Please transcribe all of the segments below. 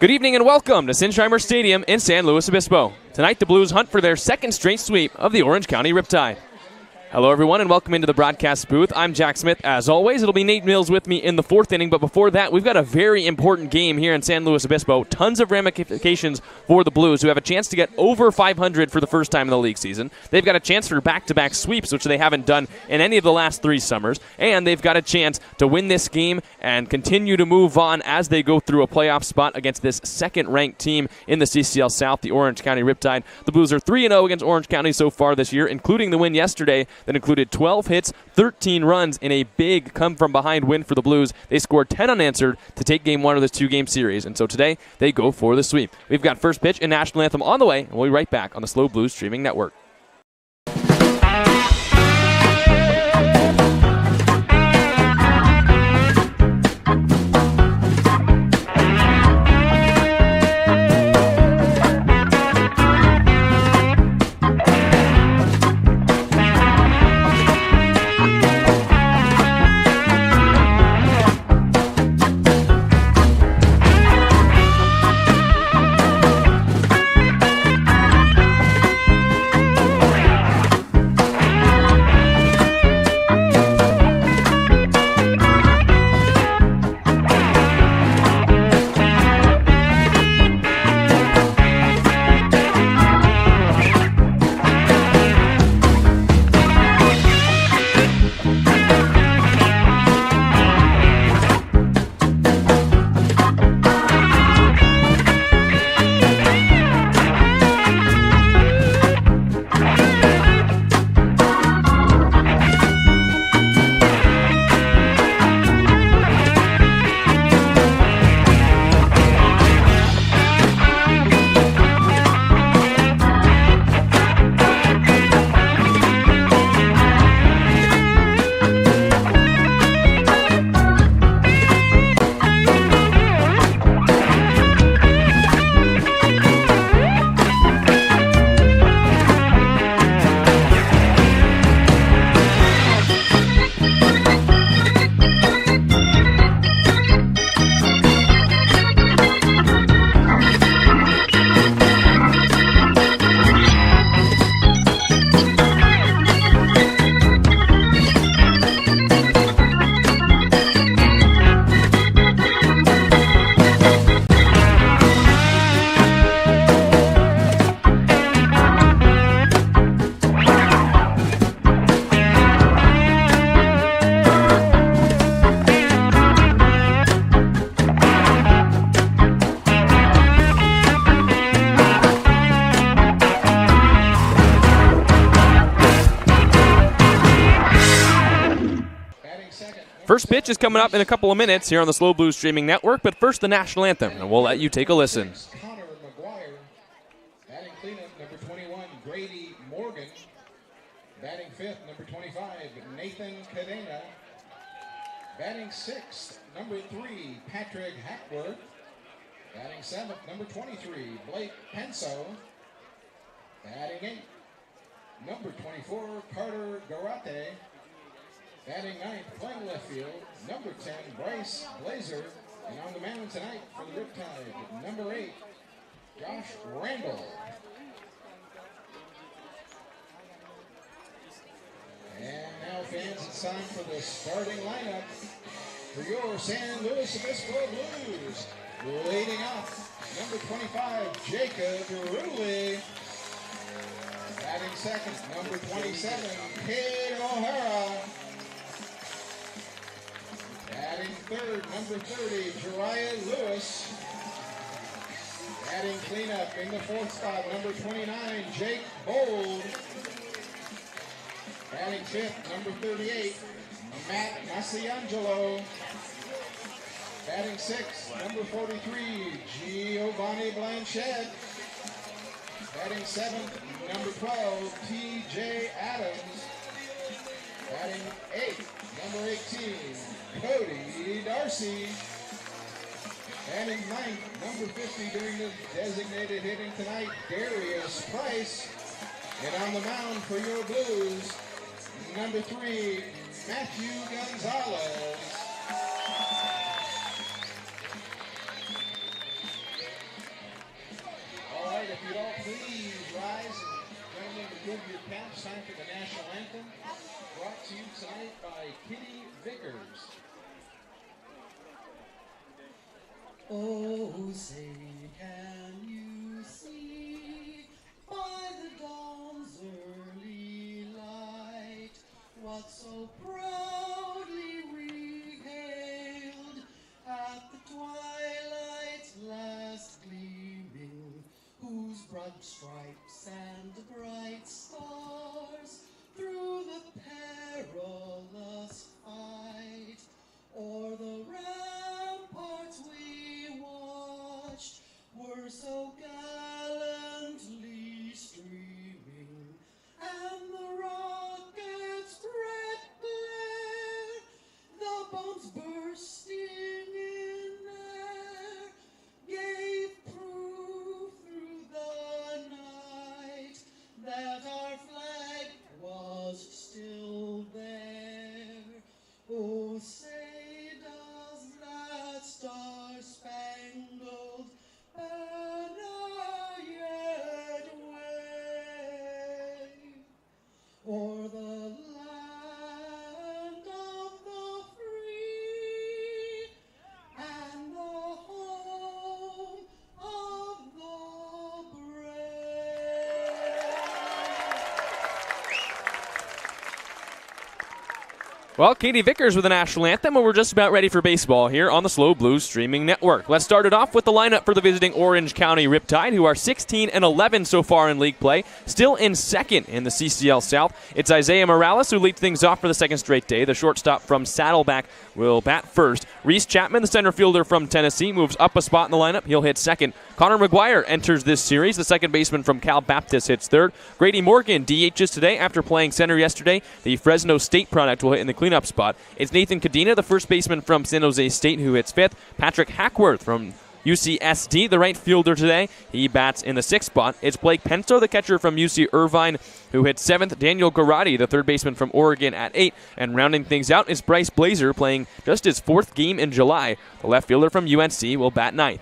Good evening and welcome to Sinsheimer Stadium in San Luis Obispo. Tonight the Blues hunt for their second straight sweep of the Orange County Riptide. Hello everyone and welcome into the broadcast booth. I'm Jack Smith. As always, it'll be Nate Mills with me in the fourth inning, but before that, we've got a very important game here in San Luis Obispo. Tons of ramifications for the Blues, who have a chance to get over 500 for the first time in the league season. They've got a chance for back-to-back sweeps, which they haven't done in any of the last 3 summers, and they've got a chance to win this game and continue to move on as they go through a playoff spot against this second-ranked team in the CCL South, the Orange County Riptide. The Blues are 3-0 against Orange County so far this year, including the win yesterday that included 12 hits, 13 runs in a big come-from-behind win for the Blues. They scored 10 unanswered to take Game 1 of this 2-game series, and so today they go for the sweep. We've got first pitch and national anthem on the way, and we'll be right back on the SLO Blues streaming network. First pitch is coming up in a couple of minutes here on the SLO Blues streaming network, but first the national anthem, and we'll let you take a listen. Batting cleanup, number 21, Grady Morgan. Batting fifth, number 25, Nathan Cadena. Batting sixth, number 3, Patrick Hackworth. Batting seventh, number 23, Blake Penso. Batting eighth, number 24, Carter Garate. Batting ninth, playing left field, number 10, Bryce Blazer. And on the mound tonight for the Riptide, number 8, Josh Randall. And now, fans, it's time for the starting lineup for your San Luis Obispo Blues. Leading off, number 25, Jacob Rulli. Batting second, number 27, Cade O'Hara. Batting third, number 30, Jariah Lewis. Batting cleanup in the fourth spot, number 29, Jake Bold. Batting fifth, number 38, Matt Masiangelo. Batting sixth, number 43, Giovanni Blanchett. Batting seventh, number 12, T.J. Adams. Batting eighth, number 18, Cody Darcy. Batting ninth, number 50, doing the designated hitting tonight, Darius Price. And on the mound for your Blues, number 3, Matthew Gonzalez. side by Kitty Vickers. Oh, say, can you see by the dawn's early light what so proudly we hailed at the twilight's last gleaming, whose broad stripes and bright stars through the perilous fight o'er the ramparts we watched were so gallantly streaming, and the rockets' red glare, the bombs bursting in air, gave proof through the night that our flag was still there. Oh, say does that star-spangled banner yet wave o'er the land of the free and the home of the brave? Well, Katie Vickers with the national anthem, and we're just about ready for baseball here on the SLO Blues streaming network. Let's start it off with the lineup for the visiting Orange County Riptide, who are 16-11 so far in league play, still in second in the CCL South. It's Isaiah Morales who leads things off for the second straight day. The shortstop from Saddleback will bat first. Reese Chapman, the center fielder from Tennessee, moves up a spot in the lineup. He'll hit second. Connor McGuire enters this series. The second baseman from Cal Baptist hits third. Grady Morgan DHs today after playing center yesterday. The Fresno State product will hit in the cleanup spot. It's Nathan Cadena, the first baseman from San Jose State, who hits fifth. Patrick Hackworth from UCSD, the right fielder today. He bats in the sixth spot. It's Blake Penso, the catcher from UC Irvine, who hit seventh. Daniel Garati, the third baseman from Oregon, at eight. And rounding things out is Bryce Blazer, playing just his fourth game in July. The left fielder from UNC will bat ninth.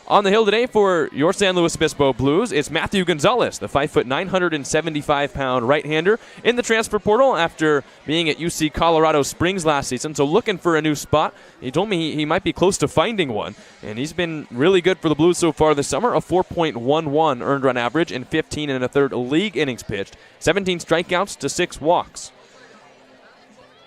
On the hill today for your San Luis Obispo Blues, it's Matthew Gonzalez, the 5'9", 175-pound right-hander in the transfer portal after being at UC Colorado Springs last season, so looking for a new spot. He told me he might be close to finding one, and he's been really good for the Blues so far this summer, a 4.11 earned run average and 15 1/3 league innings pitched, 17 strikeouts to 6 walks.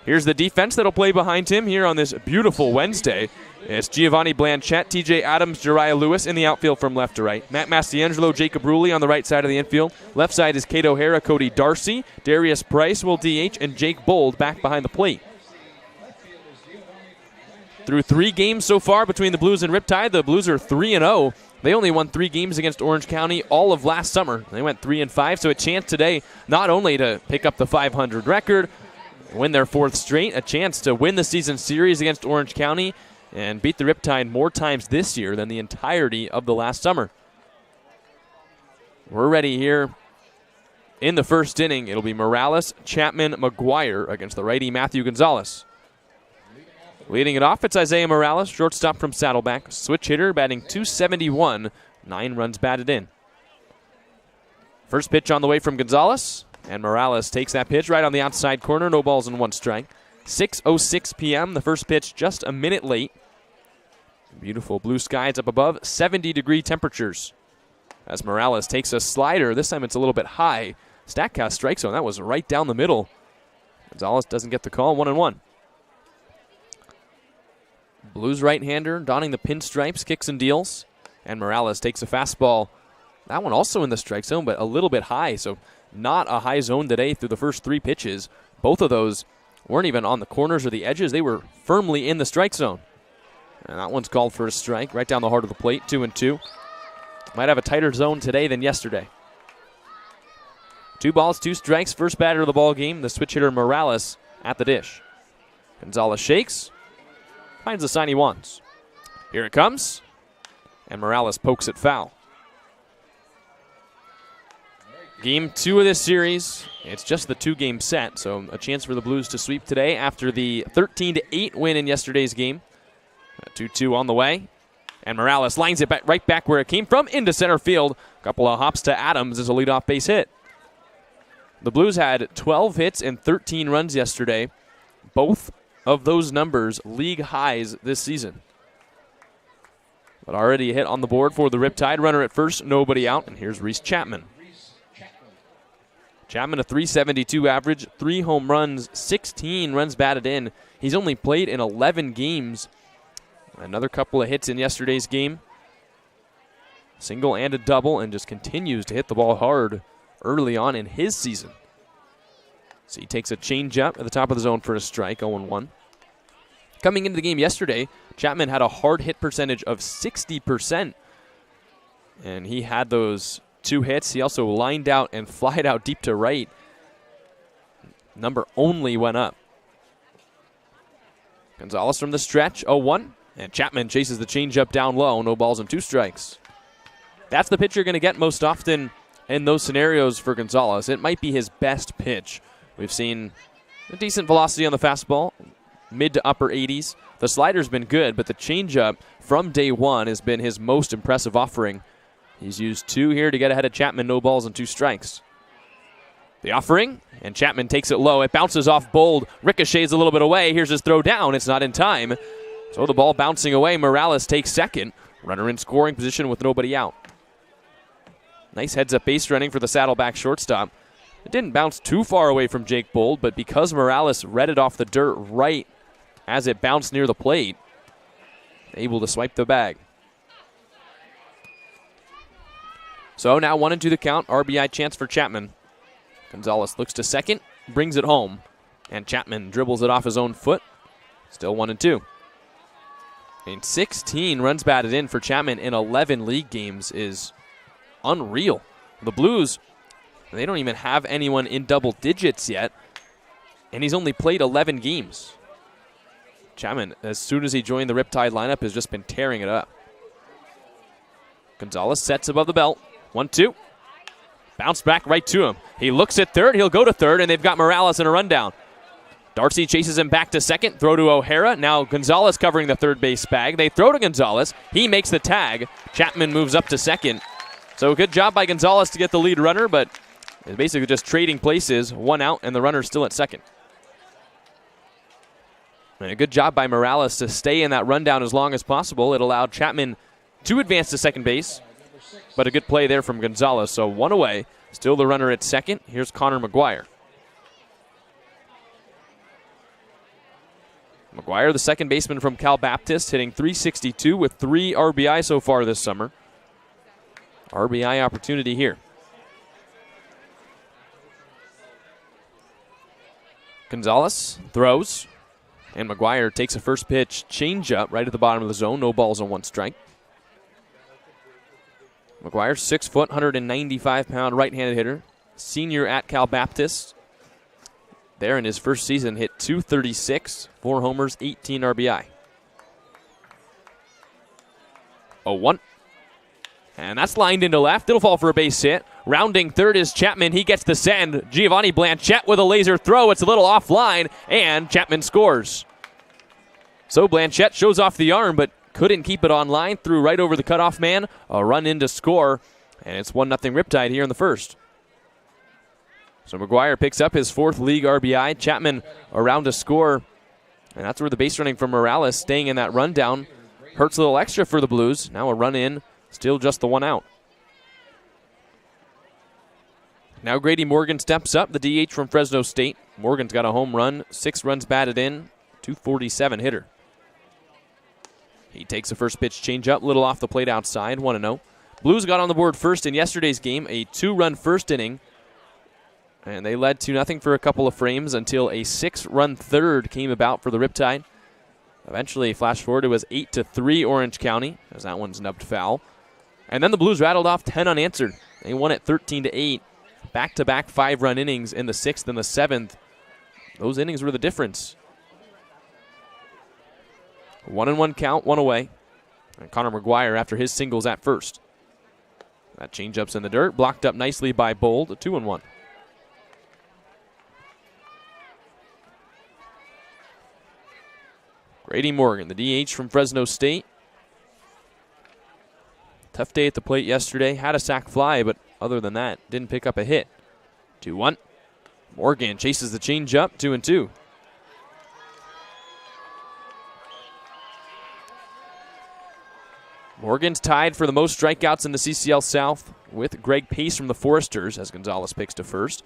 Here's the defense that'll play behind him here on this beautiful Wednesday. It's Giovanni Blanchette, TJ Adams, Jariah Lewis in the outfield from left to right. Matt Mastiangelo, Jacob Rulli on the right side of the infield. Left side is Kate O'Hara, Cody Darcy. Darius Price will DH, and Jake Bold back behind the plate. Through 3 games so far between the Blues and Riptide, the Blues are 3-0. They only won 3 games against Orange County all of last summer. They went 3-5, so a chance today not only to pick up the 500 record, win their 4th straight, a chance to win the season series against Orange County, and beat the Riptide more times this year than the entirety of the last summer. We're ready here in the first inning. It'll be Morales, Chapman, McGuire against the righty Matthew Gonzalez. Leading it off, it's Isaiah Morales, shortstop from Saddleback. Switch hitter, batting .271, 9 runs batted in. First pitch on the way from Gonzalez, and Morales takes that pitch right on the outside corner. No balls and 1 strike. 6:06 p.m. The first pitch just a minute late. Beautiful blue skies up above. 70-degree temperatures. As Morales takes a slider. This time it's a little bit high. Statcast strike zone. That was right down the middle. Gonzalez doesn't get the call. 1-1. Blues right-hander donning the pinstripes, kicks and deals. And Morales takes a fastball. That one also in the strike zone, but a little bit high. So not a high zone today through the first 3 pitches. Both of those weren't even on the corners or the edges. They were firmly in the strike zone. And that one's called for a strike right down the heart of the plate, 2-2. Might have a tighter zone today than yesterday. 2 balls, 2 strikes. First batter of the ball game, the switch hitter Morales at the dish. Gonzalez shakes, finds the sign he wants. Here it comes, and Morales pokes it foul. Game 2 of this series, it's just the 2-game set, so a chance for the Blues to sweep today after the 13-8 win in yesterday's game. 2-2 on the way, and Morales lines it right back where it came from, into center field. A couple of hops to Adams as a leadoff base hit. The Blues had 12 hits and 13 runs yesterday. both of those numbers league highs this season. But already a hit on the board for the Riptide. Runner at first, nobody out, and here's Reese Chapman. Chapman, a .372 average, 3 home runs, 16 runs batted in. He's only played in 11 games. Another couple of hits in yesterday's game. Single and a double, and just continues to hit the ball hard early on in his season. So he takes a changeup at the top of the zone for a strike, 0-1. Coming into the game yesterday, Chapman had a hard hit percentage of 60%. And he had those 2 hits. He also lined out and flied out deep to right. Number only went up. Gonzalez from the stretch, 0-1. And Chapman chases the changeup down low. No balls and 2 strikes. That's the pitch you're going to get most often in those scenarios for Gonzalez. It might be his best pitch. We've seen a decent velocity on the fastball, mid to upper 80s. The slider's been good, but the changeup from day one has been his most impressive offering. He's used 2 here to get ahead of Chapman, no balls and 2 strikes. The offering, and Chapman takes it low. It bounces off Bold, ricochets a little bit away. Here's his throw down. It's not in time. So the ball bouncing away. Morales takes second. Runner in scoring position with nobody out. Nice heads-up base running for the Saddleback shortstop. It didn't bounce too far away from Jake Bold, but because Morales read it off the dirt right as it bounced near the plate, able to swipe the bag. So now 1-2 the count. RBI chance for Chapman. Gonzalez looks to second, brings it home, and Chapman dribbles it off his own foot. Still 1-2. And 16 runs batted in for Chapman in 11 league games is unreal. The Blues, they don't even have anyone in double digits yet, and he's only played 11 games. Chapman, as soon as he joined the Riptide lineup, has just been tearing it up. Gonzalez sets above the belt. 1-2. Bounce back right to him. He looks at third. He'll go to third, and they've got Morales in a rundown. Darcy chases him back to second. Throw to O'Hara. Now Gonzalez covering the third base bag. They throw to Gonzalez. He makes the tag. Chapman moves up to second. So good job by Gonzalez to get the lead runner, but it's basically just trading places. 1 out, and the runner's still at second. And a good job by Morales to stay in that rundown as long as possible. It allowed Chapman to advance to second base, but a good play there from Gonzalez. So 1 away. Still the runner at second. Here's Connor McGuire. McGuire, the second baseman from Cal Baptist, hitting .362 with 3 RBI so far this summer. RBI opportunity here. Gonzalez throws, and McGuire takes a first pitch changeup right at the bottom of the zone. No balls and 1 strike. McGuire, 6 foot, 195-pound right-handed hitter. Senior at Cal Baptist. There in his first season, hit .236, 4 homers, 18 RBI. 0-1. And that's lined into left. It'll fall for a base hit. Rounding third is Chapman. He gets the send. Giovanni Blanchette with a laser throw. It's a little offline, and Chapman scores. So Blanchette shows off the arm, but couldn't keep it on line. Threw right over the cutoff man. A run in to score, and it's 1-0 Riptide here in the first. So McGuire picks up his 4th league RBI. Chapman around to score, and that's where the base running from Morales staying in that rundown hurts a little extra for the Blues. Now a run in, still just the 1 out. Now Grady Morgan steps up, the DH from Fresno State. Morgan's got a home run, 6 runs batted in, .247 hitter. He takes a first pitch changeup, little off the plate outside, 1-0. Blues got on the board first in yesterday's game, a 2-run first inning. And they led 2-0 for a couple of frames until a 6-run third came about for the Riptide. Eventually, flash forward, it was 8-3 Orange County, as that one's nubbed foul. And then the Blues rattled off 10 unanswered. They won it 13-8. Back-to-back 5-run innings in the 6th and the 7th. Those innings were the difference. 1-1 count, 1 away. And Connor McGuire after his singles at first. That changeup's in the dirt, blocked up nicely by Bold, a 2-1. Grady Morgan, the DH from Fresno State. Tough day at the plate yesterday. Had a sac fly, but other than that, didn't pick up a hit. 2-1. Morgan chases the changeup, 2-2. Morgan's tied for the most strikeouts in the CCL South with Greg Pace from the Foresters as Gonzalez picks to first.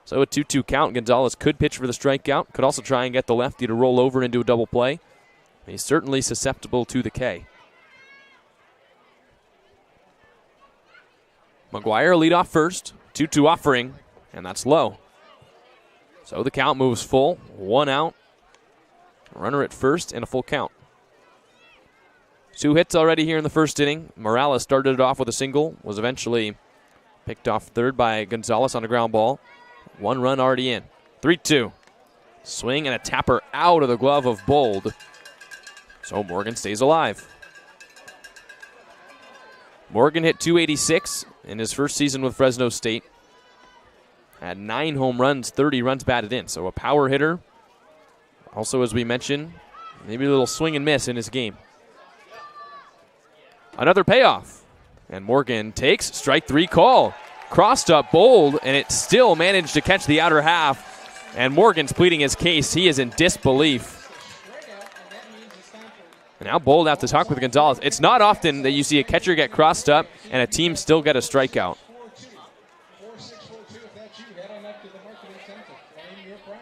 So a 2-2 count. Gonzalez could pitch for the strikeout. Could also try and get the lefty to roll over into a double play. He's certainly susceptible to the K. McGuire lead off first. 2-2 offering, and that's low. So the count moves full. 1 out. Runner at first and a full count. 2 hits already here in the first inning. Morales started it off with a single. Was eventually picked off third by Gonzalez on a ground ball. 1 run already in. 3-2. Swing and a tapper out of the glove of Bold. So Morgan stays alive. Morgan hit .286 in his first season with Fresno State. Had 9 home runs, 30 runs batted in. So a power hitter. Also, as we mentioned, maybe a little swing and miss in his game. Another payoff. And Morgan takes strike 3 call. Crossed up Bold, and it still managed to catch the outer half. And Morgan's pleading his case. He is in disbelief. And now Bold out to talk with Gonzalez. It's not often that you see a catcher get crossed up and a team still get a strikeout.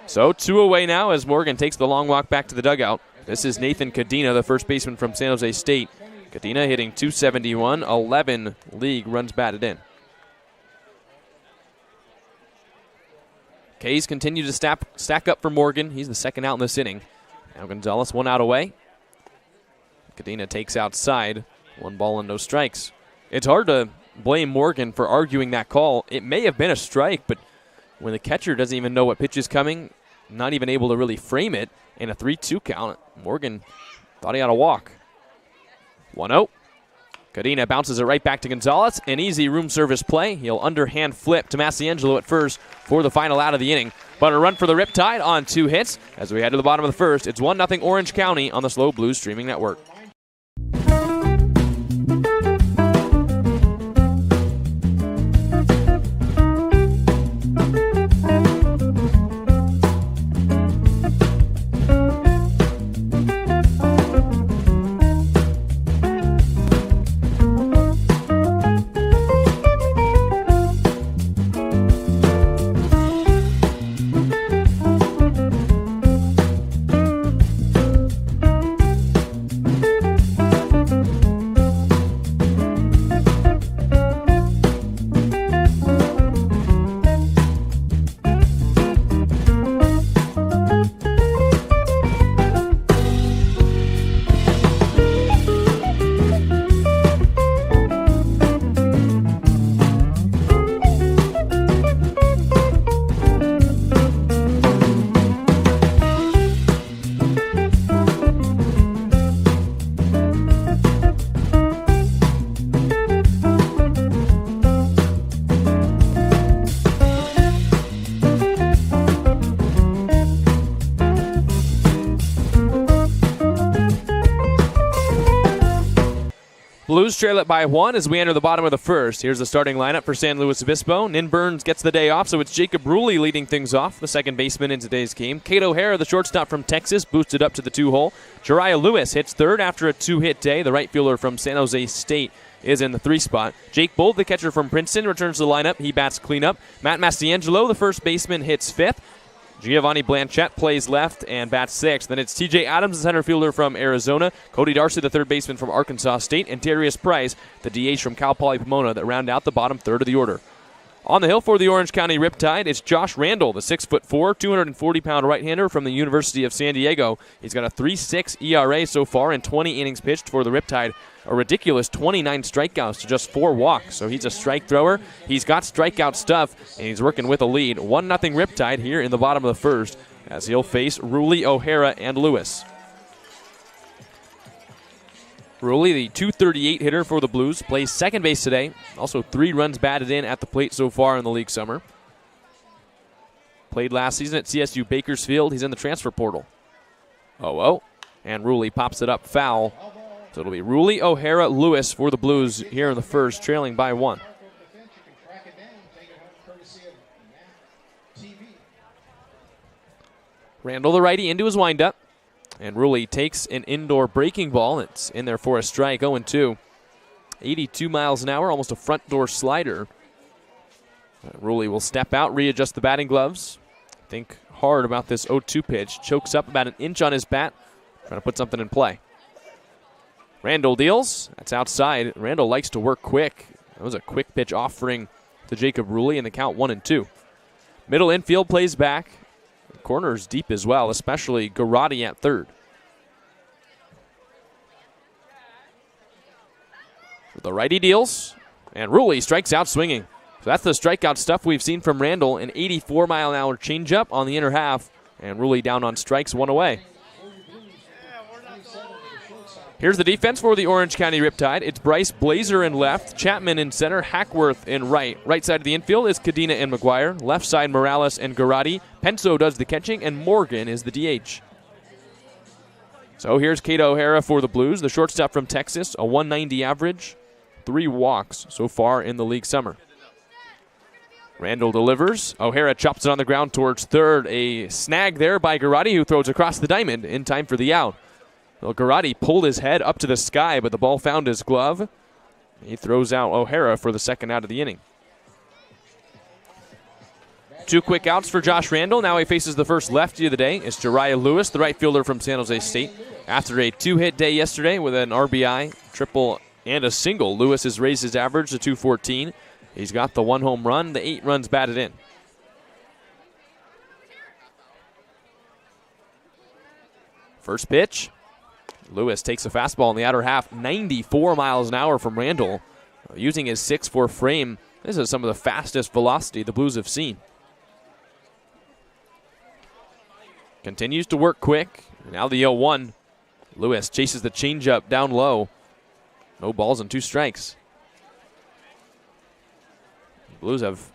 So 2 away now as Morgan takes the long walk back to the dugout. This is Nathan Cadena, the first baseman from San Jose State. Cadena hitting .271, 11 league runs batted in. K's continue to stack up for Morgan. He's the second out in this inning. Now Gonzalez 1 out away. Cadena takes outside. 1 ball and no strikes. It's hard to blame Morgan for arguing that call. It may have been a strike, but when the catcher doesn't even know what pitch is coming, not even able to really frame it, in a 3-2 count, Morgan thought he had a walk. 1-0. Cadena bounces it right back to Gonzalez. An easy room service play. He'll underhand flip to Massiangelo at first for the final out of the inning. But a run for the Riptide on 2 hits. As we head to the bottom of the first, it's 1-0 Orange County on the SLO Blues streaming network. Blues trail it by 1 as we enter the bottom of the first. Here's the starting lineup for San Luis Obispo. Nin Burns gets the day off, so it's Jacob Ruley leading things off, the second baseman in today's game. Kate O'Hara, the shortstop from Texas, boosted up to the 2-hole. Jariah Lewis hits third after a 2-hit day. The right fielder from San Jose State is in the 3 spot. Jake Bold, the catcher from Princeton, returns to the lineup. He bats cleanup. Matt Mastiangelo, the first baseman, hits 5th. Giovanni Blanchette plays left and bats 6th. Then it's TJ Adams, the center fielder from Arizona. Cody Darcy, the third baseman from Arkansas State. And Darius Price, the DH from Cal Poly Pomona, that round out the bottom third of the order. On the hill for the Orange County Riptide, it's Josh Randall, the 6'4", 240-pound right-hander from the University of San Diego. He's got a 3.6 ERA so far in 20 innings pitched for the Riptide. A ridiculous 29 strikeouts to just 4 walks. So he's a strike thrower. He's got strikeout stuff, and he's working with a lead. 1-0 Riptide here in the bottom of the first as he'll face Ruley, O'Hara, and Lewis. Ruley, the .238 hitter for the Blues, plays second base today. Also 3 runs batted in at the plate so far in the league summer. Played last season at CSU Bakersfield. He's in the transfer portal. 0-0. And Ruley pops it up foul. So it'll be Ruley, O'Hara, Lewis for the Blues here in the first, trailing by 1. Randall, the righty, into his windup. And Ruley takes an indoor breaking ball. It's in there for a strike, 0-2. 82 miles an hour, almost a front door slider. Ruley will step out, readjust the batting gloves. Think hard about this 0-2 pitch. Chokes up about an inch on his bat, trying to put something in play. Randall deals. That's outside. Randall likes to work quick. That was a quick pitch offering to Jacob Ruley, and the count 1-2. Middle infield plays back. The corner's deep as well, especially Garrotti at third. The righty deals, and Ruley strikes out swinging. So that's the strikeout stuff we've seen from Randall. An 84-mile-an-hour changeup on the inner half, and Ruley down on strikes, one away. Here's the defense for the Orange County Riptide. It's Bryce Blazer in left, Chapman in center, Hackworth in right. Right side of the infield is Cadena and McGuire. Left side, Morales and Garrotti. Penso does the catching, and Morgan is the DH. So here's Cato O'Hara for the Blues, the shortstop from Texas, a 190 average, 3 walks so far in the league summer. Randall delivers. O'Hara chops it on the ground towards third. A snag there by Garrotti, who throws across the diamond in time for the out. Well, Garrotti pulled his head up to the sky, but the ball found his glove. He throws out O'Hara for the second out of the inning. 2 quick outs for Josh Randall. Now he faces the first lefty of the day. It's Jariah Lewis, the right fielder from San Jose State. After a 2-hit day yesterday with an RBI, triple, and a single, Lewis has raised his average to 214. He's got the 1 home run, the 8 runs batted in. First pitch. Lewis takes a fastball in the outer half, 94 miles an hour from Randall. Using his 6'4" frame, this is some of the fastest velocity the Blues have seen. Continues to work quick. Now the 0-1. Lewis chases the changeup down low. No balls and 2 strikes. Blues have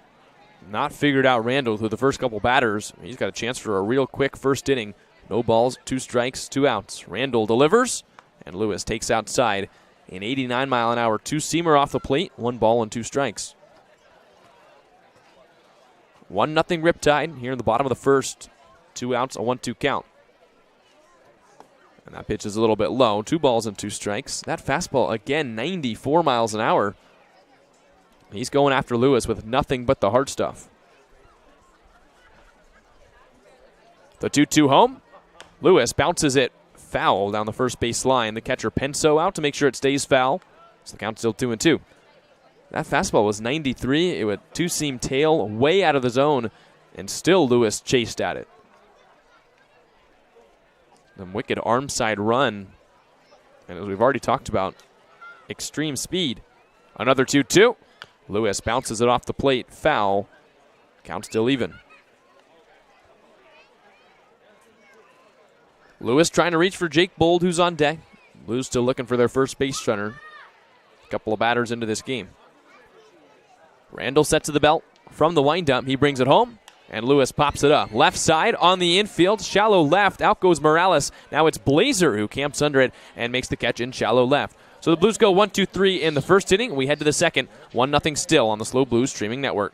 not figured out Randall through the first couple batters. He's got a chance for a real quick first inning. No balls, 2 strikes, 2 outs. Randall delivers, and Lewis takes outside. An 89-mile-an-hour 2-seamer off the plate, 1 ball and 2 strikes. 1-0 Riptide here in the bottom of the first. 2 outs, a 1-2 count. And that pitch is a little bit low. 2 balls and 2 strikes. That fastball, again, 94 miles an hour. He's going after Lewis with nothing but the hard stuff. The 2-2 home. Lewis bounces it foul down the first base line. The catcher Penso out to make sure it stays foul. So the count's still 2-2. That fastball was 93. It was 2-seam tail way out of the zone, and still Lewis chased at it. The wicked arm side run. And as we've already talked about, extreme speed. Another 2-2. Lewis bounces it off the plate. Foul. Count still even. Lewis trying to reach for Jake Bold, who's on deck. Blues still looking for their first base runner. A couple of batters into this game. Randall sets to the belt from the windup. He brings it home, and Lewis pops it up. Left side on the infield, shallow left. Out goes Morales. Now it's Blazer who camps under it and makes the catch in shallow left. So the Blues go 1-2-3 in the first inning. We head to the second. 1-0 still on the Slow Blues streaming network.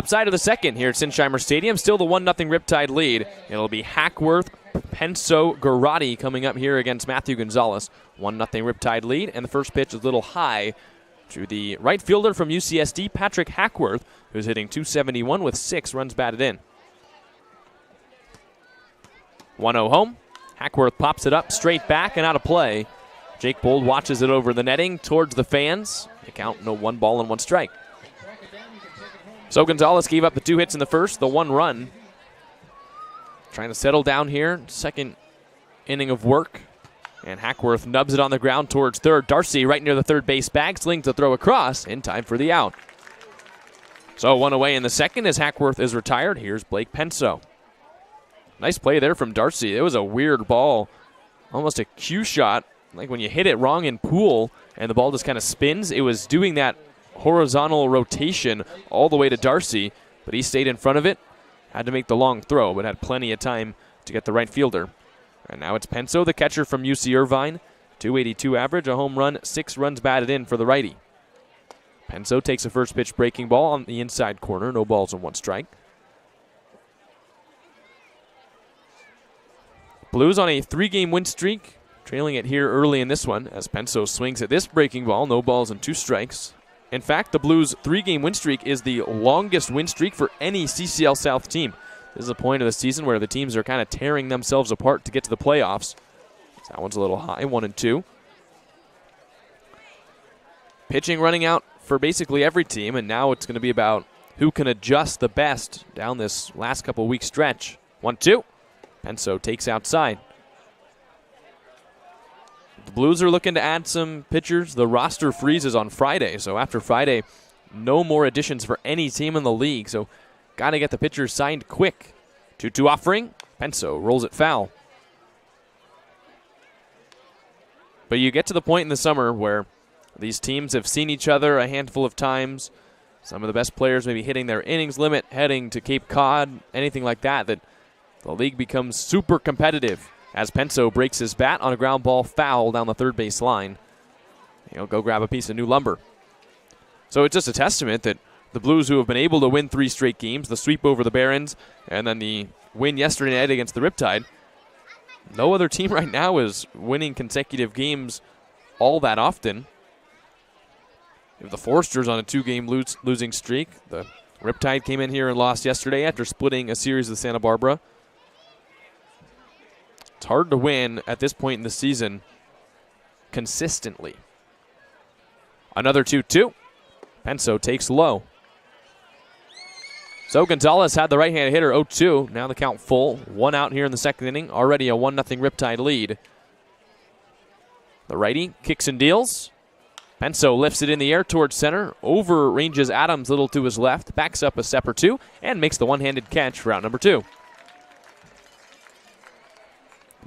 Top side of the second here at Sinsheimer Stadium. Still the 1-0 Riptide lead. It'll be Hackworth, Penso, Garotti coming up here against Matthew Gonzalez. 1-0 Riptide lead, and the first pitch is a little high to the right fielder from UCSD, Patrick Hackworth, who's hitting .271 with 6 runs batted in. 1-0 home. Hackworth pops it up straight back and out of play. Jake Bold watches it over the netting towards the fans. They count no 1 ball and 1 strike. So Gonzalez gave up the 2 hits in the first, the 1 run. Trying to settle down here. Second inning of work. And Hackworth nubs it on the ground towards third. Darcy right near the third base bag. Slings the throw across in time for the out. So 1 away in the second as Hackworth is retired. Here's Blake Penso. Nice play there from Darcy. It was a weird ball. Almost a cue shot. Like when you hit it wrong in pool and the ball just kind of spins. It was doing that horizontal rotation all the way to Darcy, but he stayed in front of it. Had to make the long throw, but had plenty of time to get the right fielder. And now it's Penso, the catcher from UC Irvine. .282 average, a home run, 6 runs batted in for the righty. Penso takes a first pitch breaking ball on the inside corner. No balls and 1 strike. Blues on a 3-game win streak, trailing it here early in this one as Penso swings at this breaking ball. No balls and 2 strikes. In fact, the Blues' 3-game win streak is the longest win streak for any CCL South team. This is a point of the season where the teams are kind of tearing themselves apart to get to the playoffs. That one's a little high, 1-2. Pitching running out for basically every team, and now it's going to be about who can adjust the best down this last couple week stretch. 1-2. Penso takes outside. The Blues are looking to add some pitchers. The roster freezes on Friday, so after Friday, no more additions for any team in the league. So got to get the pitchers signed quick. 2-2 offering. Penso rolls it foul. But you get to the point in the summer where these teams have seen each other a handful of times. Some of the best players maybe hitting their innings limit, heading to Cape Cod, anything like that, that the league becomes super competitive as Penso breaks his bat on a ground ball foul down the third base line. He'll go grab a piece of new lumber. So it's just a testament that the Blues, who have been able to win 3 straight games, the sweep over the Barons, and then the win yesterday night against the Riptide, no other team right now is winning consecutive games all that often. You have the Foresters on a 2-game losing streak. The Riptide came in here and lost yesterday after splitting a series with Santa Barbara. It's hard to win at this point in the season consistently. Another 2-2. Penso takes low. So Gonzalez had the right-handed hitter 0-2. Now the count full. 1 out here in the second inning. Already a 1-0 Riptide lead. The righty kicks and deals. Penso lifts it in the air towards center. Overranges Adams a little to his left. Backs up a step or 2 and makes the one-handed catch for out number 2.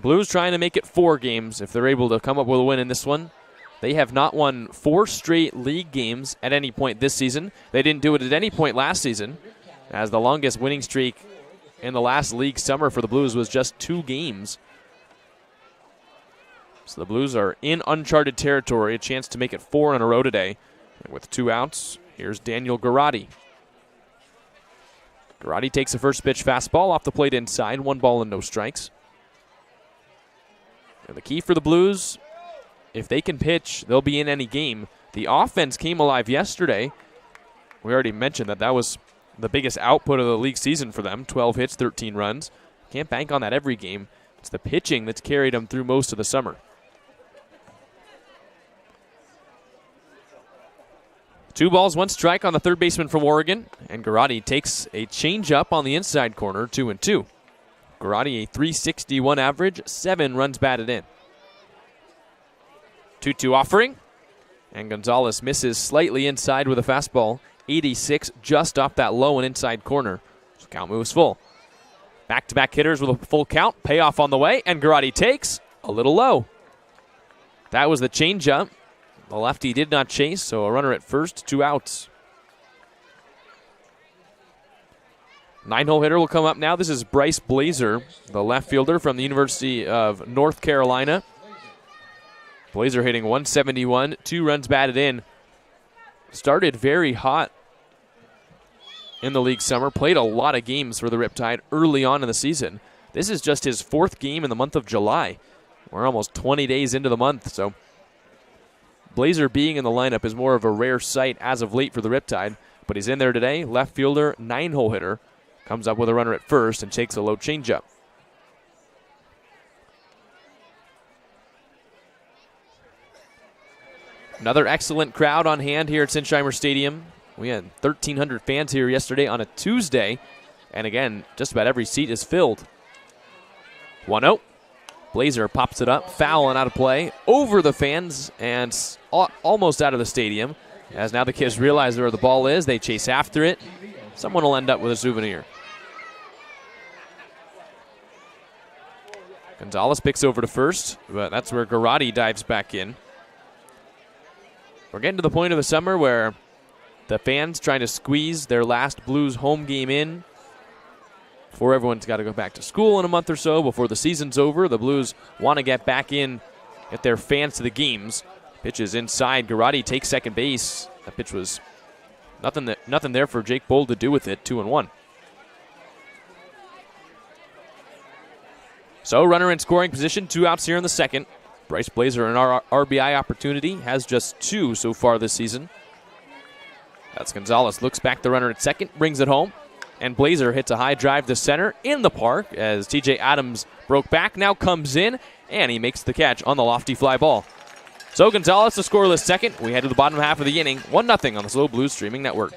Blues trying to make it 4 games if they're able to come up with a win in this one. They have not won 4 straight league games at any point this season. They didn't do it at any point last season, as the longest winning streak in the last league summer for the Blues was just 2 games. So the Blues are in uncharted territory, a chance to make it 4 in a row today. And with 2 outs, here's Daniel Garotti. Garotti takes a first pitch fastball off the plate inside, 1 ball and no strikes. And the key for the Blues, if they can pitch, they'll be in any game. The offense came alive yesterday. We already mentioned that was the biggest output of the league season for them. 12 hits, 13 runs. Can't bank on that every game. It's the pitching that's carried them through most of the summer. 2 balls, 1 strike on the third baseman from Oregon. And Garotti takes a changeup on the inside corner, 2-2. Garotti a .361 average, 7 runs batted in. 2-2 offering. And Gonzalez misses slightly inside with a fastball. 86 just off that low and inside corner. So count moves full. Back-to-back hitters with a full count. Payoff on the way, and Garotti takes a little low. That was the changeup. The lefty did not chase, so a runner at first, 2 outs. 9-hole hitter will come up now. This is Bryce Blazer, the left fielder from the University of North Carolina. Blazer hitting .171, 2 runs batted in. Started very hot in the league summer, played a lot of games for the Riptide early on in the season. This is just his 4th game in the month of July. We're almost 20 days into the month, so Blazer being in the lineup is more of a rare sight as of late for the Riptide, but he's in there today. Left fielder, 9-hole hitter, comes up with a runner at first and takes a low changeup. Another excellent crowd on hand here at Sinsheimer Stadium. We had 1,300 fans here yesterday on a Tuesday, and again, just about every seat is filled. 1-0. Blazer pops it up, foul and out of play, over the fans and almost out of the stadium. As now the kids realize where the ball is, they chase after it. Someone will end up with a souvenir. Gonzalez picks over to first, but that's where Garrotti dives back in. We're getting to the point of the summer where the fans trying to squeeze their last Blues home game in before everyone's got to go back to school in a month or so, before the season's over. The Blues want to get back in, get their fans to the games. Pitch is inside. Garrotti takes second base. That pitch was nothing there for Jake Bold to do with it. 2-1. So runner in scoring position, 2 outs here in the second. Bryce Blazer, an RBI opportunity, has just 2 so far this season. That's Gonzalez. Looks back the runner at second, brings it home. And Blazer hits a high drive to center in the park as TJ Adams broke back, now comes in, and he makes the catch on the lofty fly ball. So Gonzalez the scoreless second. We head to the bottom half of the inning, 1-0 on the SLO Blues streaming network.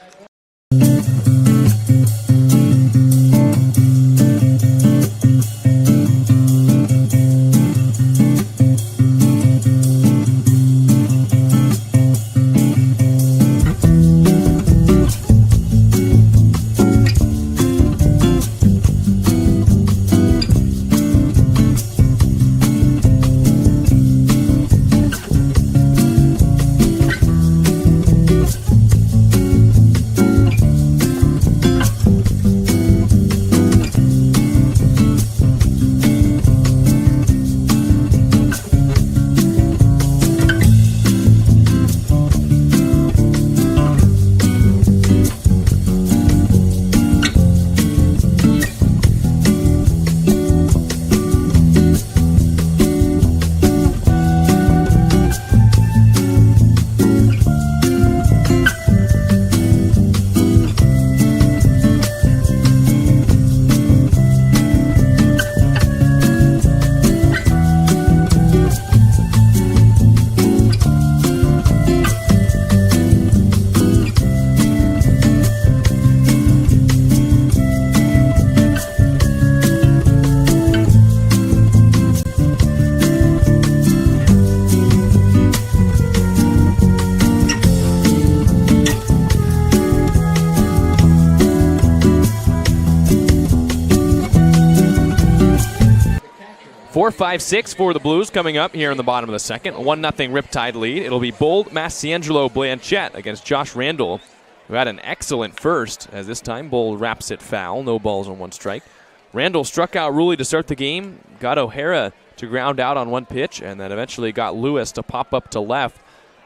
Four, 5-6 for the Blues coming up here in the bottom of the second. 1-0 Riptide lead. It'll be Bold, Massiangelo, Blanchette against Josh Randall, who had an excellent first, as this time Bold wraps it foul. No balls on 1 strike. Randall struck out Rulli to start the game, got O'Hara to ground out on 1 pitch, and then eventually got Lewis to pop up to left,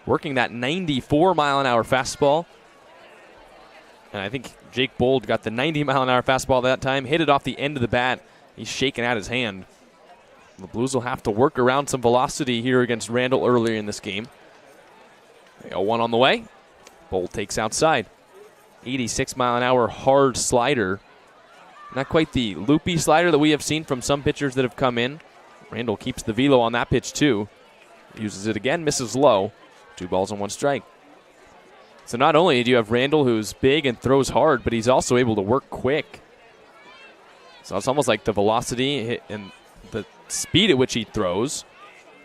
working that 94-mile-an-hour fastball. And I think Jake Bold got the 90-mile-an-hour fastball that time, hit it off the end of the bat. He's shaking out his hand. The Blues will have to work around some velocity here against Randall earlier in this game. 0-1 on the way. Bold takes outside. 86-mile-an-hour hard slider. Not quite the loopy slider that we have seen from some pitchers that have come in. Randall keeps the velo on that pitch too. Uses it again, misses low. 2 balls and 1 strike. So not only do you have Randall, who's big and throws hard, but he's also able to work quick. So it's almost like the velocity and the speed at which he throws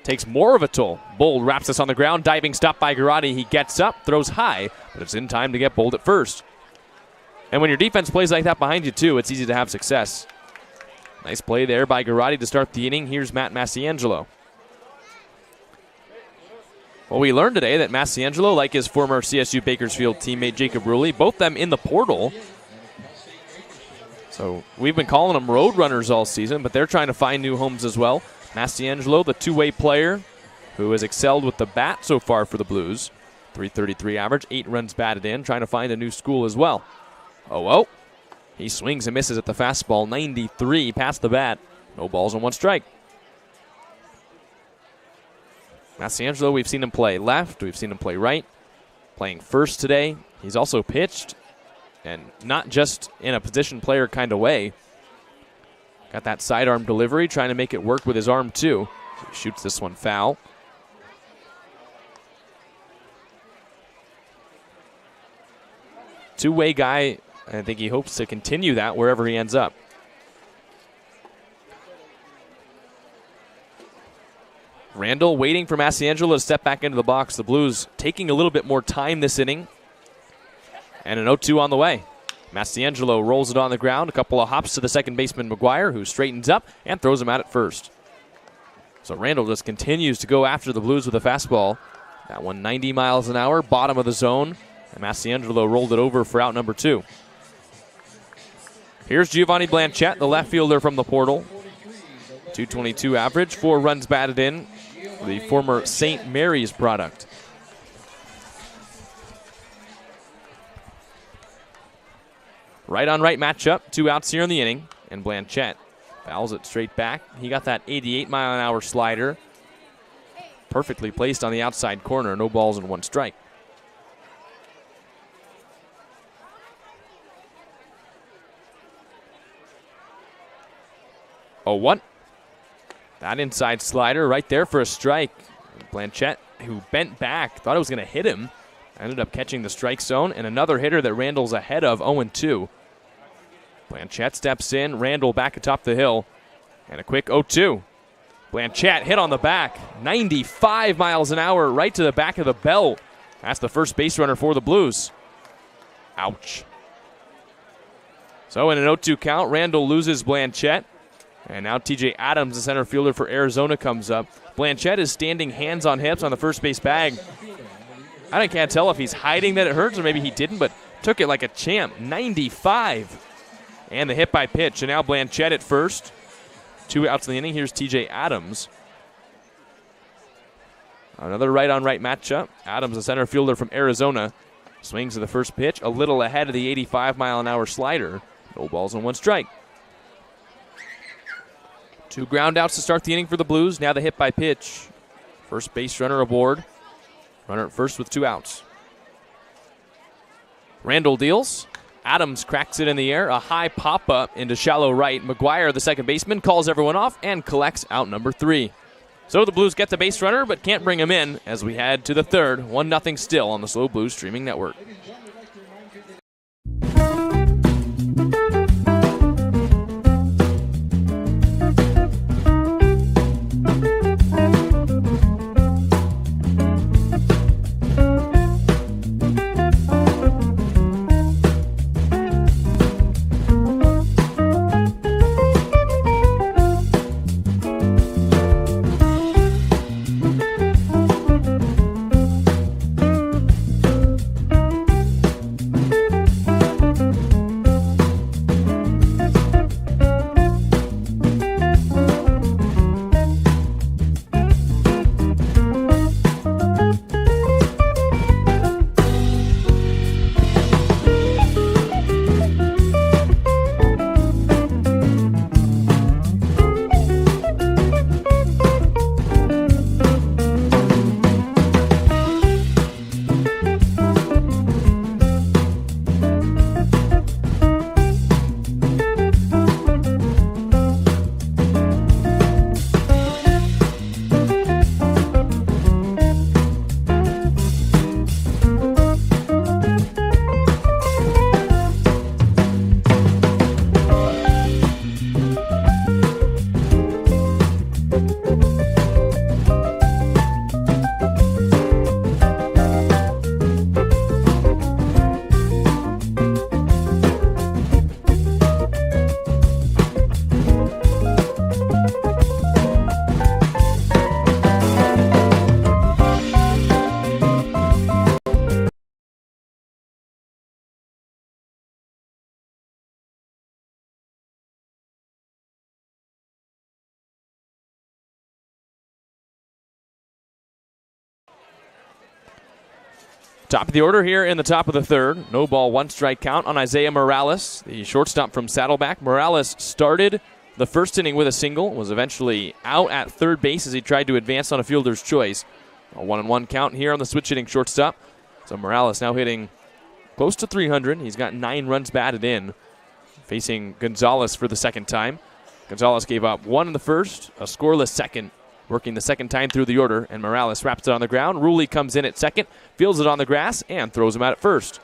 takes more of a toll. Bold wraps us on the ground, diving stop by Garrotti. He gets up, throws high, but it's in time to get Bold at first. And when your defense plays like that behind you too, it's easy to have success. Nice play there by Garrotti to start the inning. Here's Matt Massiangelo. Well, we learned today that Massiangelo, like his former CSU Bakersfield teammate Jacob Rulli, both them in the portal. So we've been calling them road runners all season, but they're trying to find new homes as well. Massiangelo, the two-way player who has excelled with the bat so far for the Blues. .333 average, 8 runs batted in, trying to find a new school as well. Oh. He swings and misses at the fastball. 93 past the bat. No balls and 1 strike. Massiangelo, we've seen him play left. We've seen him play right. Playing first today. He's also pitched, and not just in a position player kind of way. Got that sidearm delivery, trying to make it work with his arm too. So he shoots this one foul. Two-way guy. I think he hopes to continue that wherever he ends up. Randall waiting for Massiangelo to step back into the box. The Blues taking a little bit more time this inning. And an 0-2 on the way. Massiangelo rolls it on the ground. A couple of hops to the second baseman, McGuire, who straightens up and throws him out at first. So Randall just continues to go after the Blues with a fastball. That one 90 miles an hour, bottom of the zone. And Massiangelo rolled it over for out number 2. Here's Giovanni Blanchette, the left fielder from the portal. 222 average, 4 runs batted in. The former St. Mary's product. Right on right matchup, 2 outs here in the inning. And Blanchette fouls it straight back. He got that 88 mile an hour slider. Perfectly placed on the outside corner, no balls and 1 strike. Oh, 1. That inside slider right there for a strike. Blanchette, who bent back, thought it was going to hit him. Ended up catching the strike zone. And another hitter that Randall's ahead of, 0-2. Blanchette steps in. Randall back atop the hill. And a quick 0-2. Blanchette hit on the back. 95 miles an hour right to the back of the bell. That's the first base runner for the Blues. Ouch. So in an 0-2 count, Randall loses Blanchette. And now TJ Adams, the center fielder for Arizona, comes up. Blanchette is standing hands on hips on the first base bag. I can't tell if he's hiding that it hurts or maybe he didn't, but took it like a champ. 95. And the hit by pitch. And now Blanchette at first. 2 outs in the inning. Here's TJ Adams. Another right-on-right matchup. Adams, the center fielder from Arizona, swings to the first pitch. A little ahead of the 85 mile an hour slider. No balls and 1 strike. 2 ground outs to start the inning for the Blues. Now the hit by pitch. First base runner aboard. Runner at first with 2 outs. Randall deals. Adams cracks it in the air. A high pop-up into shallow right. McGuire, the second baseman, calls everyone off and collects out number 3. So the Blues get the base runner but can't bring him in as we head to the third. 1-0 still on the SLO Blues streaming network. Top of the order here in the top of the third. No ball, 1 strike count on Isaiah Morales, the shortstop from Saddleback. Morales started the first inning with a single, was eventually out at third base as he tried to advance on a fielder's choice. A 1-1 count here on the switch hitting shortstop. So Morales now hitting close to 300. He's got 9 runs batted in, facing Gonzalez for the second time. Gonzalez gave up 1 in the first, a scoreless second, working the second time through the order, and Morales wraps it on the ground. Ruley comes in at second, fields it on the grass, and throws him out at first.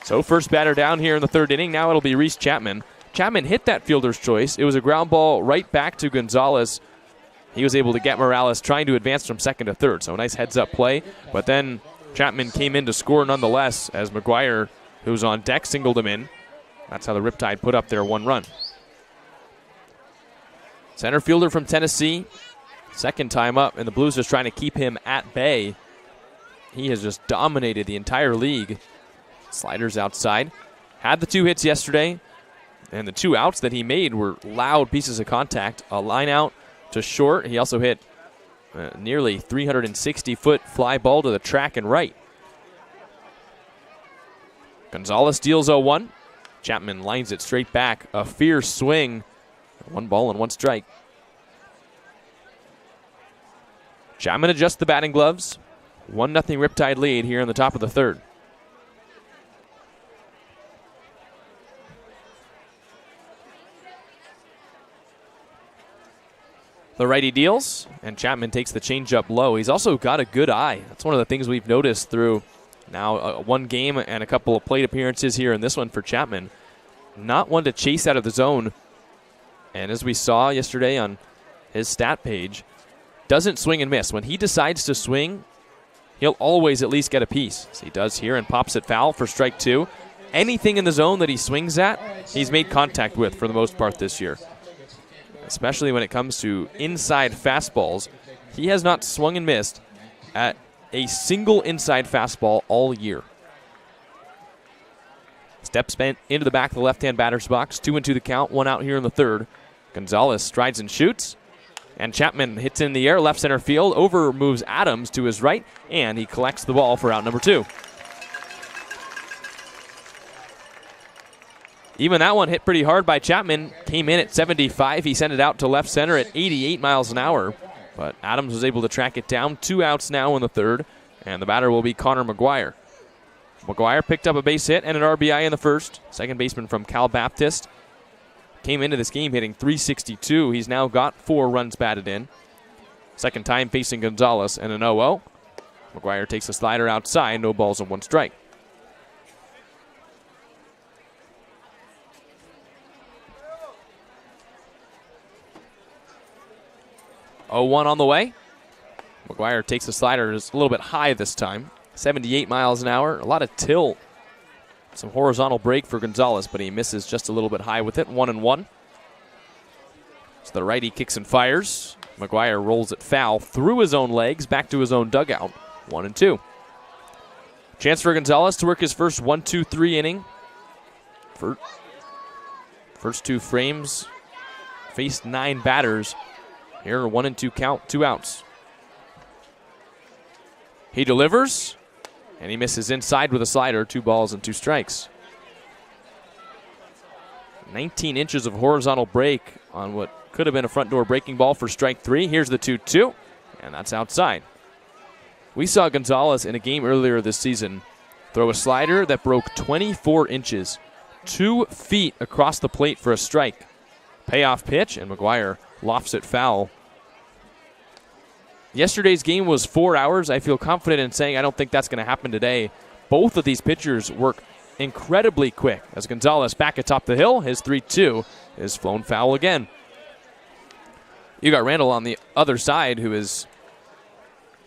So first batter down here in the third inning. Now it'll be Reese Chapman. Chapman hit that fielder's choice. It was a ground ball right back to Gonzalez. He was able to get Morales trying to advance from second to third, so a nice heads-up play. But then Chapman came in to score nonetheless as McGuire, who's on deck, singled him in. That's how the Riptide put up their 1 run. Center fielder from Tennessee, second time up, and the Blues just trying to keep him at bay. He has just dominated the entire league. Sliders outside. Had the 2 hits yesterday, and the 2 outs that he made were loud pieces of contact. A line out to short. He also hit nearly 360-foot fly ball to the track and right. Gonzalez deals 0-1. Chapman lines it straight back. A fierce swing. 1 ball and 1 strike. Chapman adjusts the batting gloves. 1-0 Riptide lead here in the top of the third. The righty deals, and Chapman takes the changeup low. He's also got a good eye. That's one of the things we've noticed through now 1 game and a couple of plate appearances here in this one for Chapman. Not one to chase out of the zone. And as we saw yesterday on his stat page, doesn't swing and miss. When he decides to swing, he'll always at least get a piece. As he does here and pops it foul for strike 2. Anything in the zone that he swings at, he's made contact with for the most part this year. Especially when it comes to inside fastballs. He has not swung and missed at a single inside fastball all year. Steps into the back of the left-hand batter's box. 2-2 the count, 1 out here in the third. Gonzalez strides and shoots. And Chapman hits in the air, left center field. Over moves Adams to his right, and he collects the ball for out number 2. Even that one hit pretty hard by Chapman. Came in at 75. He sent it out to left center at 88 miles an hour. But Adams was able to track it down. 2 outs now in the third. And the batter will be Connor McGuire. McGuire picked up a base hit and an RBI in the first. Second baseman from Cal Baptist. Came into this game hitting .362. He's now got 4 runs batted in. Second time facing Gonzalez and an 0-0. McGuire takes a slider outside. No balls and 1 strike. .0-1 on the way. McGuire takes the slider. It's a little bit high this time. 78 miles an hour. A lot of tilt. Some horizontal break for Gonzalez, but he misses just a little bit high with it. 1-1. So the righty kicks and fires. McGuire rolls it foul through his own legs, back to his own dugout. 1-2. Chance for Gonzalez to work his first 1-2-3 inning. First 2 frames. Faced 9 batters. Here, 1-2 count, 2 outs. He delivers, and he misses inside with a slider. 2 balls and 2 strikes. 19 inches of horizontal break on what could have been a front door breaking ball for strike 3. Here's the 2-2, and that's outside. We saw Gonzalez in a game earlier this season throw a slider that broke 24 inches, 2 feet across the plate for a strike. Payoff pitch, and McGuire lofts it foul. Yesterday's game was 4 hours. I feel confident in saying I don't think that's going to happen today. Both of these pitchers work incredibly quick. As Gonzalez back atop the hill, his 3-2 is flown foul again. You got Randall on the other side, who has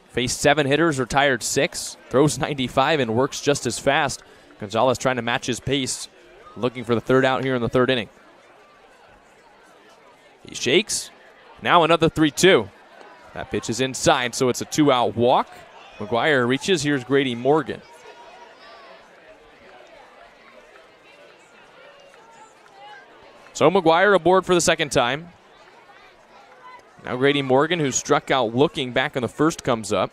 faced 7 hitters, retired 6, throws 95, and works just as fast. Gonzalez trying to match his pace, looking for the 3rd out here in the 3rd inning. He shakes. Now another 3-2. That pitch is inside, so it's a 2-out walk. McGuire reaches. Here's Grady Morgan. So McGuire aboard for the second time. Now Grady Morgan, who struck out looking back in the first, comes up.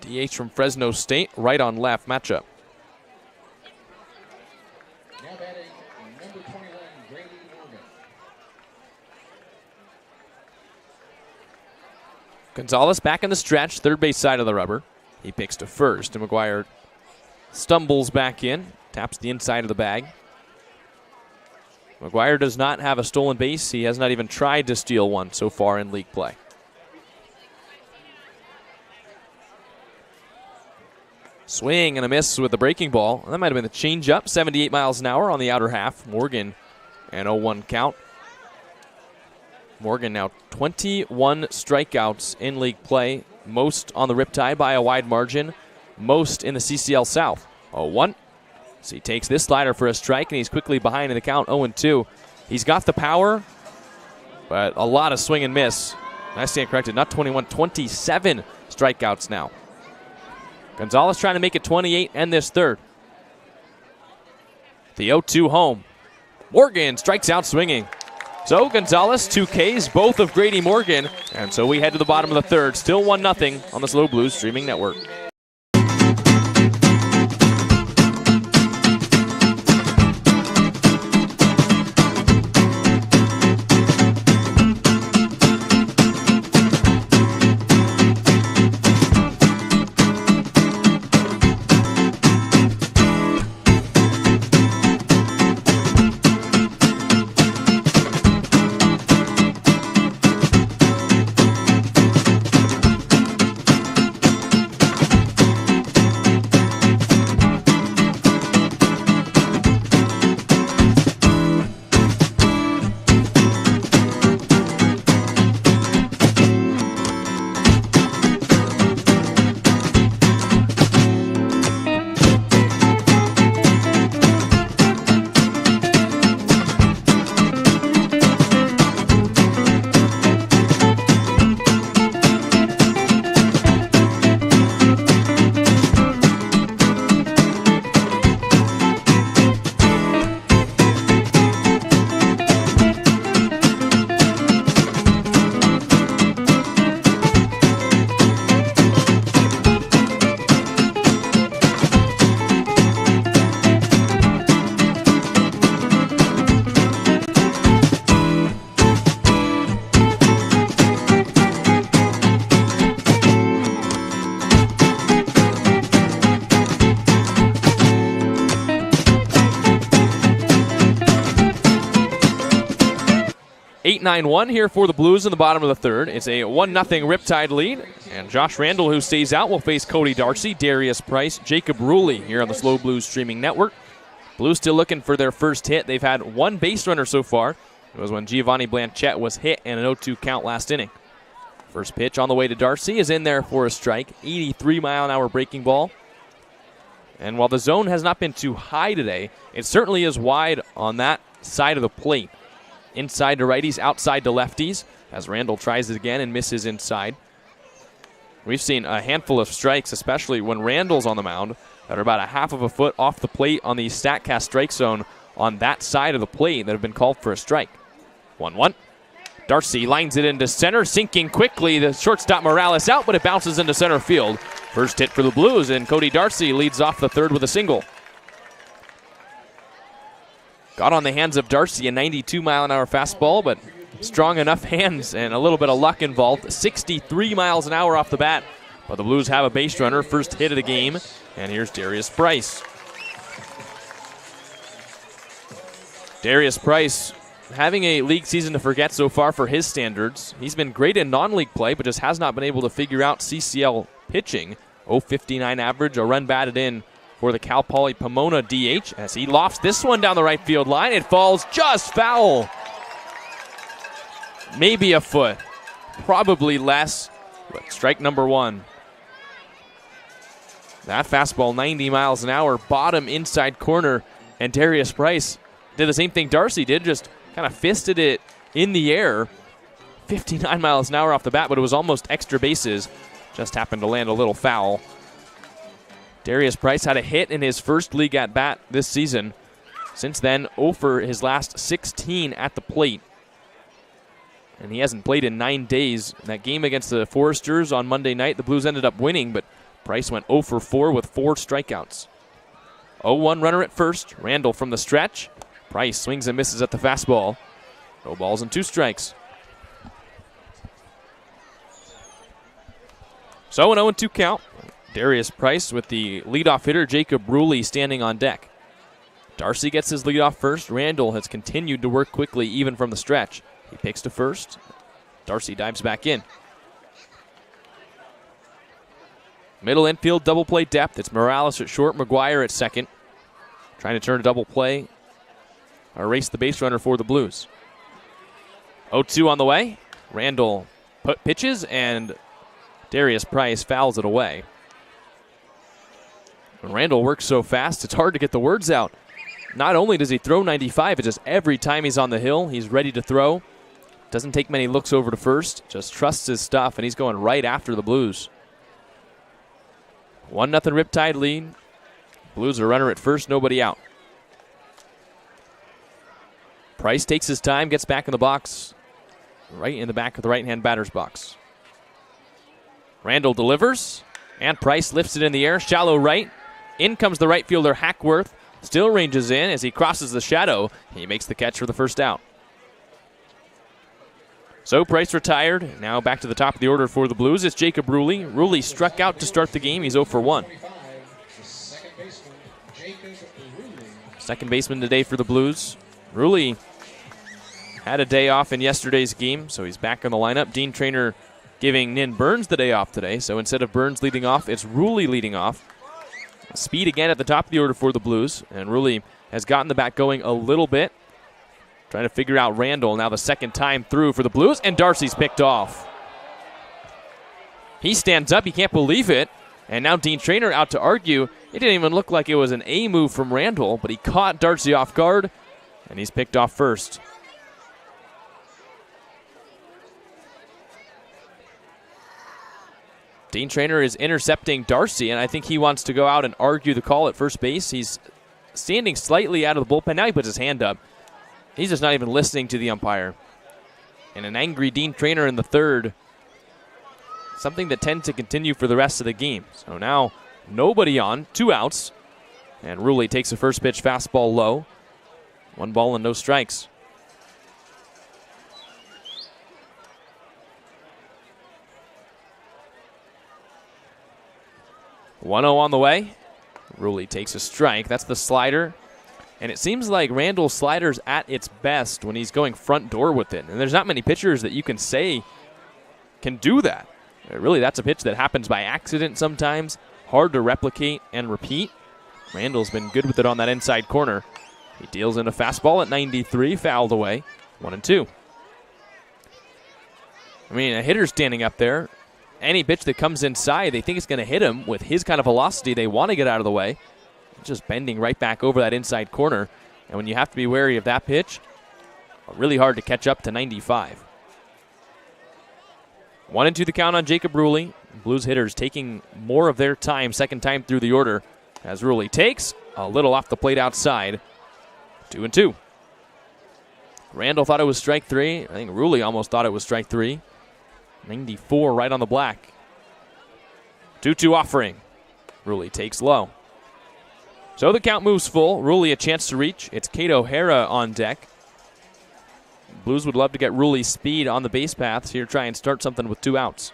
DH from Fresno State, right on left matchup. Now batting number 21, Grady Morgan. Gonzalez back in the stretch, third base side of the rubber. He picks to first, and McGuire stumbles back in, taps the inside of the bag. McGuire does not have a stolen base. He has not even tried to steal one so far in league play. Swing and a miss with the breaking ball. That might have been the changeup, 78 miles an hour on the outer half. Morgan, an 0-1 count. Morgan now 21 strikeouts in league play, most on the Riptide by a wide margin, most in the CCL South. 0-1. So he takes this slider for a strike, and he's quickly behind in the count, 0-2. He's got the power, but a lot of swing and miss. I stand corrected, not 21, 27 strikeouts now. Gonzalez trying to make it 28 and this third. The 0-2 home. Morgan strikes out swinging. So Gonzalez, 2 Ks, both of Grady Morgan. And so we head to the bottom of the third. Still 1-0 on the SLO Blues streaming network. Eight 9-1 here for the Blues in the bottom of the third. It's a 1-0 Riptide lead. And Josh Randall, who stays out, will face Cody Darcy, Darius Price, Jacob Ruley here on the SLO Blues streaming network. Blues still looking for their first hit. They've had one base runner so far. It was when Giovanni Blanchette was hit in an 0-2 count last inning. First pitch on the way to Darcy is in there for a strike. 83-mile-an-hour breaking ball. And while the zone has not been too high today, it certainly is wide on that side of the plate. Inside to righties, outside to lefties, as Randall tries it again and misses inside. We've seen a handful of strikes, especially when Randall's on the mound, that are about a half of a foot off the plate on the StatCast strike zone on that side of the plate that have been called for a strike. 1-1. Darcy lines it into center, sinking quickly. The shortstop Morales out, but it bounces into center field. First hit for the Blues, and Cody Darcy leads off the third with a single. Got on the hands of Darcy, a 92-mile-an-hour fastball, but strong enough hands and a little bit of luck involved. 63 miles an hour off the bat, but the Blues have a base runner, first hit of the game, and here's Darius Price. Darius Price having a league season to forget so far for his standards. He's been great in non-league play, but just has not been able to figure out CCL pitching. 0.59 average, a run batted in for the Cal Poly Pomona DH as he lofts this one down the right field line. It falls just foul. Maybe a foot, probably less, but strike number one. That fastball 90 miles an hour, bottom inside corner, and Darius Price did the same thing Darcy did, just kind of fisted it in the air. 59 miles an hour off the bat, but it was almost extra bases. Just happened to land a little foul. Darius Price had a hit in his first league at-bat this season. Since then, 0 for his last 16 at the plate. And he hasn't played in 9 days. In that game against the Foresters on Monday night, the Blues ended up winning, but Price went 0 for 4 with 4 strikeouts. 0-1 runner at first. Randall from the stretch. Price swings and misses at the fastball. No balls and 2 strikes. So an 0-2 count. Darius Price with the leadoff hitter, Jacob Ruley, standing on deck. Darcy gets his leadoff first. Randall has continued to work quickly even from the stretch. He picks to first. Darcy dives back in. Middle infield double play depth. It's Morales at short, McGuire at second. Trying to turn a double play. Erase the base runner for the Blues. 0-2 on the way. Randall pitches and Darius Price fouls it away. When Randall works so fast, it's hard to get the words out. Not only does he throw 95, it's just every time he's on the hill, he's ready to throw. Doesn't take many looks over to first, just trusts his stuff, and he's going right after the Blues. 1-0 Riptide lead. Blues are runner at first, nobody out. Price takes his time, gets back in the box, right in the back of the right-hand batter's box. Randall delivers, and Price lifts it in the air, shallow right. In comes the right fielder, Hackworth. Still ranges in as he crosses the shadow. He makes the catch for the first out. So Price retired. Now back to the top of the order for the Blues. It's Jacob Ruley. Ruley struck out to start the game. He's 0 for 1. Second baseman today for the Blues. Ruley had a day off in yesterday's game, so he's back in the lineup. Dean Traynor giving Nin Burns the day off today. So instead of Burns leading off, it's Ruley leading off. Speed again at the top of the order for the Blues, and Ruley has gotten the bat going a little bit. Trying to figure out Randall now the second time through for the Blues, and Darcy's picked off. He stands up, he can't believe it, and now Dean Traynor out to argue. It didn't even look like it was an A move from Randall, but he caught Darcy off guard, and he's picked off first. Dean Traynor is intercepting Darcy, and I think he wants to go out and argue the call at first base. He's standing slightly out of the bullpen. Now he puts his hand up. He's just not even listening to the umpire. And an angry Dean Traynor in the third. Something that tends to continue for the rest of the game. So now nobody on, 2 outs. And Ruley takes a first pitch fastball low. 1 ball and no strikes. .1-0 on the way. Ruley takes a strike. That's the slider. And it seems like Randall's slider's at its best when he's going front door with it. And there's not many pitchers that you can say can do that. Really, that's a pitch that happens by accident sometimes. Hard to replicate and repeat. Randall's been good with it on that inside corner. He deals in a fastball at 93, fouled away. 1-2. I mean, a hitter's standing up there. Any pitch that comes inside, they think it's going to hit him with his kind of velocity. They want to get out of the way. Just bending right back over that inside corner. And when you have to be wary of that pitch, really hard to catch up to 95. 1-2 the count on Jacob Ruley. Blues hitters taking more of their time, second time through the order, as Ruley takes a little off the plate outside. 2-2. Randall thought it was strike 3. I think Ruley almost thought it was strike 3. 94 right on the black. 2-2 offering. Ruley takes low. So the count moves full. Ruley a chance to reach. It's Kate O'Hara on deck. Blues would love to get Ruley's speed on the base paths here, try and start something with 2 outs.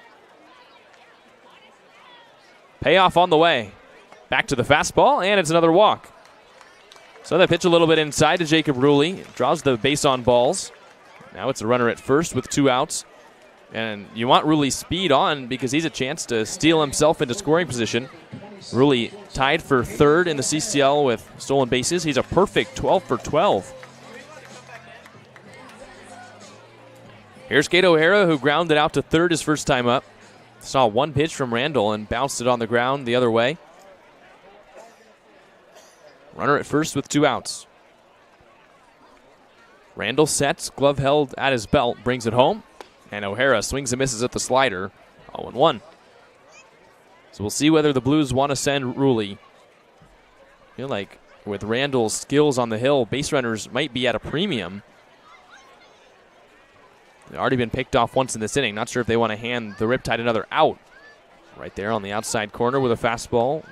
Payoff on the way. Back to the fastball, and it's another walk. So they pitch a little bit inside to Jacob Ruley. Draws the base on balls. Now it's a runner at first with 2 outs. And you want Ruley's speed on because he's a chance to steal himself into scoring position. Ruley tied for third in the CCL with stolen bases. He's a perfect 12 for 12. Here's Kate O'Hara, who grounded out to third his first time up. Saw 1 pitch from Randall and bounced it on the ground the other way. Runner at first with 2 outs. Randall sets, glove held at his belt, brings it home. And O'Hara swings and misses at the slider. 0-1. So we'll see whether the Blues want to send Ruley. I feel like with Randall's skills on the hill, base runners might be at a premium. They've already been picked off once in this inning. Not sure if they want to hand the Riptide another out. Right there on the outside corner with a fastball.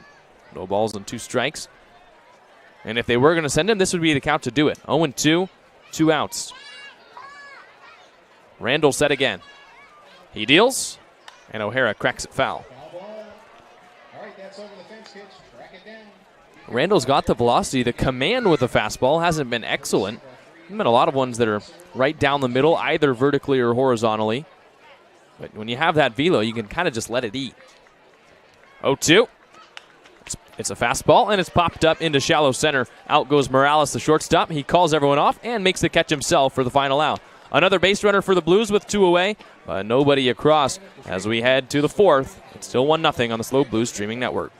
No balls and 2 strikes. And if they were going to send him, this would be the count to do it. 0-2, 2 outs. Randall set again. He deals, and O'Hara cracks it foul. Randall's got the velocity. The command with the fastball hasn't been excellent. There's been a lot of ones that are right down the middle, either vertically or horizontally. But when you have that velo, you can kind of just let it eat. 0-2. It's a fastball, and it's popped up into shallow center. Out goes Morales, the shortstop. He calls everyone off and makes the catch himself for the final out. Another base runner for the Blues with 2 away, but nobody across as we head to the 4th. It's still 1-0 on the SLO Blues streaming network.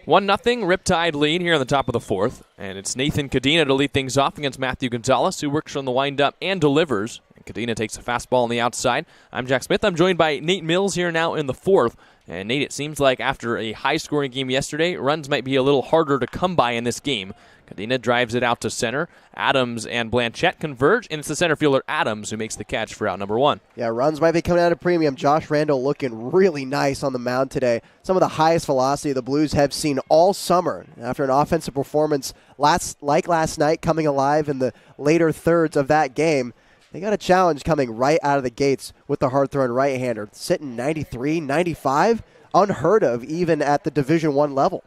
One 0 Riptide lead here on the top of the 4th, and it's Nathan Cadena to lead things off against Matthew Gonzalez, who works from the windup and delivers. And Cadena takes a fastball on the outside. I'm Jack Smith. I'm joined by Nate Mills here now in the 4th. And Nate, it seems like after a high-scoring game yesterday, runs might be a little harder to come by in this game. Cadena drives it out to center. Adams and Blanchette converge, and it's the center fielder Adams who makes the catch for out number 1. Yeah, runs might be coming out of premium. Josh Randall looking really nice on the mound today. Some of the highest velocity the Blues have seen all summer. After an offensive performance last night, coming alive in the later thirds of that game, they got a challenge coming right out of the gates with the hard-throwing right-hander. Sitting 93, 95, unheard of even at the Division I level.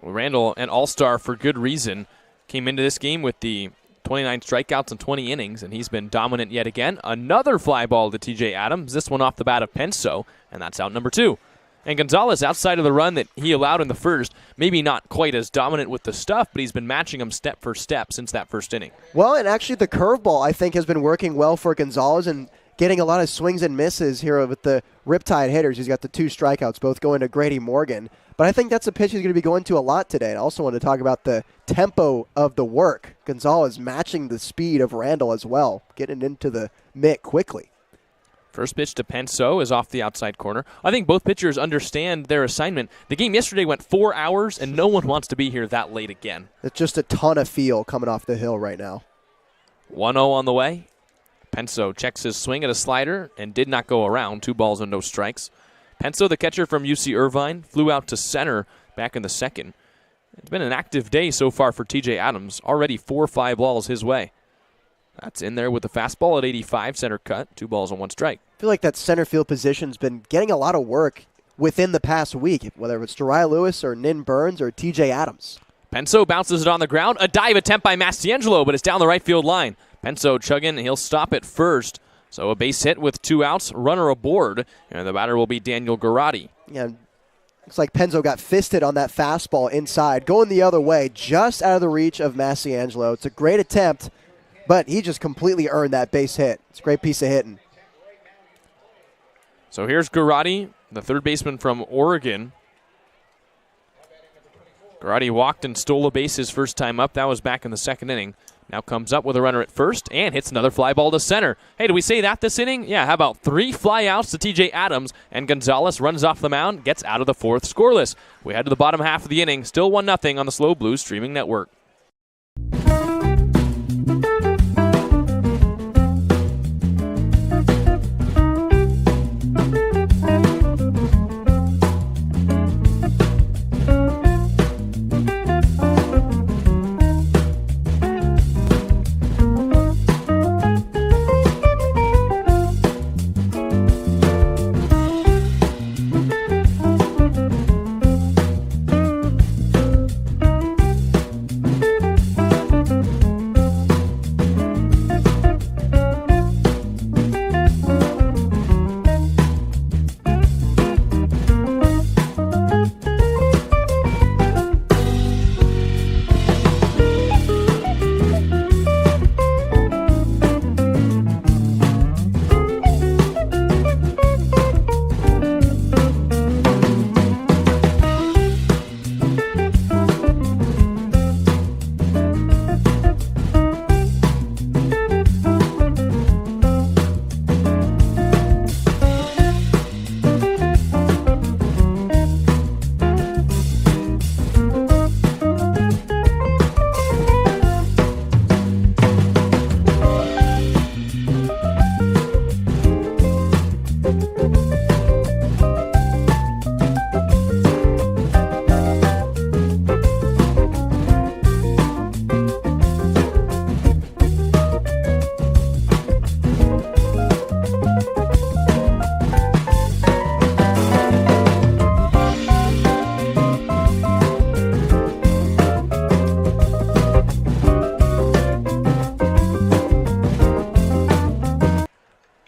Well, Randall, an all-star for good reason, came into this game with the 29 strikeouts in 20 innings, and he's been dominant yet again. Another fly ball to TJ Adams, this one off the bat of Penso, and that's out number 2. And Gonzalez, outside of the run that he allowed in the first, maybe not quite as dominant with the stuff, but he's been matching him step for step since that first inning. Well, and actually the curveball, I think, has been working well for Gonzalez and getting a lot of swings and misses here with the Riptide hitters. He's got the 2 strikeouts, both going to Grady Morgan. But I think that's a pitch he's going to be going to a lot today. And I also want to talk about the tempo of the work. Gonzalez matching the speed of Randall as well, getting into the mitt quickly. First pitch to Penso is off the outside corner. I think both pitchers understand their assignment. The game yesterday went 4 hours, and no one wants to be here that late again. It's just a ton of feel coming off the hill right now. 1-0 on the way. Penso checks his swing at a slider and did not go around. 2 balls and no strikes. Penso, the catcher from UC Irvine, flew out to center back in the second. It's been an active day so far for TJ Adams. Already 4 fly balls his way. That's in there with the fastball at 85, center cut, 2 balls and 1 strike. I feel like that center field position's been getting a lot of work within the past week, whether it's Jariah Lewis or Nin Burns or TJ Adams. Penso bounces it on the ground. A dive attempt by Mastiangelo, but it's down the right field line. Penso chugging, he'll stop at first. So a base hit with 2 outs, runner aboard, and the batter will be Daniel Garotti. Yeah, looks like Penso got fisted on that fastball inside, going the other way, just out of the reach of Mastiangelo. It's a great attempt, but he just completely earned that base hit. It's a great piece of hitting. So here's Garotti, the third baseman from Oregon. Garotti walked and stole a base his first time up. That was back in the second inning. Now comes up with a runner at first and hits another fly ball to center. Hey, did we say that this inning? Yeah, how about 3 fly outs to TJ Adams, and Gonzalez runs off the mound, gets out of the 4th scoreless. We head to the bottom half of the inning, still 1-0 on the SLO Blues streaming network.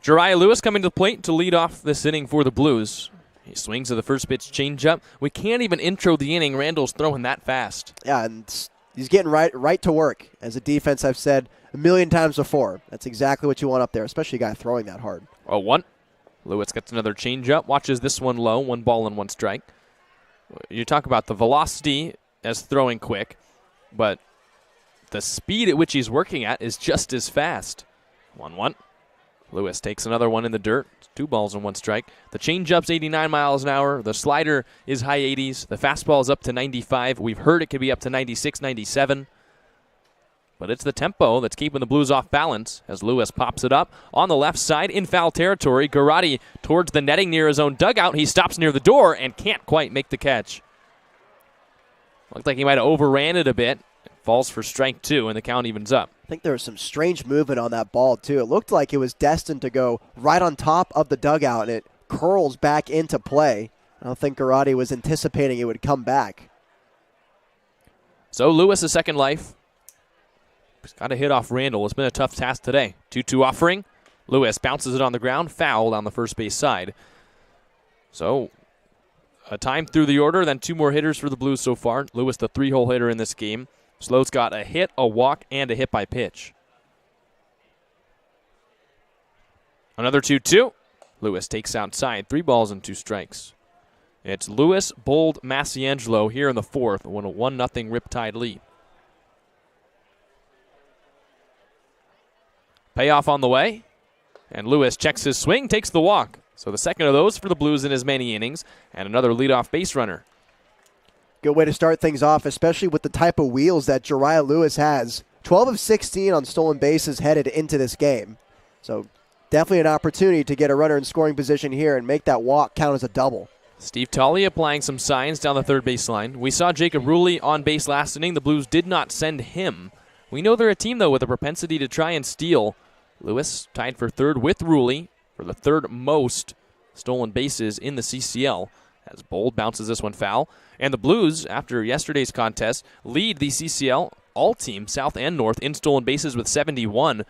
Jariah Lewis coming to the plate to lead off this inning for the Blues. He swings to the first pitch changeup. We can't even intro the inning. Randall's throwing that fast. Yeah, and he's getting right to work. As a defense, I've said a million times before. That's exactly what you want up there, especially a guy throwing that hard. 0-1. Lewis gets another changeup. Watches this one low. 1 ball and 1 strike. You talk about the velocity as throwing quick, but the speed at which he's working at is just as fast. 1-1. Lewis takes another one in the dirt. 2 balls and 1 strike. The changeup's 89 miles an hour. The slider is high 80s. The fastball is up to 95. We've heard it could be up to 96, 97. But it's the tempo that's keeping the Blues off balance as Lewis pops it up on the left side in foul territory. Garrotti towards the netting near his own dugout. He stops near the door and can't quite make the catch. Looked like he might have overran it a bit. Falls for strike 2, and the count evens up. I think there was some strange movement on that ball, too. It looked like it was destined to go right on top of the dugout, and it curls back into play. I don't think Garrotti was anticipating it would come back. So Lewis, a second life. He's got a hit off Randall. It's been a tough task today. 2-2 offering. Lewis bounces it on the ground. Foul on the first base side. So a time through the order, then 2 more hitters for the Blues so far. Lewis, the 3-hole hitter in this game. SLO's got a hit, a walk, and a hit by pitch. Another 2-2. Lewis takes outside. 3 balls and 2 strikes. It's Lewis, Bold, Massiangelo here in the 4th. A 1-0 Riptide lead. Payoff on the way. And Lewis checks his swing, takes the walk. So the second of those for the Blues in as many innings. And another leadoff base runner. Good way to start things off, especially with the type of wheels that Jariah Lewis has. 12 of 16 on stolen bases headed into this game. So definitely an opportunity to get a runner in scoring position here and make that walk count as a double. Steve Tully applying some signs down the third baseline. We saw Jacob Ruley on base last inning. The Blues did not send him. We know they're a team, though, with a propensity to try and steal. Lewis tied for third with Ruley for the 3rd most stolen bases in the CCL. As Bold bounces this one foul. And the Blues, after yesterday's contest, lead the CCL, all teams, South and North, in stolen bases with 71.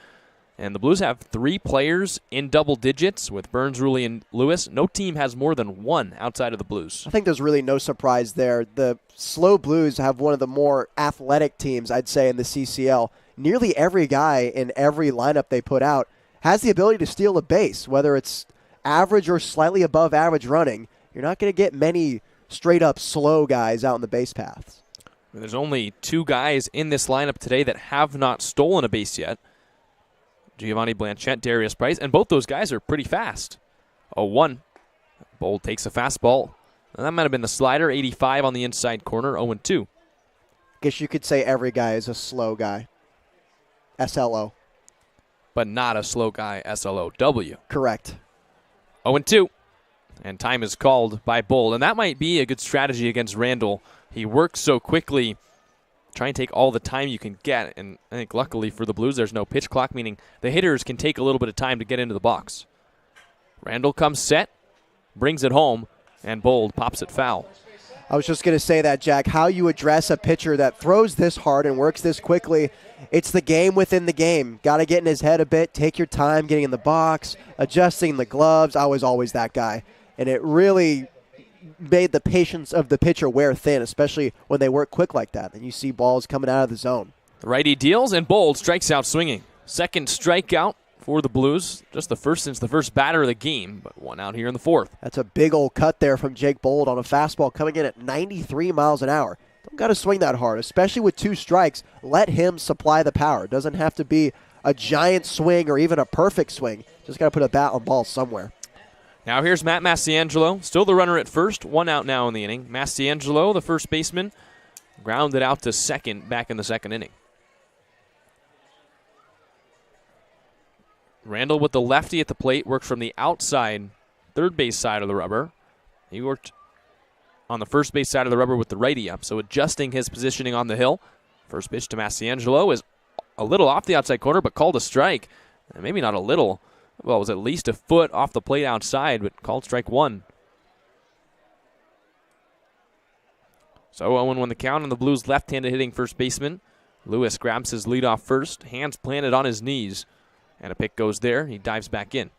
And the Blues have 3 players in double digits with Burns, Ruley, and Lewis. No team has more than 1 outside of the Blues. I think there's really no surprise there. The SLO Blues have one of the more athletic teams, I'd say, in the CCL. Nearly every guy in every lineup they put out has the ability to steal a base, whether it's average or slightly above average running. You're not going to get many straight-up slow guys out in the base paths. There's only 2 guys in this lineup today that have not stolen a base yet. Giovanni Blanchette, Darius Price, and both those guys are pretty fast. 0-1. Bold takes a fastball. And that might have been the slider, 85 on the inside corner, 0-2. Guess you could say every guy is a slow guy. SLO. But not a slow guy, SLOW. Correct. 0-2. And time is called by Bold. And that might be a good strategy against Randall. He works so quickly. Try and take all the time you can get. And I think luckily for the Blues, there's no pitch clock, meaning the hitters can take a little bit of time to get into the box. Randall comes set, brings it home, and Bold pops it foul. I was just going to say that, Jack. How you address a pitcher that throws this hard and works this quickly, it's the game within the game. Got to get in his head a bit, take your time getting in the box, adjusting the gloves. I was always that guy. And it really made the patience of the pitcher wear thin, especially when they work quick like that. And you see balls coming out of the zone. The righty deals, and Bold strikes out swinging. Second strikeout for the Blues. Just the first since the first batter of the game, but 1 out here in the 4th. That's a big old cut there from Jake Bold on a fastball coming in at 93 miles an hour. Don't got to swing that hard, especially with 2 strikes. Let him supply the power. It doesn't have to be a giant swing or even a perfect swing. Just got to put a bat on ball somewhere. Now here's Matt Massiangelo, still the runner at first, 1 out now in the inning. Massiangelo, the first baseman, grounded out to second back in the 2nd inning. Randall with the lefty at the plate, worked from the outside third base side of the rubber. He worked on the first base side of the rubber with the righty up, so adjusting his positioning on the hill. First pitch to Massiangelo is a little off the outside corner, but called a strike. And maybe not a little. Well, it was at least a foot off the plate outside, but called strike 1. So 0-1 the count on the Blues' left-handed hitting first baseman. Lewis grabs his lead off first, hands planted on his knees. And a pick goes there. He dives back in.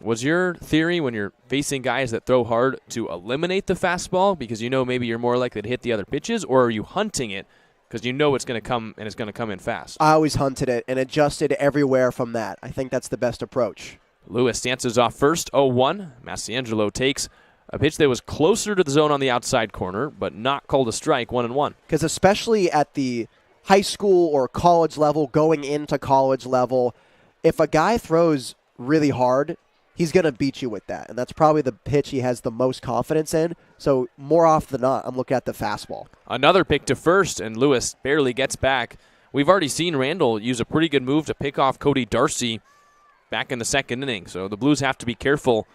Was your theory when you're facing guys that throw hard to eliminate the fastball because you know maybe you're more likely to hit the other pitches, or are you hunting it because you know it's going to come and it's going to come in fast? I always hunted it and adjusted everywhere from that. I think that's the best approach. Lewis stances off first, 0-1. Massiangelo takes a pitch that was closer to the zone on the outside corner, but not called a strike, 1-1. Because especially at the high school or college level, going into college level, if a guy throws really hard, he's going to beat you with that. And that's probably the pitch he has the most confidence in. So more often than not, I'm looking at the fastball. Another pick to first, and Lewis barely gets back. We've already seen Randall use a pretty good move to pick off Cody Darcy back in the second inning. So the Blues have to be careful.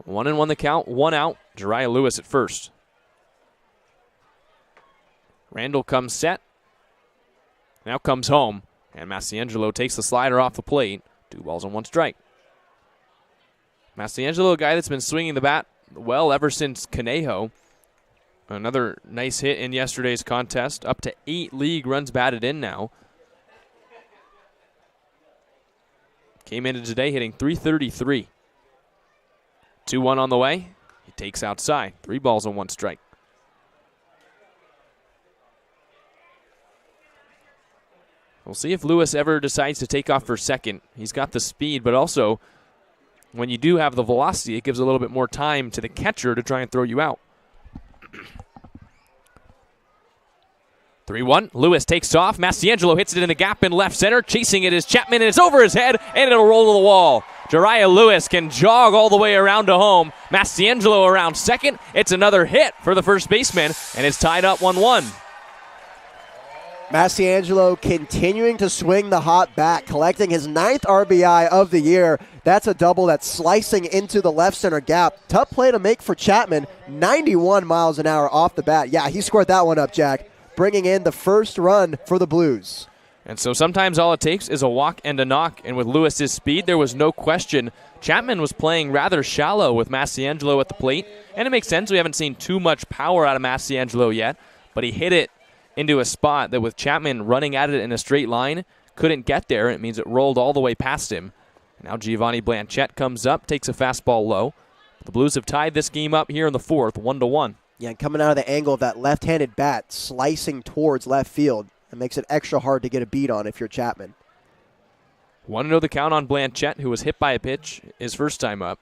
1-1 the count, 1 out. Jariah Lewis at first. Randall comes set. Now comes home. And Massiangelo takes the slider off the plate. 2 balls and 1 strike. Massiangelo, a guy that's been swinging the bat well ever since Conejo. Another nice hit in yesterday's contest. Up to 8 league runs batted in now. Came into today hitting .333. 2-1 on the way. He takes outside. 3 balls and 1 strike. We'll see if Lewis ever decides to take off for second. He's got the speed, but also when you do have the velocity, it gives a little bit more time to the catcher to try and throw you out. 3-1. Lewis takes off. Massiangelo hits it in the gap in left center. Chasing it is Chapman, and it's over his head, and it'll roll to the wall. Jariah Lewis can jog all the way around to home. Massiangelo around second. It's another hit for the first baseman, and it's tied up 1-1. Massiangelo continuing to swing the hot bat, collecting his 9th RBI of the year. That's a double that's slicing into the left center gap. Tough play to make for Chapman. 91 miles an hour off the bat. Yeah, he scored that one up, Jack, bringing in the first run for the Blues. And so sometimes all it takes is a walk and a knock. And with Lewis's speed, there was no question. Chapman was playing rather shallow with Massiangelo at the plate. And it makes sense. We haven't seen too much power out of Massiangelo yet. But he hit it into a spot that with Chapman running at it in a straight line, couldn't get there. It means it rolled all the way past him. Now Giovanni Blanchette comes up, takes a fastball low. The Blues have tied this game up here in the 4th, 1-1. Yeah, and coming out of the angle of that left-handed bat, slicing towards left field. It makes it extra hard to get a beat on if you're Chapman. 1-0 the count on Blanchette, who was hit by a pitch his first time up.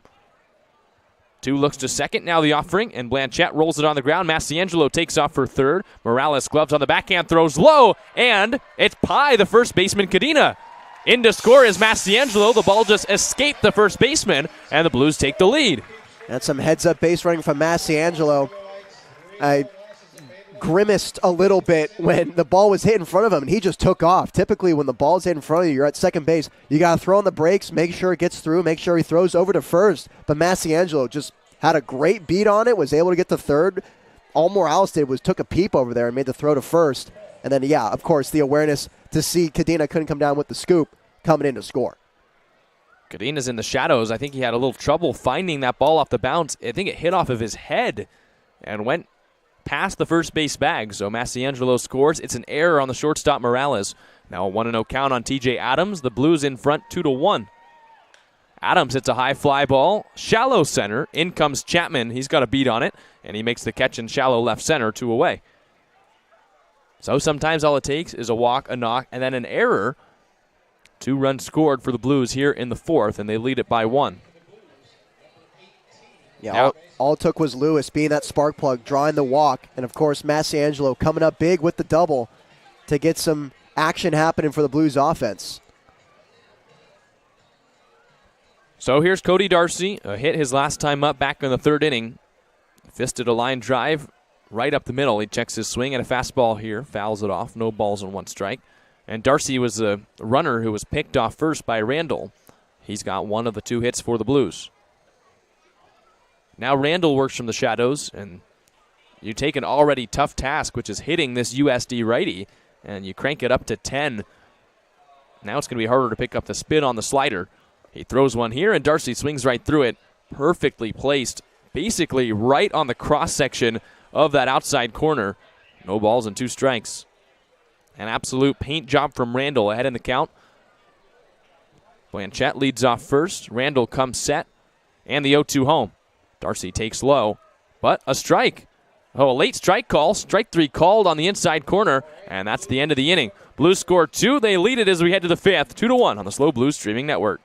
2 looks to second, now the offering, and Blanchette rolls it on the ground. Massiangelo takes off for third. Morales gloves on the backhand, throws low, and it's Pye, the first baseman, Cadena. In to score is Massiangelo. The ball just escaped the first baseman, and the Blues take the lead. That's some heads-up base running from Massiangelo. I grimaced a little bit when the ball was hit in front of him, and he just took off. Typically, when the ball's hit in front of you, you're at second base. You got to throw on the brakes, make sure it gets through, make sure he throws over to first. But Massiangelo just had a great beat on it, was able to get to third. All Morales did was took a peep over there and made the throw to first. And then, yeah, of course, the awareness to see Cadena couldn't come down with the scoop coming in to score. Cadena's in the shadows. I think he had a little trouble finding that ball off the bounce. I think it hit off of his head and went past the first base bag. So Massiangelo scores. It's an error on the shortstop Morales. Now a 1-0 count on TJ Adams. The Blues in front 2-1. Adams hits a high fly ball. Shallow center. In comes Chapman. He's got a beat on it. And he makes the catch in shallow left center, 2 away. So sometimes all it takes is a walk, a knock, and then an error. 2 runs scored for the Blues here in the 4th, and they lead it by 1. Yeah, all it took was Lewis being that spark plug, drawing the walk, and of course Massiangelo coming up big with the double to get some action happening for the Blues offense. So here's Cody Darcy, a hit his last time up back in the 3rd inning. Fisted a line drive right up the middle. He checks his swing at a fastball here, fouls it off, no balls and 1 strike. And Darcy was a runner who was picked off first by Randall. He's got 1 of the 2 hits for the Blues. Now Randall works from the shadows, and you take an already tough task, which is hitting this USD righty, and you crank it up to 10. Now it's going to be harder to pick up the spin on the slider. He throws one here, and Darcy swings right through it. Perfectly placed, basically right on the cross-section of that outside corner. No balls and 2 strikes. An absolute paint job from Randall ahead in the count. Blanchette leads off first. Randall comes set. And the 0-2 home. Darcy takes low. But a strike. Oh, a late strike call. Strike 3 called on the inside corner. And that's the end of the inning. Blues score 2. They lead it as we head to the 5th. 2-1 on the SLO Blues streaming network.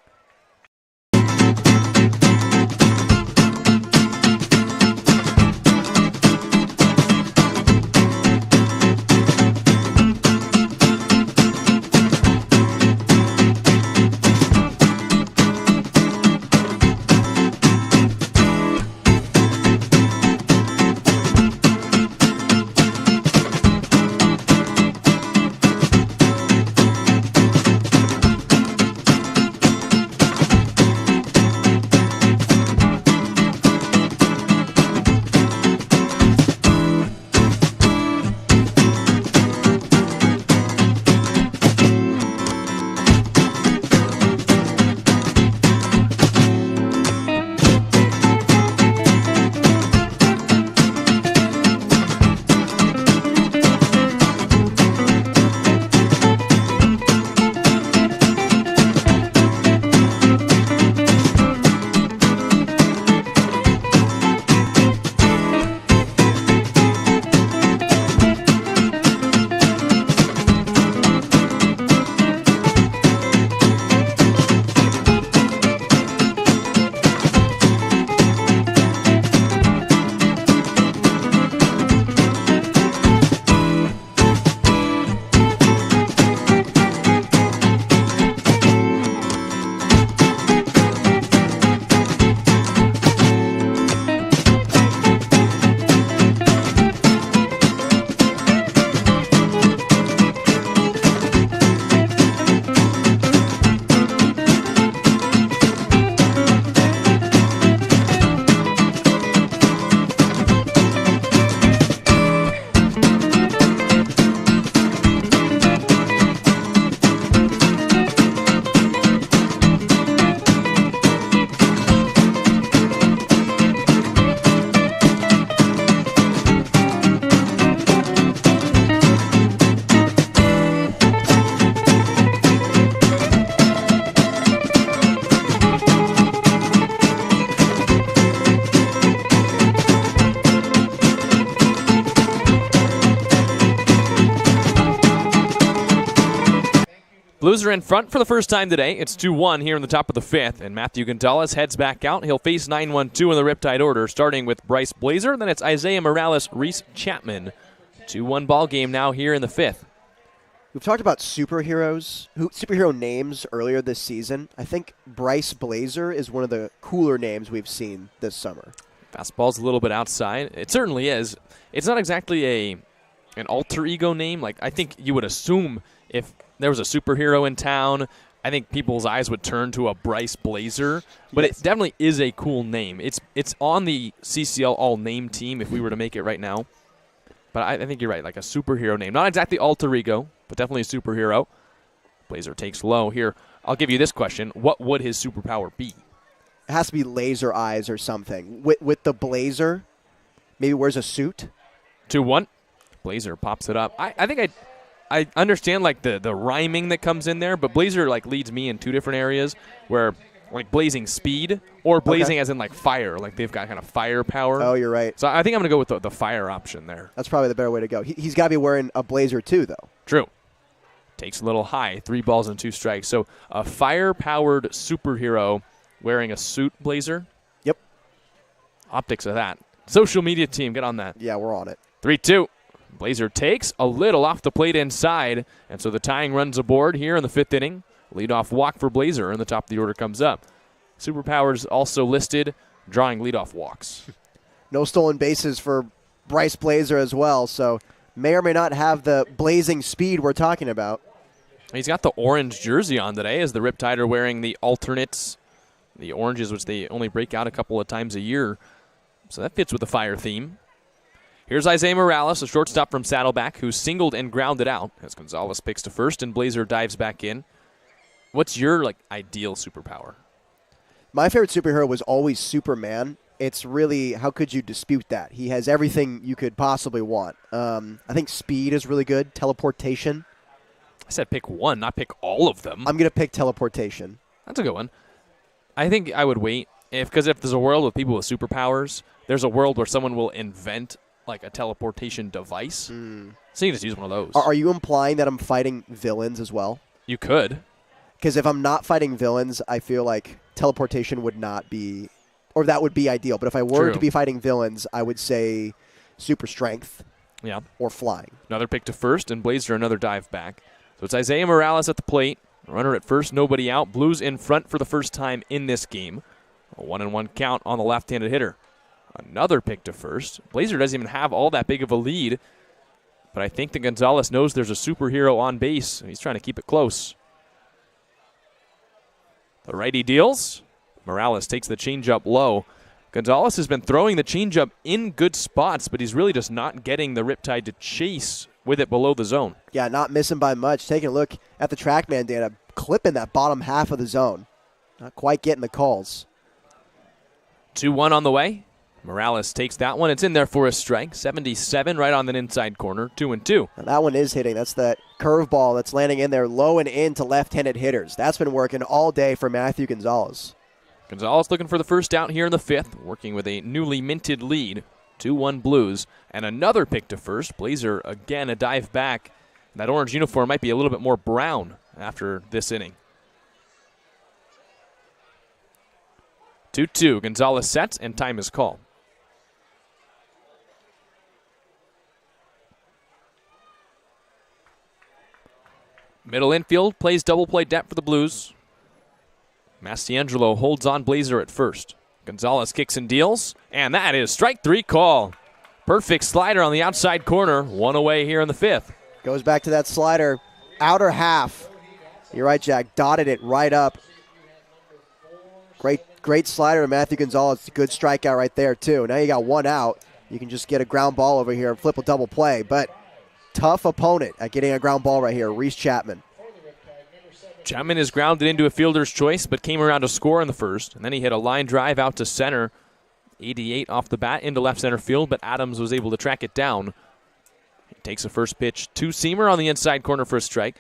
Blues are in front for the first time today. It's 2-1 here in the top of the 5th, and Matthew Gonzalez heads back out. He'll face 9-1-2 in the Riptide order, starting with Bryce Blazer. Then it's Isaiah Morales, Reese Chapman. 2-1 ball game now here in the 5th. We've talked about superhero names earlier this season. I think Bryce Blazer is one of the cooler names we've seen this summer. Fastball's a little bit outside. It certainly is. It's not exactly an alter ego name. Like, I think you would assume if there was a superhero in town, I think people's eyes would turn to a Bryce Blazer. But It definitely is a cool name. It's on the CCL all-name team if we were to make it right now. But I think you're right, like a superhero name. Not exactly alter ego, but definitely a superhero. Blazer takes low here. I'll give you this question. What would his superpower be? It has to be laser eyes or something. With the Blazer, maybe wears a suit. 2-1. Blazer pops it up. I think I understand like the rhyming that comes in there, but Blazer like leads me in two different areas where like blazing speed or blazing as in like fire. Like they've got kind of firepower. Oh, you're right. So I think I'm going to go with the fire option there. That's probably the better way to go. He's got to be wearing a Blazer too, though. True. Takes a little high. 3 balls and 2 strikes. So a fire-powered superhero wearing a suit, Blazer. Yep. Optics of that. Social media team, get on that. Yeah, we're on it. 3-2. Blazer takes a little off the plate inside, and so the tying runs aboard here in the 5th inning. Leadoff walk for Blazer, and the top of the order comes up. Superpowers also listed, drawing leadoff walks. No stolen bases for Bryce Blazer as well, so may or may not have the blazing speed we're talking about. He's got the orange jersey on today as the Riptide are wearing the alternates, the oranges, which they only break out a couple of times a year. So that fits with the fire theme. Here's Isaiah Morales, a shortstop from Saddleback, who singled and grounded out as Gonzalez picks to first and Blazer dives back in. What's your ideal superpower? My favorite superhero was always Superman. It's really, how could you dispute that? He has everything you could possibly want. I think speed is really good. Teleportation. I said pick one, not pick all of them. I'm going to pick teleportation. That's a good one. I think I would wait because if there's a world with people with superpowers, there's a world where someone will invent like a teleportation device. So you can just use one of those. Are you implying that I'm fighting villains as well? You could. Because if I'm not fighting villains, I feel like teleportation would not be, or that would be ideal. But if I were True. to be fighting villains, I would say super strength. Yeah. Or flying. Another pick to first, and Blazer another dive back. So it's Isaiah Morales at the plate. Runner at first, nobody out. Blues in front for the first time in this game. A 1-1 count on the left-handed hitter. Another pick to first. Blazer doesn't even have all that big of a lead, but I think that Gonzalez knows there's a superhero on base, and he's trying to keep it close. The righty deals. Morales takes the changeup low. Gonzalez has been throwing the changeup in good spots, but he's really just not getting the Riptide to chase with it below the zone. Yeah, not missing by much. Taking a look at the TrackMan data, clipping that bottom half of the zone. Not quite getting the calls. 2-1 on the way. Morales takes that one. It's in there for a strike. 77 right on the inside corner. 2-2. Now that one is hitting. That's that curveball that's landing in there low and in to left-handed hitters. That's been working all day for Matthew Gonzalez. Gonzalez looking for the first out here in the fifth, working with a newly minted lead. 2-1 Blues. And another pick to first. Blazer again a dive back. That orange uniform might be a little bit more brown after this inning. 2-2. Gonzalez sets and time is called. Middle infield plays double play depth for the Blues. Mastiangelo holds on Blazer at first. Gonzalez kicks and deals, and that is strike three call. Perfect slider on the outside corner. One away here in the fifth. Goes back to that slider. Outer half. You're right, Jack. Dotted it right up. Great slider to Matthew Gonzalez. Good strikeout right there, too. Now you got one out. You can just get a ground ball over here and flip a double play. But tough opponent at getting a ground ball right here, Reese Chapman. Chapman is grounded into a fielder's choice, but came around to score in the first. And then he hit a line drive out to center. 88 off the bat into left center field, but Adams was able to track it down. He takes a first pitch. Two-seamer on the inside corner for a strike.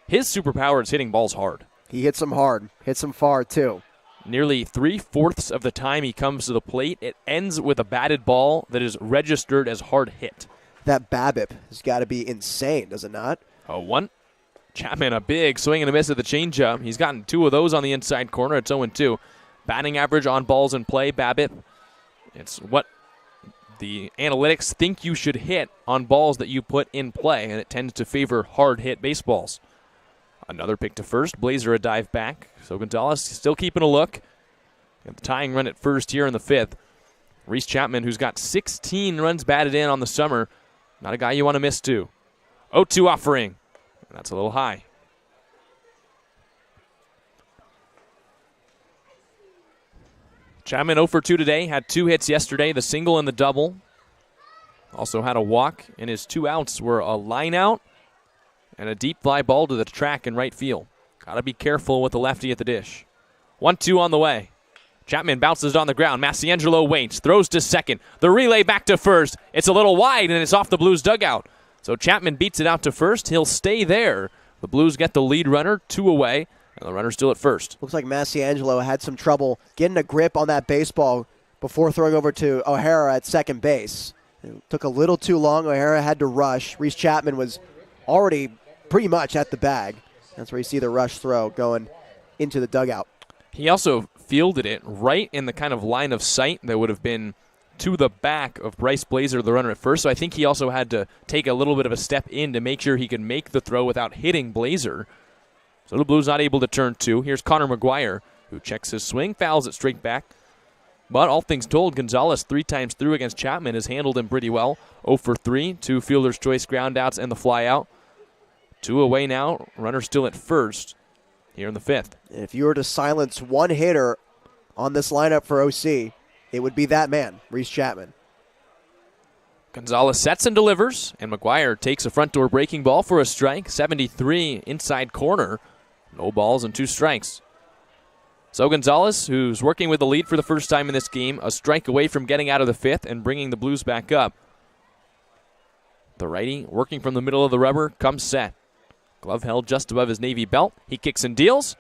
His superpower is hitting balls hard. He hits them hard. Hits them far, too. Nearly 3/4 of the time he comes to the plate, it ends with a batted ball that is registered as hard hit. That BABIP has got to be insane, does it not? 0-1. Chapman a big swing and a miss at the changeup. He's gotten two of those on the inside corner. It's 0-2. Batting average on balls in play, BABIP. It's what the analytics think you should hit on balls that you put in play, and it tends to favor hard hit baseballs. Another pick to first. Blazer a dive back. So Gonzalez still keeping a look. Got the tying run at first here in the fifth. Reese Chapman, who's got 16 runs batted in on the summer. Not a guy you want to miss, too. 0-2 offering. That's a little high. Chapman 0 for 2 today. Had 2 hits yesterday, the single and the double. Also had a walk, and his 2 outs were a line out and a deep fly ball to the track in right field. Got to be careful with the lefty at the dish. 1-2 on the way. Chapman bounces it on the ground. Mastiangelo waits, throws to second. The relay back to first. It's a little wide, and it's off the Blues dugout. So Chapman beats it out to first. He'll stay there. The Blues get the lead runner, 2 away, and the runner's still at first. Looks like Mastiangelo had some trouble getting a grip on that baseball before throwing over to O'Hara at second base. It took a little too long. O'Hara had to rush. Reese Chapman was already pretty much at the bag. That's where you see the rush throw going into the dugout. He also fielded it right in the kind of line of sight that would have been to the back of Bryce Blazer, the runner at first. So I think he also had to take a little bit of a step in to make sure he could make the throw without hitting Blazer. So the Blues not able to turn 2. Here's Connor McGuire, who checks his swing, fouls it straight back. But all things told, Gonzalez 3 times through against Chapman has handled him pretty well. 0 for 3, 2 fielder's choice ground outs and the fly out. 2 away now, runner still at first here in the fifth. If you were to silence one hitter on this lineup for OC, it would be that man, Reese Chapman. Gonzalez sets and delivers, and McGuire takes a front door breaking ball for a strike. 73 inside corner. No balls and 2 strikes. So Gonzalez, who's working with the lead for the first time in this game, a strike away from getting out of the fifth and bringing the Blues back up. The righty, working from the middle of the rubber, comes set. Glove held just above his Navy belt. He kicks and deals,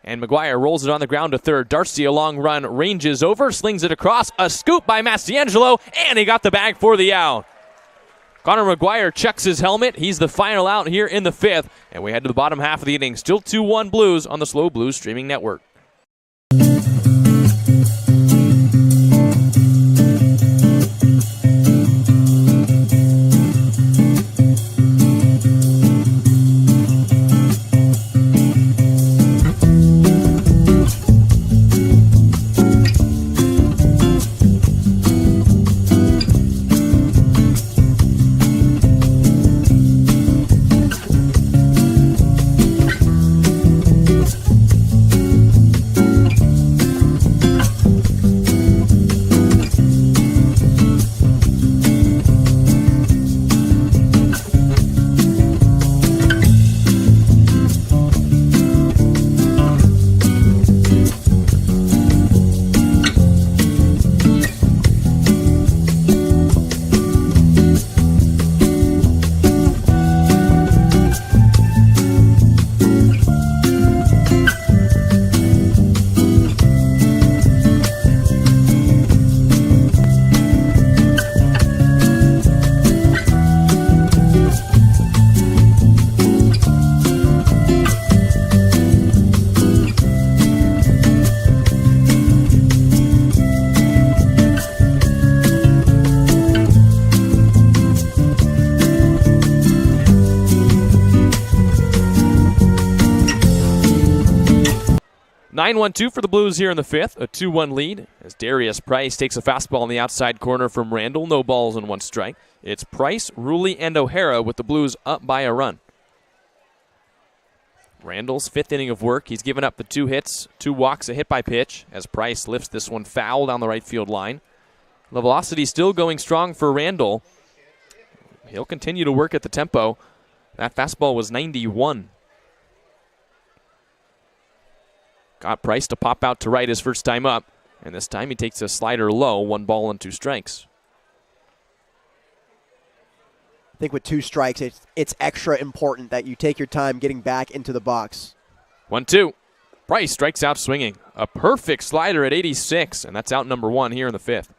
And McGuire rolls it on the ground to third. Darcy, a long run, ranges over, slings it across. A scoop by Mastiangelo, and he got the bag for the out. Connor McGuire checks his helmet. He's the final out here in the fifth. And we head to the bottom half of the inning. Still 2-1 Blues on the SLO Blues streaming network. (9-1-2) for the Blues here in the fifth, a 2-1 lead as Darius Price takes a fastball in the outside corner from Randall. No balls and one strike. It's Price, Ruley, and O'Hara with the Blues up by a run. Randall's fifth inning of work. He's given up the 2 hits, 2 walks, a hit by pitch as Price lifts this one foul down the right field line. The velocity still going strong for Randall. He'll continue to work at the tempo. That fastball was 91. Got Price to pop out to right his first time up, and this time he takes a slider low, 1 ball and 2 strikes. I think with 2 strikes, it's extra important that you take your time getting back into the box. 1-2. Price strikes out swinging. A perfect slider at 86, and that's out number 1 here in the fifth.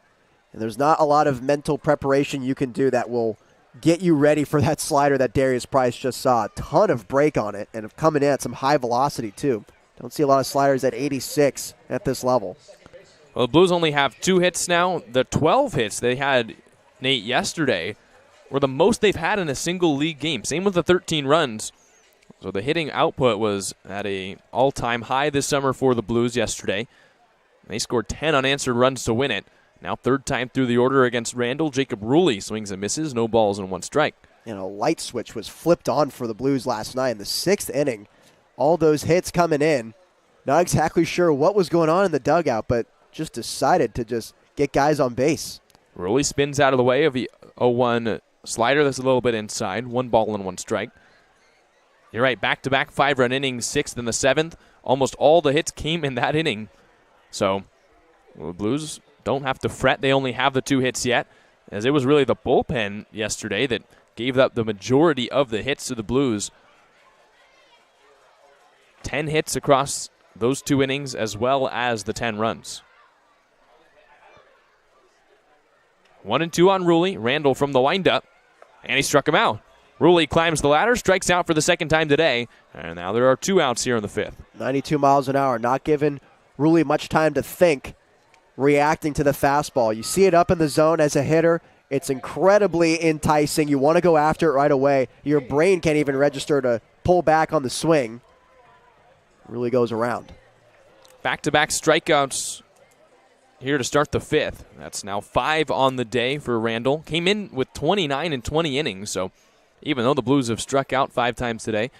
And there's not a lot of mental preparation you can do that will get you ready for that slider that Darius Price just saw. A ton of break on it, and coming in at some high velocity too. Don't see a lot of sliders at 86 at this level. Well, the Blues only have 2 hits now. The 12 hits they had, Nate, yesterday were the most they've had in a single league game. Same with the 13 runs. So the hitting output was at an all-time high this summer for the Blues yesterday. They scored 10 unanswered runs to win it. Now third time through the order against Randall. Jacob Ruley swings and misses. No balls and 1 strike. And a light switch was flipped on for the Blues last night in the 6th inning. All those hits coming in. Not exactly sure what was going on in the dugout, but just decided to just get guys on base. Ruley spins out of the way of the 0-1 slider that's a little bit inside. 1 ball and 1 strike. You're right, back-to-back 5-run innings, 6th and the 7th. Almost all the hits came in that inning. So the Blues don't have to fret. They only have the 2 hits yet, as it was really the bullpen yesterday that gave up the majority of the hits to the Blues. 10 hits across those 2 innings as well as the 10 runs. 1-2 on Ruley. Randall from the windup, and he struck him out. Ruley climbs the ladder, strikes out for the 2nd time today, and now there are 2 outs here in the 5th. 92 miles an hour, not giving Ruley much time to think, reacting to the fastball. You see it up in the zone as a hitter. It's incredibly enticing. You want to go after it right away. Your brain can't even register to pull back on the swing. Really goes around. Back-to-back strikeouts here to start the 5th. That's now 5 on the day for Randall. Came in with 29 in 20 innings, so even though the Blues have struck out 5 times today,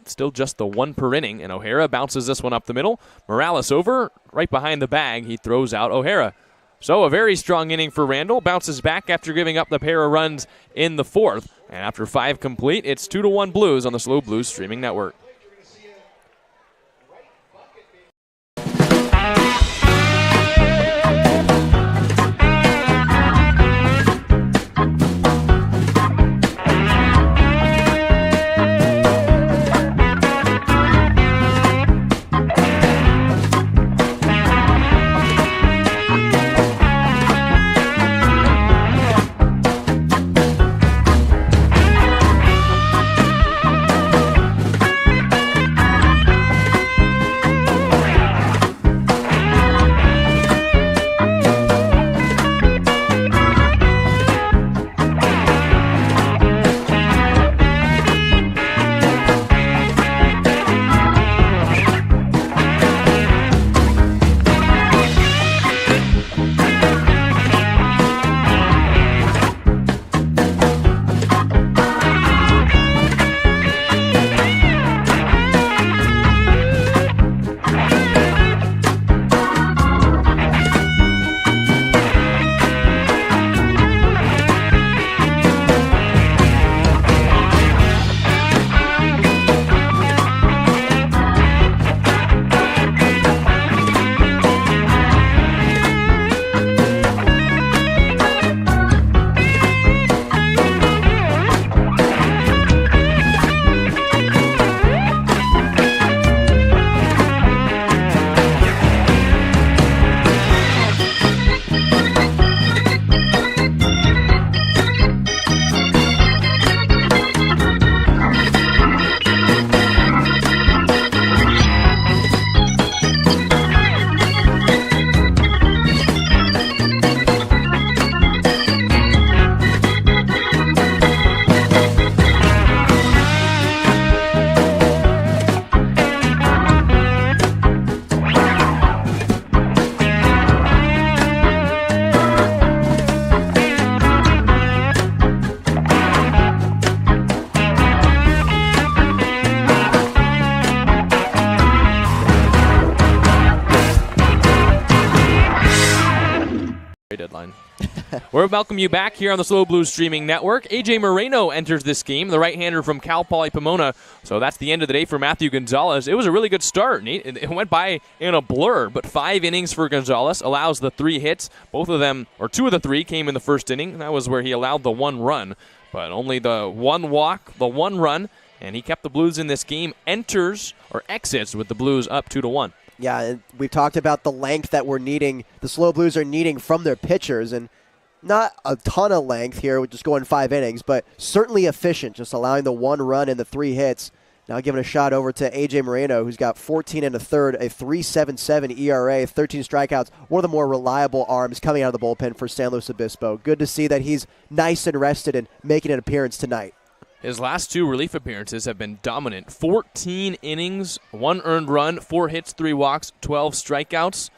it's still just the 1 per inning, and O'Hara bounces this one up the middle. Morales over, right behind the bag. He throws out O'Hara. So a very strong inning for Randall. Bounces back after giving up the pair of runs in the 4th. And after 5 complete, it's 2-1 Blues on the SLO Blues streaming network. hotline. We'll welcome you back here on the SLO Blues streaming network. AJ Moreno enters this game, the right-hander from Cal Poly Pomona. So that's the end of the day for Matthew Gonzalez. It was a really good start, Nate. It went by in a blur, but 5 innings for Gonzalez, allows the 3 hits. Both of them, or 2 of the 3, came in the first inning. That was where he allowed the 1 run, but only the 1 walk, the 1 run, and he kept the Blues in this game. Exits with the Blues up 2-1. Yeah, and we've talked about the length that we're needing, the SLO Blues are needing from their pitchers, and not a ton of length here, just going 5 innings, but certainly efficient, just allowing the 1 run and the 3 hits. Now giving a shot over to AJ Moreno, who's got 14 1/3, a 3.77 ERA, 13 strikeouts, one of the more reliable arms coming out of the bullpen for San Luis Obispo. Good to see that he's nice and rested and making an appearance tonight. His last 2 relief appearances have been dominant. 14 innings, 1 earned run, 4 hits, 3 walks, 12 strikeouts.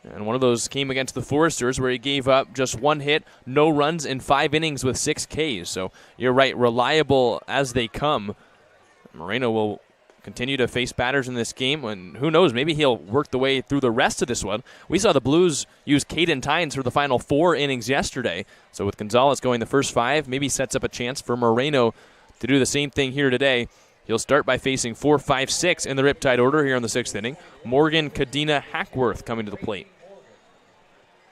And one of those came against the Foresters, where he gave up just 1 hit, no runs in 5 innings with 6 Ks. So you're right, reliable as they come. Moreno will continue to face batters in this game, and who knows, maybe he'll work the way through the rest of this one. We saw the Blues use Caden Tynes for the final 4 innings yesterday. So with Gonzalez going the first 5, maybe sets up a chance for Moreno to do the same thing here today. He'll start by facing 4, 5, 6 in the Riptide order here in the 6th inning. Morgan, Kadena, Hackworth coming to the plate.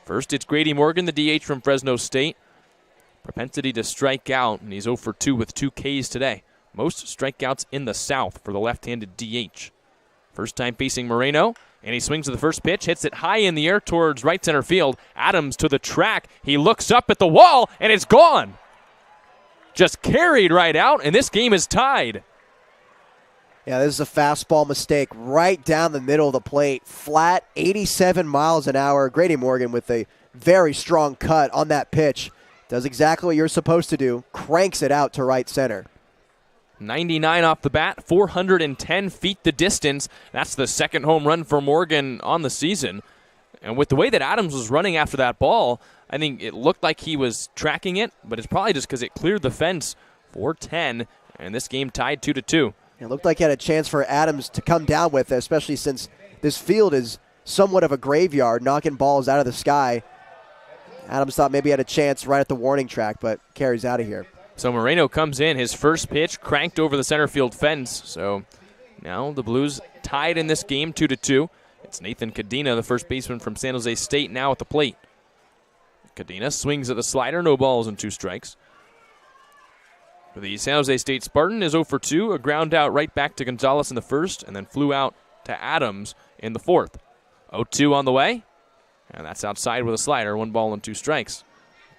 First, it's Grady Morgan, the DH from Fresno State. Propensity to strike out, and he's 0 for 2 with 2 Ks today. Most strikeouts in the South for the left-handed DH. First time facing Moreno, and he swings to the first pitch, hits it high in the air towards right center field. Adams to the track. He looks up at the wall, and it's gone. Just carried right out, and this game is tied. Yeah, this is a fastball mistake right down the middle of the plate. Flat, 87 miles an hour. Grady Morgan with a very strong cut on that pitch. Does exactly what you're supposed to do. Cranks it out to right center. 99 off the bat, 410 feet the distance. That's the 2nd home run for Morgan on the season. And with the way that Adams was running after that ball, I think it looked like he was tracking it, but it's probably just because it cleared the fence for 10, and this game tied 2-2. It looked like he had a chance for Adams to come down with it, especially since this field is somewhat of a graveyard, knocking balls out of the sky. Adams thought maybe he had a chance right at the warning track, but carries out of here. So Moreno comes in, his first pitch cranked over the center field fence. So now the Blues tied in this game 2-2. It's Nathan Kadena, the first baseman from San Jose State, now at the plate. Kadena swings at the slider, no balls and 2 strikes. The San Jose State Spartan is 0 for 2, a ground out right back to Gonzalez in the first, and then flew out to Adams in the 4th. 0-2 on the way, and that's outside with a slider, 1 ball and 2 strikes.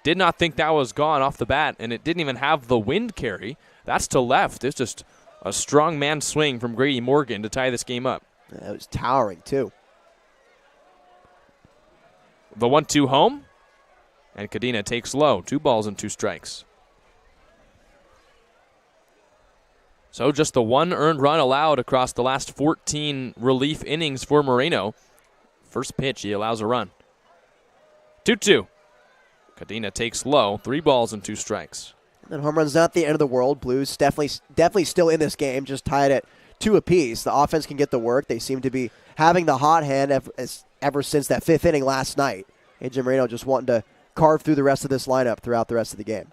Did not think that was gone off the bat, and it didn't even have the wind carry. That's to left. It's just a strong man swing from Grady Morgan to tie this game up. That was towering, too. The 1-2 home, and Kadena takes low, 2 balls and 2 strikes. So just the 1 earned run allowed across the last 14 relief innings for Moreno. First pitch, he allows a run. 2-2. Kadena takes low, 3 balls and 2 strikes. And home run's not the end of the world. Blues definitely still in this game, just tied at 2 apiece. The offense can get the work. They seem to be having the hot hand ever since that 5th inning last night. AJ Moreno just wanting to carve through the rest of this lineup throughout the rest of the game.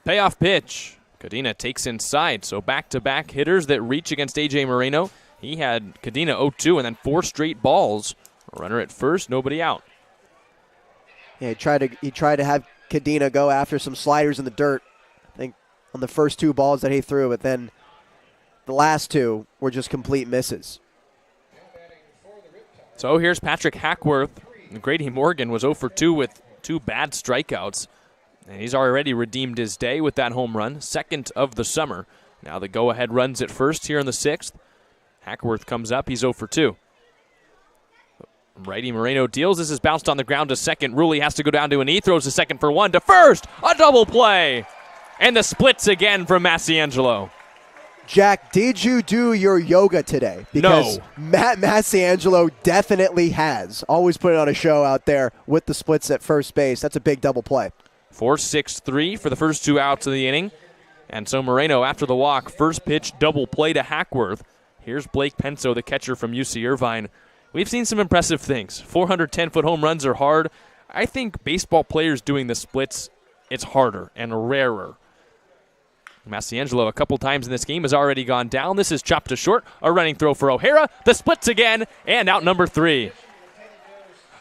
Payoff pitch. Kadena takes inside, so back-to-back hitters that reach against A.J. Moreno. He had Kadena 0-2 and then 4 straight balls. Runner at first, nobody out. Yeah, he tried to have Kadena go after some sliders in the dirt, I think, on the first 2 balls that he threw, but then the last 2 were just complete misses. So here's Patrick Hackworth. Grady Morgan was 0 for 2 with 2 bad strikeouts. And he's already redeemed his day with that home run, 2nd of the summer. Now the go-ahead runs at first here in the 6th. Hackworth comes up. He's 0 for 2. Righty Moreno deals. This is bounced on the ground to second. Rulli has to go down to an E. Throws to second for 1 to first. A double play. And the splits again from Massiangelo. Jack, did you do your yoga today? Because no. Matt Massiangelo definitely has. Always putting on a show out there with the splits at first base. That's a big double play. 4-6-3 for the first 2 outs of the inning. And so Moreno, after the walk, first pitch double play to Hackworth. Here's Blake Penso, the catcher from UC Irvine. We've seen some impressive things. 410-foot home runs are hard. I think baseball players doing the splits, it's harder and rarer. Massiangelo a couple times in this game has already gone down. This is chopped to short. A running throw for O'Hara. The splits again, and out number 3.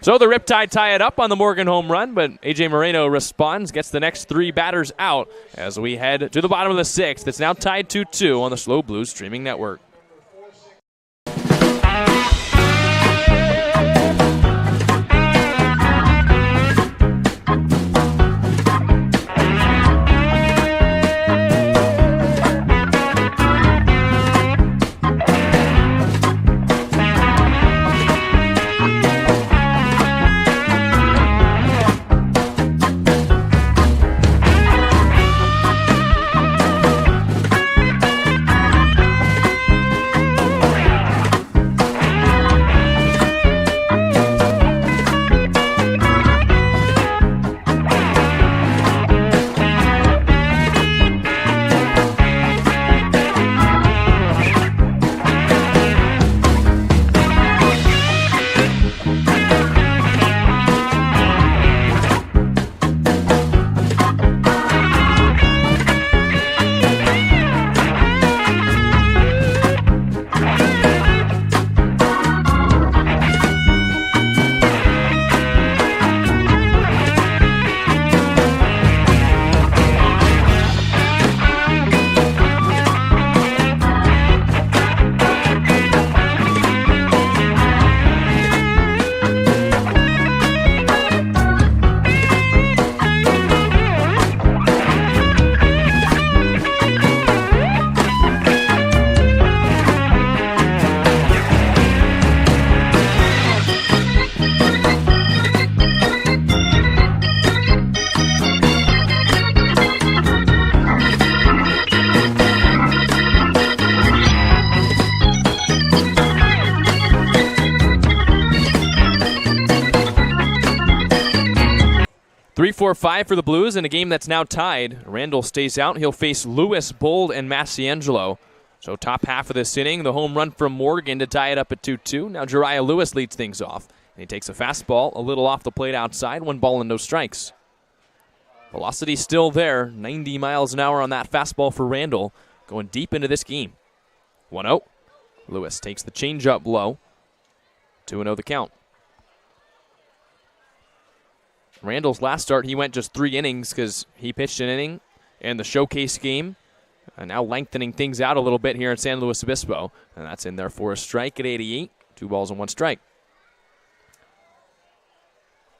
So the Riptide tie it up on the Morgan home run, but A.J. Moreno responds, gets the next 3 batters out as we head to the bottom of the 6th. It's now tied 2-2 on the SLO Blues streaming network. 3-4-5 for the Blues in a game that's now tied. Randall stays out. He'll face Lewis, Bold, and Massiangelo. So top half of this inning, the home run from Morgan to tie it up at 2-2. Now Jariah Lewis leads things off. And he takes a fastball, a little off the plate outside, 1 ball and no strikes. Velocity still there, 90 miles an hour on that fastball for Randall, going deep into this game. 1-0. Lewis takes the changeup low. 2-0 the count. Randall's last start, he went just 3 innings because he pitched an inning in the showcase game. And now lengthening things out a little bit here in San Luis Obispo. And that's in there for a strike at 88. 2 balls and 1 strike.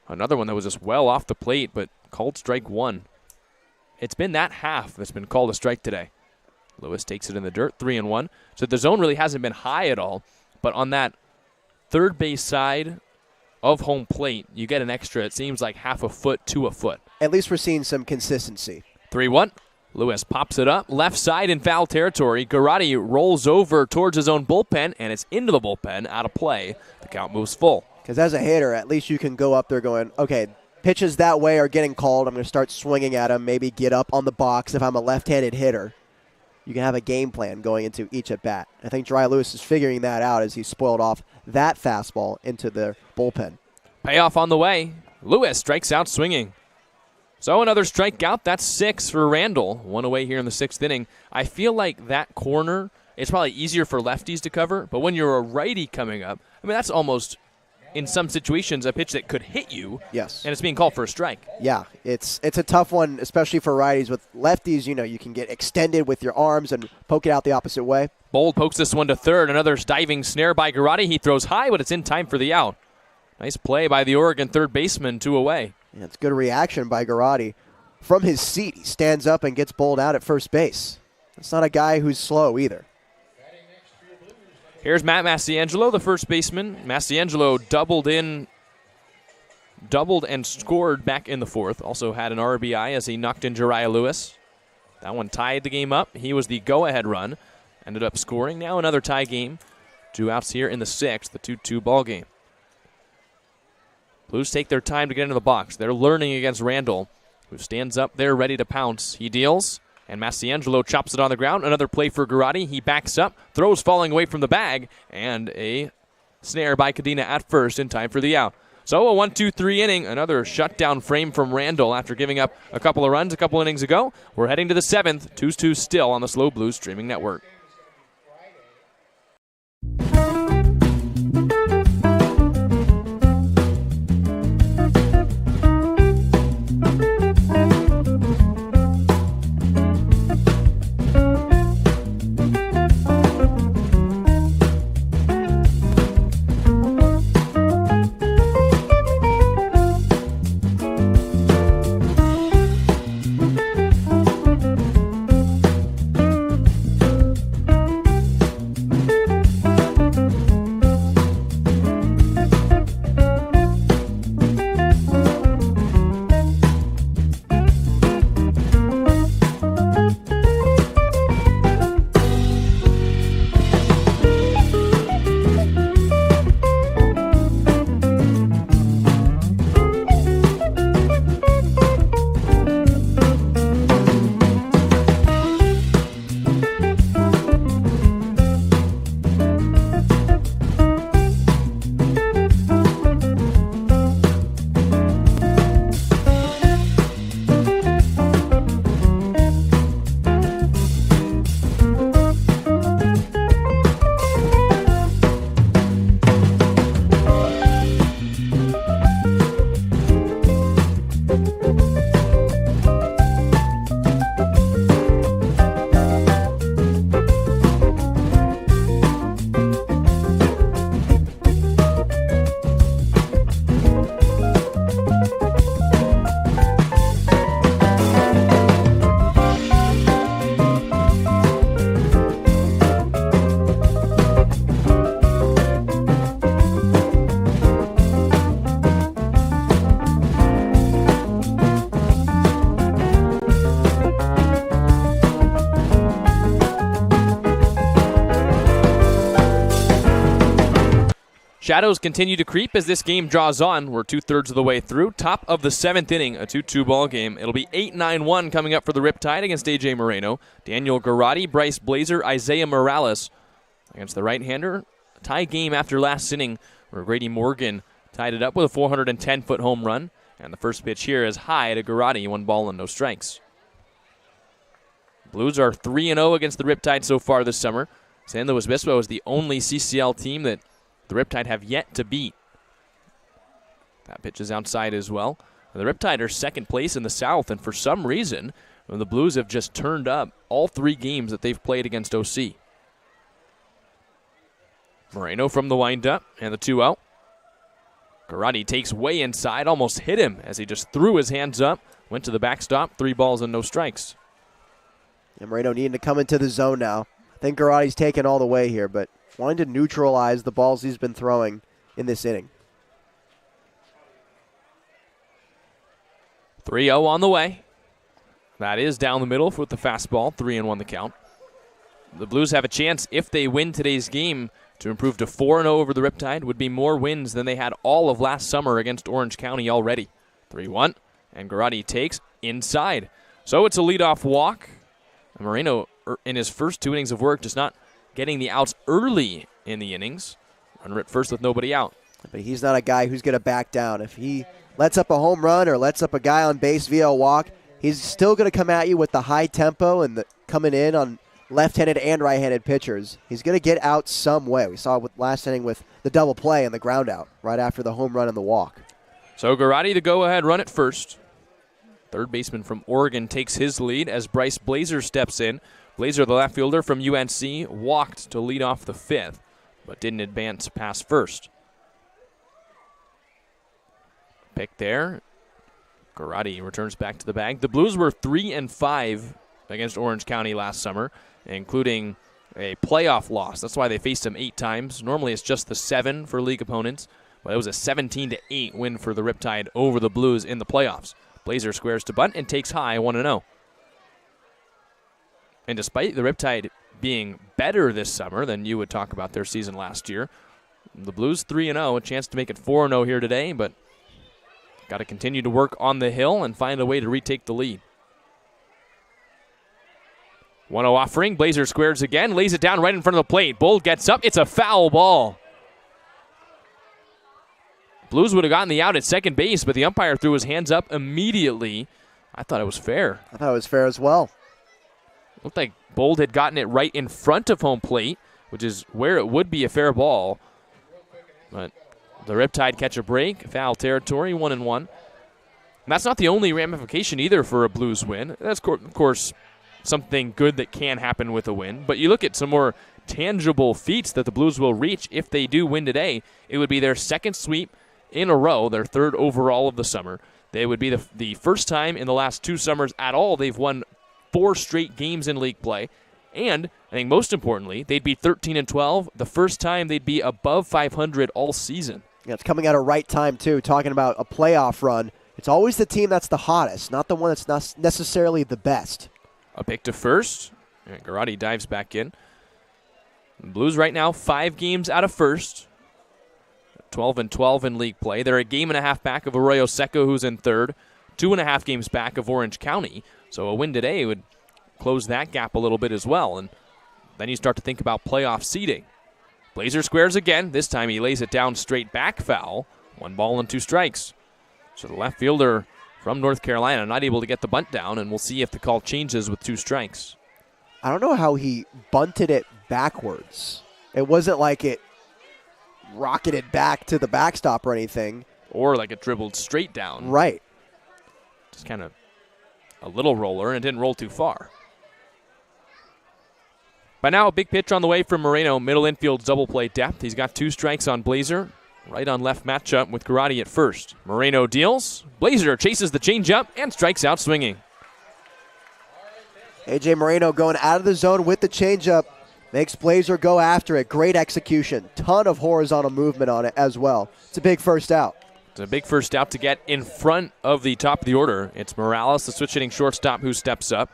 Another one that was just well off the plate, but called strike 1. It's been that half that's been called a strike today. Lewis takes it in the dirt, 3-1. So the zone really hasn't been high at all. But on that third base side of home plate, you get an extra, it seems like half a foot to a foot. At least we're seeing some consistency. 3-1. Lewis pops it up, left side in foul territory. Garotti rolls over towards his own bullpen, and it's into the bullpen, out of play. The count moves full. Because as a hitter, at least you can go up there going, okay, pitches that way are getting called. I'm going to start swinging at them, maybe get up on the box if I'm a left-handed hitter. You can have a game plan going into each at-bat. I think Jariah Lewis is figuring that out as he spoiled off that fastball into the bullpen. Payoff on the way. Lewis strikes out swinging. So another strikeout. That's 6 for Randall. 1 away here in the 6th inning. I feel like that corner, it's probably easier for lefties to cover, but when you're a righty coming up, I mean, that's almost, in some situations, a pitch that could hit you. Yes. And it's being called for a strike. Yeah, it's a tough one, especially for righties. With lefties, you know, you can get extended with your arms and poke it out the opposite way. Bold pokes this one to third. Another diving snare by Garotti. He throws high, but it's in time for the out. Nice play by the Oregon third baseman, 2 away. Yeah, it's good reaction by Garotti. From his seat, he stands up and gets bowled out at first base. That's not a guy who's slow either. Here's Matt Massiangelo, the first baseman. Massiangelo doubled and scored back in the 4th. Also had an RBI as he knocked in Jariah Lewis. That one tied the game up. He was the go-ahead run. Ended up scoring. Now another tie game. 2 outs here in the 6th, the 2-2 ball game. Blues take their time to get into the box. They're learning against Randall, who stands up there ready to pounce. He deals, and Massiangelo chops it on the ground. Another play for Garotti. He backs up, throws falling away from the bag, and a snare by Cadena at first in time for the out. So a 1-2-3 inning, another shutdown frame from Randall after giving up a couple of runs a couple innings ago. We're heading to the 7th, 2-2 still on the SLO Blues streaming network. Shadows continue to creep as this game draws on. We're 2/3 of the way through. Top of the 7th inning, a 2-2 ball game. It'll be 8-9-1 coming up for the Riptide against A.J. Moreno. Daniel Garotti, Bryce Blazer, Isaiah Morales against the right-hander. A tie game after last inning where Grady Morgan tied it up with a 410-foot home run. And the first pitch here is high to Garotti, 1 ball and no strikes. Blues are 3-0 against the Riptide so far this summer. San Luis Obispo is the only CCL team that the Riptide have yet to beat. That pitch is outside as well. The Riptide are second place in the South, and for some reason, the Blues have just turned up all 3 games that they've played against OC. Moreno from the windup and the 2-0. Garotti takes way inside, almost hit him as he just threw his hands up, went to the backstop, 3 balls and no strikes. And Moreno needing to come into the zone now. I think Garotti's taken all the way here, but wanting to neutralize the balls he's been throwing in this inning. 3-0 on the way. That is down the middle with the fastball, 3-1 the count. The Blues have a chance, if they win today's game, to improve to 4-0 over the Riptide. Would be more wins than they had all of last summer against Orange County already. 3-1, and Garotti takes inside. So it's a leadoff walk. And Moreno, in his first 2 innings of work, just not getting the outs early in the innings. Runner at first with nobody out. But he's not a guy who's going to back down. If he lets up a home run or lets up a guy on base via a walk, he's still going to come at you with the high tempo and coming in on left-handed and right-handed pitchers. He's going to get out some way. We saw it with last inning with the double play and the ground out right after the home run and the walk. So Garotti the go-ahead run at first. Third baseman from Oregon takes his lead as Bryce Blazer steps in. Blazer, the left fielder from UNC, walked to lead off the 5th, but didn't advance past first. Pick there. Garotti returns back to the bag. The Blues were 3-5 against Orange County last summer, including a playoff loss. That's why they faced them 8 times. Normally it's just the 7 for league opponents, but it was a 17-8 win for the Riptide over the Blues in the playoffs. Blazer squares to bunt and takes high, 1-0. And despite the Riptide being better this summer than you would talk about their season last year, the Blues 3-0, a chance to make it 4-0 here today, but got to continue to work on the hill and find a way to retake the lead. 1-0 offering. Blazer squares again, lays it down right in front of the plate. Bull gets up. It's a foul ball. Blues would have gotten the out at second base, but the umpire threw his hands up immediately. I thought it was fair. I thought it was fair as well. Looked like Bold had gotten it right in front of home plate, which is where it would be a fair ball. But the Riptide catch a break, foul territory, 1-1. And that's not the only ramification either for a Blues win. That's, of course, something good that can happen with a win. But you look at some more tangible feats that the Blues will reach if they do win today. It would be their second sweep in a row, their third overall of the summer. They would be the first time in the last 2 summers at all they've won 4 straight games in league play. And I think most importantly, they'd be 13-12, the first time they'd be above 500 all season. Yeah, it's coming at a right time, too. Talking about a playoff run, it's always the team that's the hottest, not the one that's not necessarily the best. A pick to first. And Garrotti dives back in. The Blues right now 5 games out of first. 12-12 in league play. They're a game and a half back of Arroyo Seco, who's in third. 2.5 games back of Orange County. So a win today would close that gap a little bit as well. And then you start to think about playoff seeding. Blazer squares again. This time he lays it down straight back foul. 1 ball and 2 strikes. So the left fielder from North Carolina not able to get the bunt down, and we'll see if the call changes with 2 strikes. I don't know how he bunted it backwards. It wasn't like it rocketed back to the backstop or anything. Or like it dribbled straight down. Right. Just kind of a little roller, and it didn't roll too far. By now, a big pitch on the way from Moreno. Middle infield double play depth. He's got 2 strikes on Blazer. Right on left matchup with Garrotti at first. Moreno deals. Blazer chases the changeup and strikes out swinging. A.J. Moreno going out of the zone with the changeup. Makes Blazer go after it. Great execution. Ton of horizontal movement on it as well. It's a big first out. It's a big first out to get in front of the top of the order. It's Morales, the switch hitting shortstop, who steps up.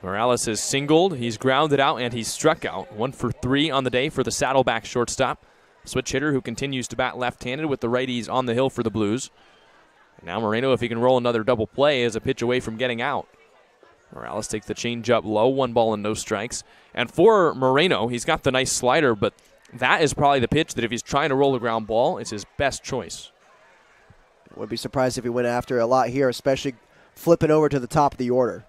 Morales has singled. He's grounded out, and he's struck out. 1 for 3 on the day for the Saddleback shortstop. Switch hitter who continues to bat left-handed with the righties on the hill for the Blues. And now Moreno, if he can roll another double play, is a pitch away from getting out. Morales takes the changeup low, 1 ball and no strikes. And for Moreno, he's got the nice slider, but that is probably the pitch that if he's trying to roll a ground ball, it's his best choice. Wouldn't be surprised if he went after it a lot here, especially flipping over to the top of the order.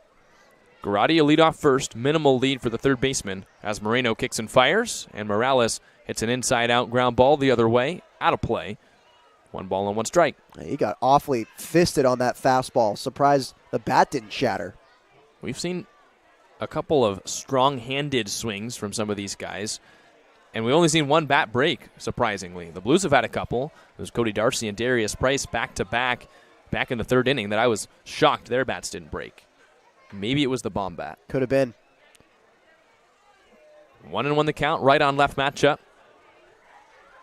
Garrotti a leadoff first, minimal lead for the third baseman as Moreno kicks and fires, and Morales hits an inside-out ground ball the other way, out of play. 1 ball and 1 strike. He got awfully fisted on that fastball. Surprised the bat didn't shatter. We've seen a couple of strong-handed swings from some of these guys, and we've only seen 1 bat break, surprisingly. The Blues have had a couple. It was Cody Darcy and Darius Price back-to-back back in the 3rd inning that I was shocked their bats didn't break. Maybe it was the bomb bat. Could have been. 1-1 the count, right on left matchup.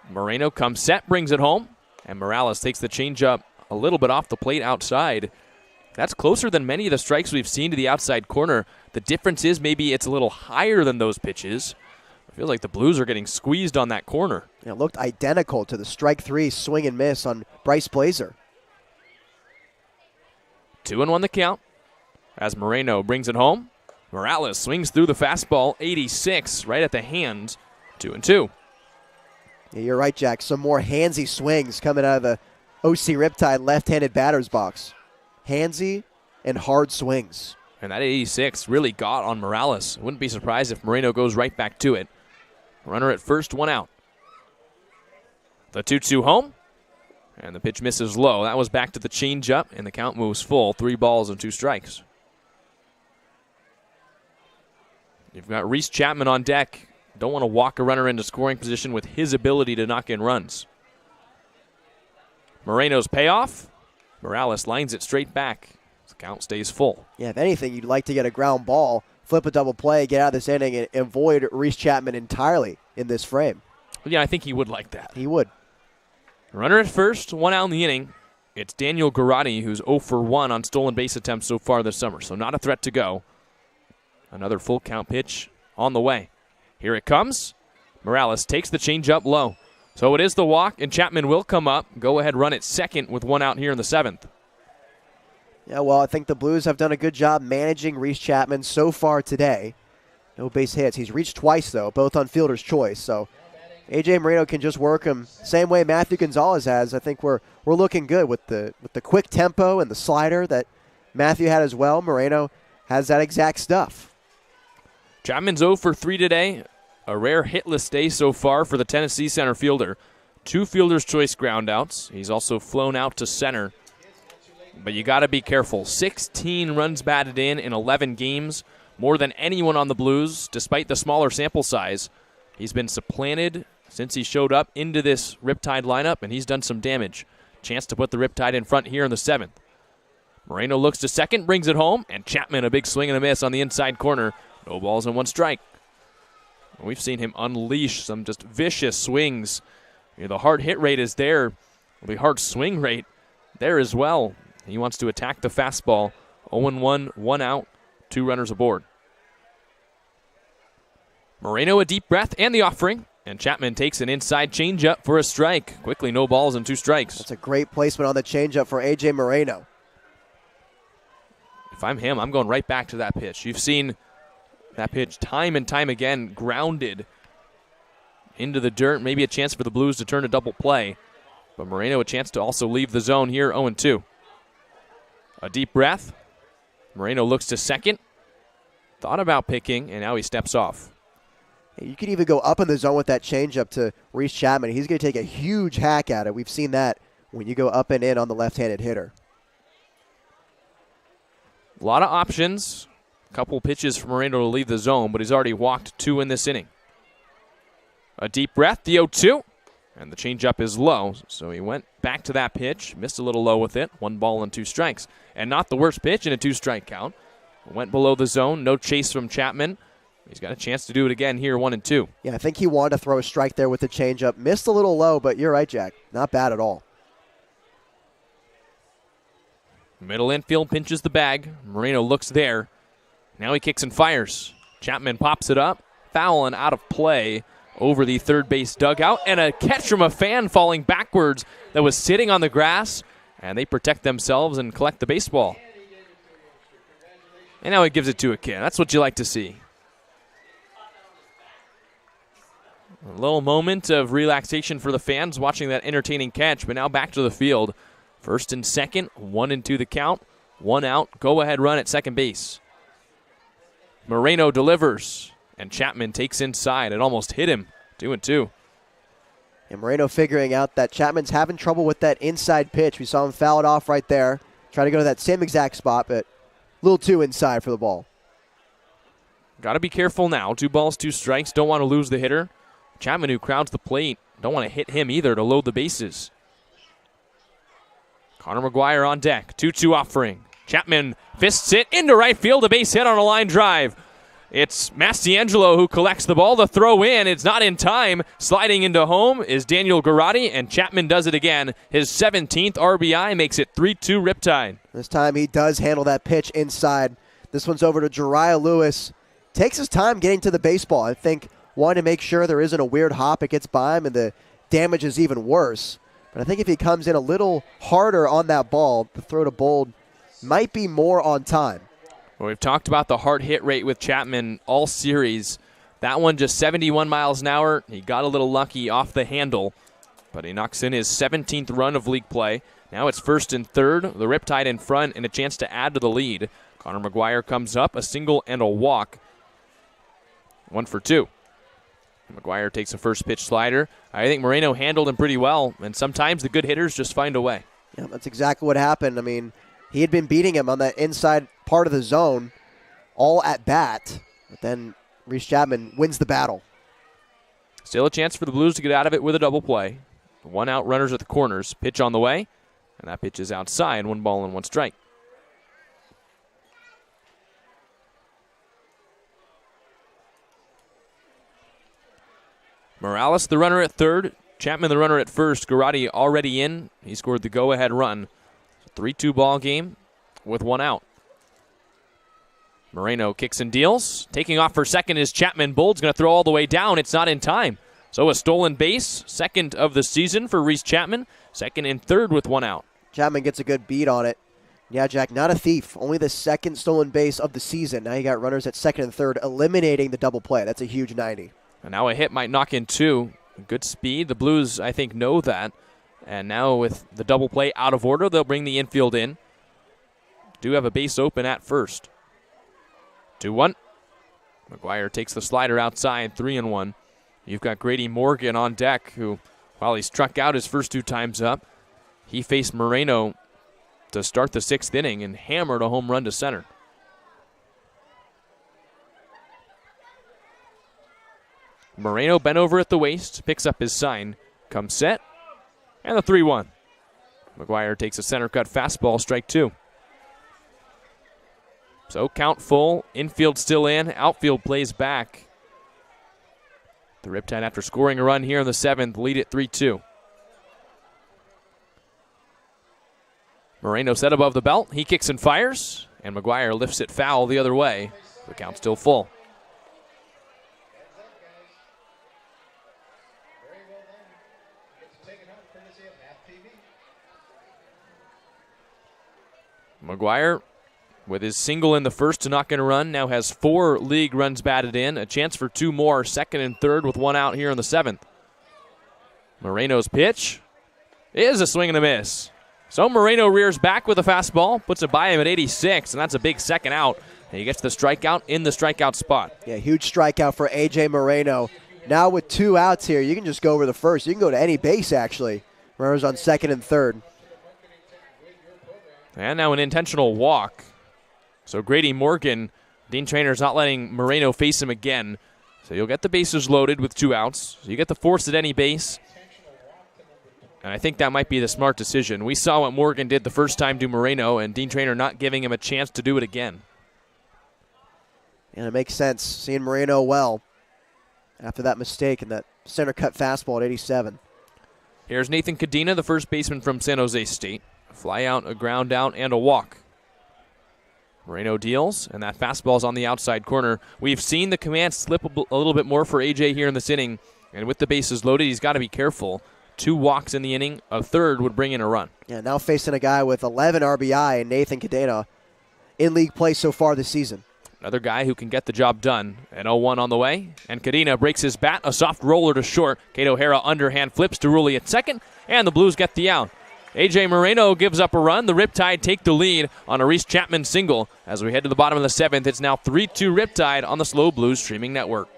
Moreno comes set, brings it home, and Morales takes the changeup a little bit off the plate outside. That's closer than many of the strikes we've seen to the outside corner. The difference is maybe it's a little higher than those pitches. I feel like the Blues are getting squeezed on that corner. It looked identical to the strike 3 swing and miss on Bryce Blazer. 2-1 the count as Moreno brings it home. Morales swings through the fastball, 86, right at the hand, 2-2. Yeah, you're right, Jack. Some more handsy swings coming out of the OC Riptide left-handed batter's box. Handsy and hard swings. And that 86 really got on Morales. Wouldn't be surprised if Moreno goes right back to it. Runner at first, 1 out. The 2-2 home. And the pitch misses low. That was back to the changeup, and the count moves full. 3 balls and 2 strikes. You've got Reese Chapman on deck. Don't want to walk a runner into scoring position with his ability to knock in runs. Moreno's payoff. Morales lines it straight back. The count stays full. Yeah, if anything, you'd like to get a ground ball, flip a double play, get out of this inning, and avoid Reese Chapman entirely in this frame. Yeah, I think he would like that. He would. Runner at first, 1 out in the inning. It's Daniel Garrotti, who's 0 for 1 on stolen base attempts so far this summer, so not a threat to go. Another full count pitch on the way. Here it comes. Morales takes the changeup low. So it is the walk, and Chapman will come up. Go ahead, run at second with 1 out here in the 7th. Yeah, well, I think the Blues have done a good job managing Reese Chapman so far today. No base hits. He's reached twice, though, both on fielder's choice. So A.J. Moreno can just work him same way Matthew Gonzalez has. I think we're looking good with the quick tempo and the slider that Matthew had as well. Moreno has that exact stuff. Chapman's 0 for 3 today. A rare hitless day so far for the Tennessee center fielder. 2 fielder's choice groundouts. He's also flown out to center. But you got to be careful. 16 runs batted in 11 games. More than anyone on the Blues, despite the smaller sample size. He's been supplanted since he showed up into this Riptide lineup, and he's done some damage. Chance to put the Riptide in front here in the 7th. Moreno looks to second, brings it home, and Chapman a big swing and a miss on the inside corner. No balls and 1 strike. We've seen him unleash some just vicious swings. The hard hit rate is there. The hard swing rate there as well. He wants to attack the fastball. 0-1, 1 out, 2 runners aboard. Moreno a deep breath and the offering. And Chapman takes an inside changeup for a strike. Quickly, no balls and 2 strikes. That's a great placement on the changeup for A.J. Moreno. If I'm him, I'm going right back to that pitch. You've seen that pitch time and time again, grounded into the dirt. Maybe a chance for the Blues to turn a double play. But Moreno a chance to also leave the zone here, 0-2. A deep breath. Moreno looks to second. Thought about picking, and now he steps off. You could even go up in the zone with that changeup to Reese Chapman. He's going to take a huge hack at it. We've seen that when you go up and in on the left-handed hitter. A lot of options. A couple pitches for Moreno to leave the zone, but he's already walked 2 in this inning. A deep breath, the 0-2. And the changeup is low, so he went back to that pitch. Missed a little low with it. 1 ball and 2 strikes. And not the worst pitch in a 2-strike count. Went below the zone. No chase from Chapman. He's got a chance to do it again here, 1-2. Yeah, I think he wanted to throw a strike there with the changeup. Missed a little low, but you're right, Jack. Not bad at all. Middle infield pinches the bag. Moreno looks there. Now he kicks and fires. Chapman pops it up. Foul and out of play over the third base dugout. And a catch from a fan falling backwards that was sitting on the grass. And they protect themselves and collect the baseball. And now he gives it to a kid. That's what you like to see. A little moment of relaxation for the fans watching that entertaining catch, but now back to the field. First and second, 1-2 the count. 1 out, go-ahead run at second base. Moreno delivers, and Chapman takes inside. It almost hit him, 2-2. And Moreno figuring out that Chapman's having trouble with that inside pitch. We saw him foul it off right there. Try to go to that same exact spot, but a little too inside for the ball. Got to be careful now. 2 balls, 2 strikes. Don't want to lose the hitter. Chapman, who crowds the plate, don't want to hit him either to load the bases. Connor McGuire on deck. 2-2 offering. Chapman fists it into right field. A base hit on a line drive. It's Mastiangelo who collects the ball. The throw in. It's not in time. Sliding into home is Daniel Garotti, and Chapman does it again. His 17th RBI makes it 3-2 Riptide. This time he does handle that pitch inside. This one's over to Jariah Lewis. Takes his time getting to the baseball. I think wanting to make sure there isn't a weird hop. It gets by him, and the damage is even worse. But I think if he comes in a little harder on that ball, the throw to Bold might be more on time. Well, we've talked about the hard hit rate with Chapman all series. That one just 71 miles an hour. He got a little lucky off the handle, but he knocks in his 17th run of league play. Now it's first and third, the Riptide in front, and a chance to add to the lead. Connor McGuire comes up, a single and a walk. 1 for 2. McGuire takes a first pitch slider. I think Moreno handled him pretty well, and sometimes the good hitters just find a way. Yeah, that's exactly what happened. I mean, he had been beating him on that inside part of the zone all at bat, but then Reese Chapman wins the battle. Still a chance for the Blues to get out of it with a double play. 1 out, runners at the corners. Pitch on the way, and that pitch is outside. 1 ball and 1 strike. Morales, the runner at third. Chapman, the runner at first. Garotti already in. He scored the go-ahead run. 3-2 ball game with 1 out. Moreno kicks and deals. Taking off for second is Chapman. Bold's going to throw all the way down. It's not in time. So a stolen base. Second of the season for Reese Chapman. Second and third with 1 out. Chapman gets a good beat on it. Yeah, Jack, not a thief. Only the second stolen base of the season. Now you got runners at second and third, eliminating the double play. That's a huge 90. And now a hit might knock in 2. Good speed. The Blues, I think, know that. And now with the double play out of order, they'll bring the infield in. Do have a base open at first. 2-1. McGuire takes the slider outside, 3-1. You've got Grady Morgan on deck, who, while he struck out his first 2 times up, he faced Moreno to start the 6th inning and hammered a home run to center. Moreno bent over at the waist, picks up his sign, comes set, and the 3-1. McGuire takes a center cut fastball, strike 2. So count full, infield still in, outfield plays back. The Riptide, after scoring a run here in the 7th, lead it 3-2. Moreno set above the belt. He kicks and fires, and McGuire lifts it foul the other way. The count's still full. McGuire, with his single in the first to knock in a run, now has 4 league runs batted in. A chance for 2 more, 2nd and 3rd with 1 out here in the 7th. Moreno's pitch is a swing and a miss. So Moreno rears back with a fastball, puts it by him at 86, and that's a big 2nd out. And he gets the strikeout in the strikeout spot. Yeah, huge strikeout for A.J. Moreno. Now with 2 outs here, you can just go over the first. You can go to any base, actually. Moreno's on 2nd and 3rd. And now an intentional walk. So Grady Morgan, Dean Trainer's not letting Moreno face him again. So you'll get the bases loaded with 2 outs. So you get the force at any base. And I think that might be the smart decision. We saw what Morgan did the first time to Moreno, and Dean Trainer not giving him a chance to do it again. And it makes sense, seeing Moreno well after that mistake and that center cut fastball at 87. Here's Nathan Cadena, the first baseman from San Jose State. A fly out, a ground out, and a walk. Moreno deals, and that fastball's on the outside corner. We've seen the command slip a little bit more for AJ here in this inning, and with the bases loaded, he's got to be careful. 2 walks in the inning, a 3rd would bring in a run. Yeah, now facing a guy with 11 RBI and Nathan Cadena in league play so far this season. Another guy who can get the job done. An 0-1 on the way, and Cadena breaks his bat, a soft roller to short. Kate O'Hara underhand flips to Rulli at second, and the Blues get the out. A.J. Moreno gives up a run. The Riptide take the lead on a Reese Chapman single. As we head to the bottom of the 7th, it's now 3-2 Riptide on the SLO Blues streaming network.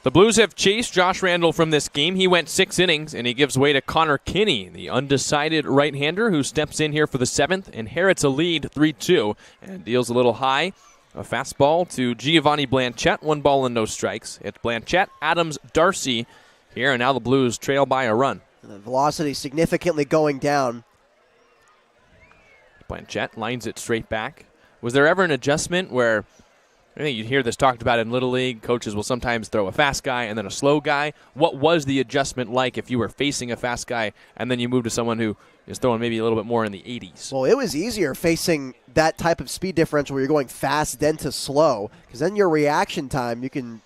The Blues have chased Josh Randall from this game. He went 6 innings, and he gives way to Connor Kinney, the undecided right-hander who steps in here for the 7th, inherits a lead 3-2, and deals a little high. A fastball to Giovanni Blanchette, 1 ball and no strikes. It's Blanchette, Adams, Darcy here, and now the Blues trail by a run. The velocity significantly going down. Blanchette lines it straight back. Was there ever an adjustment where, I think you'd hear this talked about in Little League, coaches will sometimes throw a fast guy and then a slow guy. What was the adjustment like if you were facing a fast guy and then you moved to someone who is throwing maybe a little bit more in the 80s? Well, it was easier facing that type of speed differential where you're going fast then to slow, because then your reaction time, you can,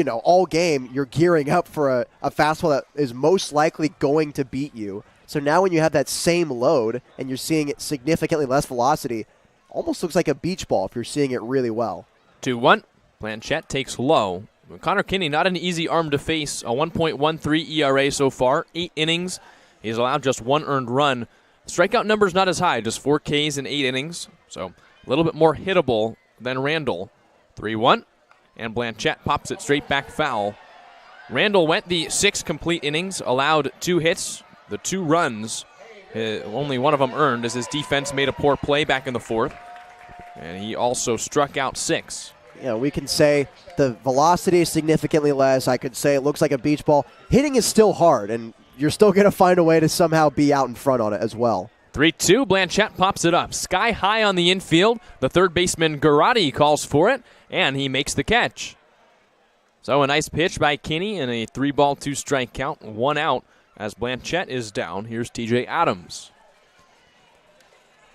all game you're gearing up for a fastball that is most likely going to beat you. So now when you have that same load and you're seeing it significantly less velocity, almost looks like a beach ball if you're seeing it really well. 2-1. Blanchette takes low. Connor Kinney, not an easy arm to face. A 1.13 ERA so far. 8 innings. He's allowed just 1 earned run. Strikeout number's not as high, just 4 Ks in 8 innings. So a little bit more hittable than Randall. 3-1. And Blanchette pops it straight back foul. Randall went the 6 complete innings, allowed 2 hits, the 2 runs. Only one of them earned as his defense made a poor play back in the 4th. And he also struck out 6. We can say the velocity is significantly less. I could say it looks like a beach ball. Hitting is still hard, and you're still going to find a way to somehow be out in front on it as well. 3-2, Blanchette pops it up. Sky high on the infield. The third baseman, Garati, calls for it, and he makes the catch. So a nice pitch by Kinney and a 3-ball, 2-strike count. 1 out as Blanchette is down. Here's TJ Adams.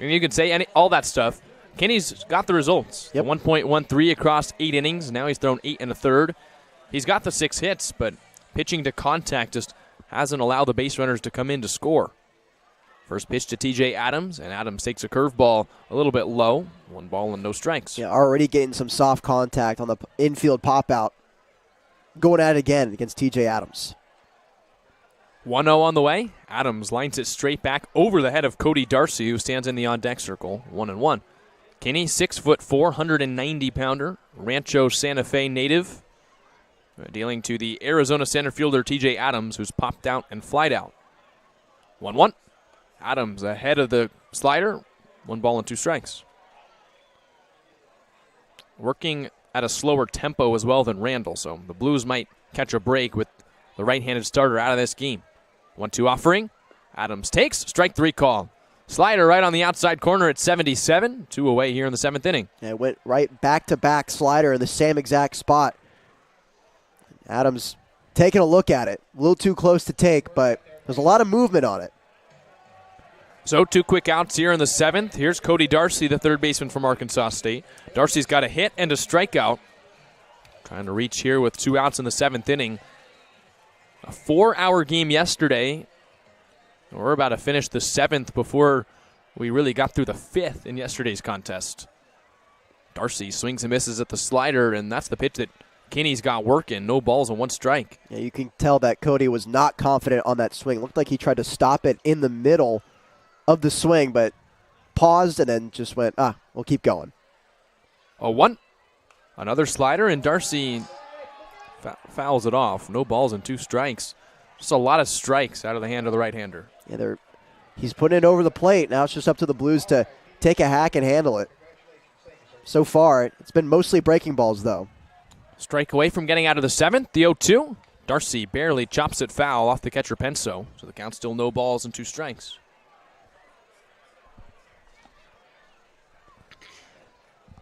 And you can say all that stuff. Kinney's got the results. Yep. 1.13 across 8 innings. Now he's thrown 8 1/3. He's got the 6 hits, but pitching to contact just hasn't allowed the base runners to come in to score. First pitch to TJ Adams, and Adams takes a curveball a little bit low. 1 ball and no strikes. Yeah, already getting some soft contact on the infield pop-out. Going at it again against TJ Adams. 1-0 on the way. Adams lines it straight back over the head of Cody Darcy, who stands in the on-deck circle. 1-1. Kinney, 6'4", 190-pounder, Rancho Santa Fe native, dealing to the Arizona center fielder TJ Adams, who's popped out and flied out. 1-1. Adams ahead of the slider, 1 ball and 2 strikes. Working at a slower tempo as well than Randall, so the Blues might catch a break with the right-handed starter out of this game. 1-2 offering. Adams takes, strike 3 call. Slider right on the outside corner at 77. 2 away here in the 7th inning. Yeah, it went right back-to-back slider in the same exact spot. Adams taking a look at it. A little too close to take, but there's a lot of movement on it. So 2 quick outs here in the 7th. Here's Cody Darcy, the third baseman from Arkansas State. Darcy's got a hit and a strikeout. Trying to reach here with 2 outs in the 7th inning. A 4-hour game yesterday. We're about to finish the 7th before we really got through the 5th in yesterday's contest. Darcy swings and misses at the slider, and that's the pitch that Kinney's got working. No balls and 1 strike. Yeah, you can tell that Cody was not confident on that swing. Looked like he tried to stop it in the middle of the swing, but paused and then just went, we'll keep going. 0-1. Another slider, and Darcy fouls it off. No balls and 2 strikes. Just a lot of strikes out of the hand of the right-hander. Yeah, he's putting it over the plate. Now it's just up to the Blues to take a hack and handle it. So far, it's been mostly breaking balls, though. Strike away from getting out of the 7th, the 0-2. Darcy barely chops it foul off the catcher Penso, so the count's still no balls and 2 strikes.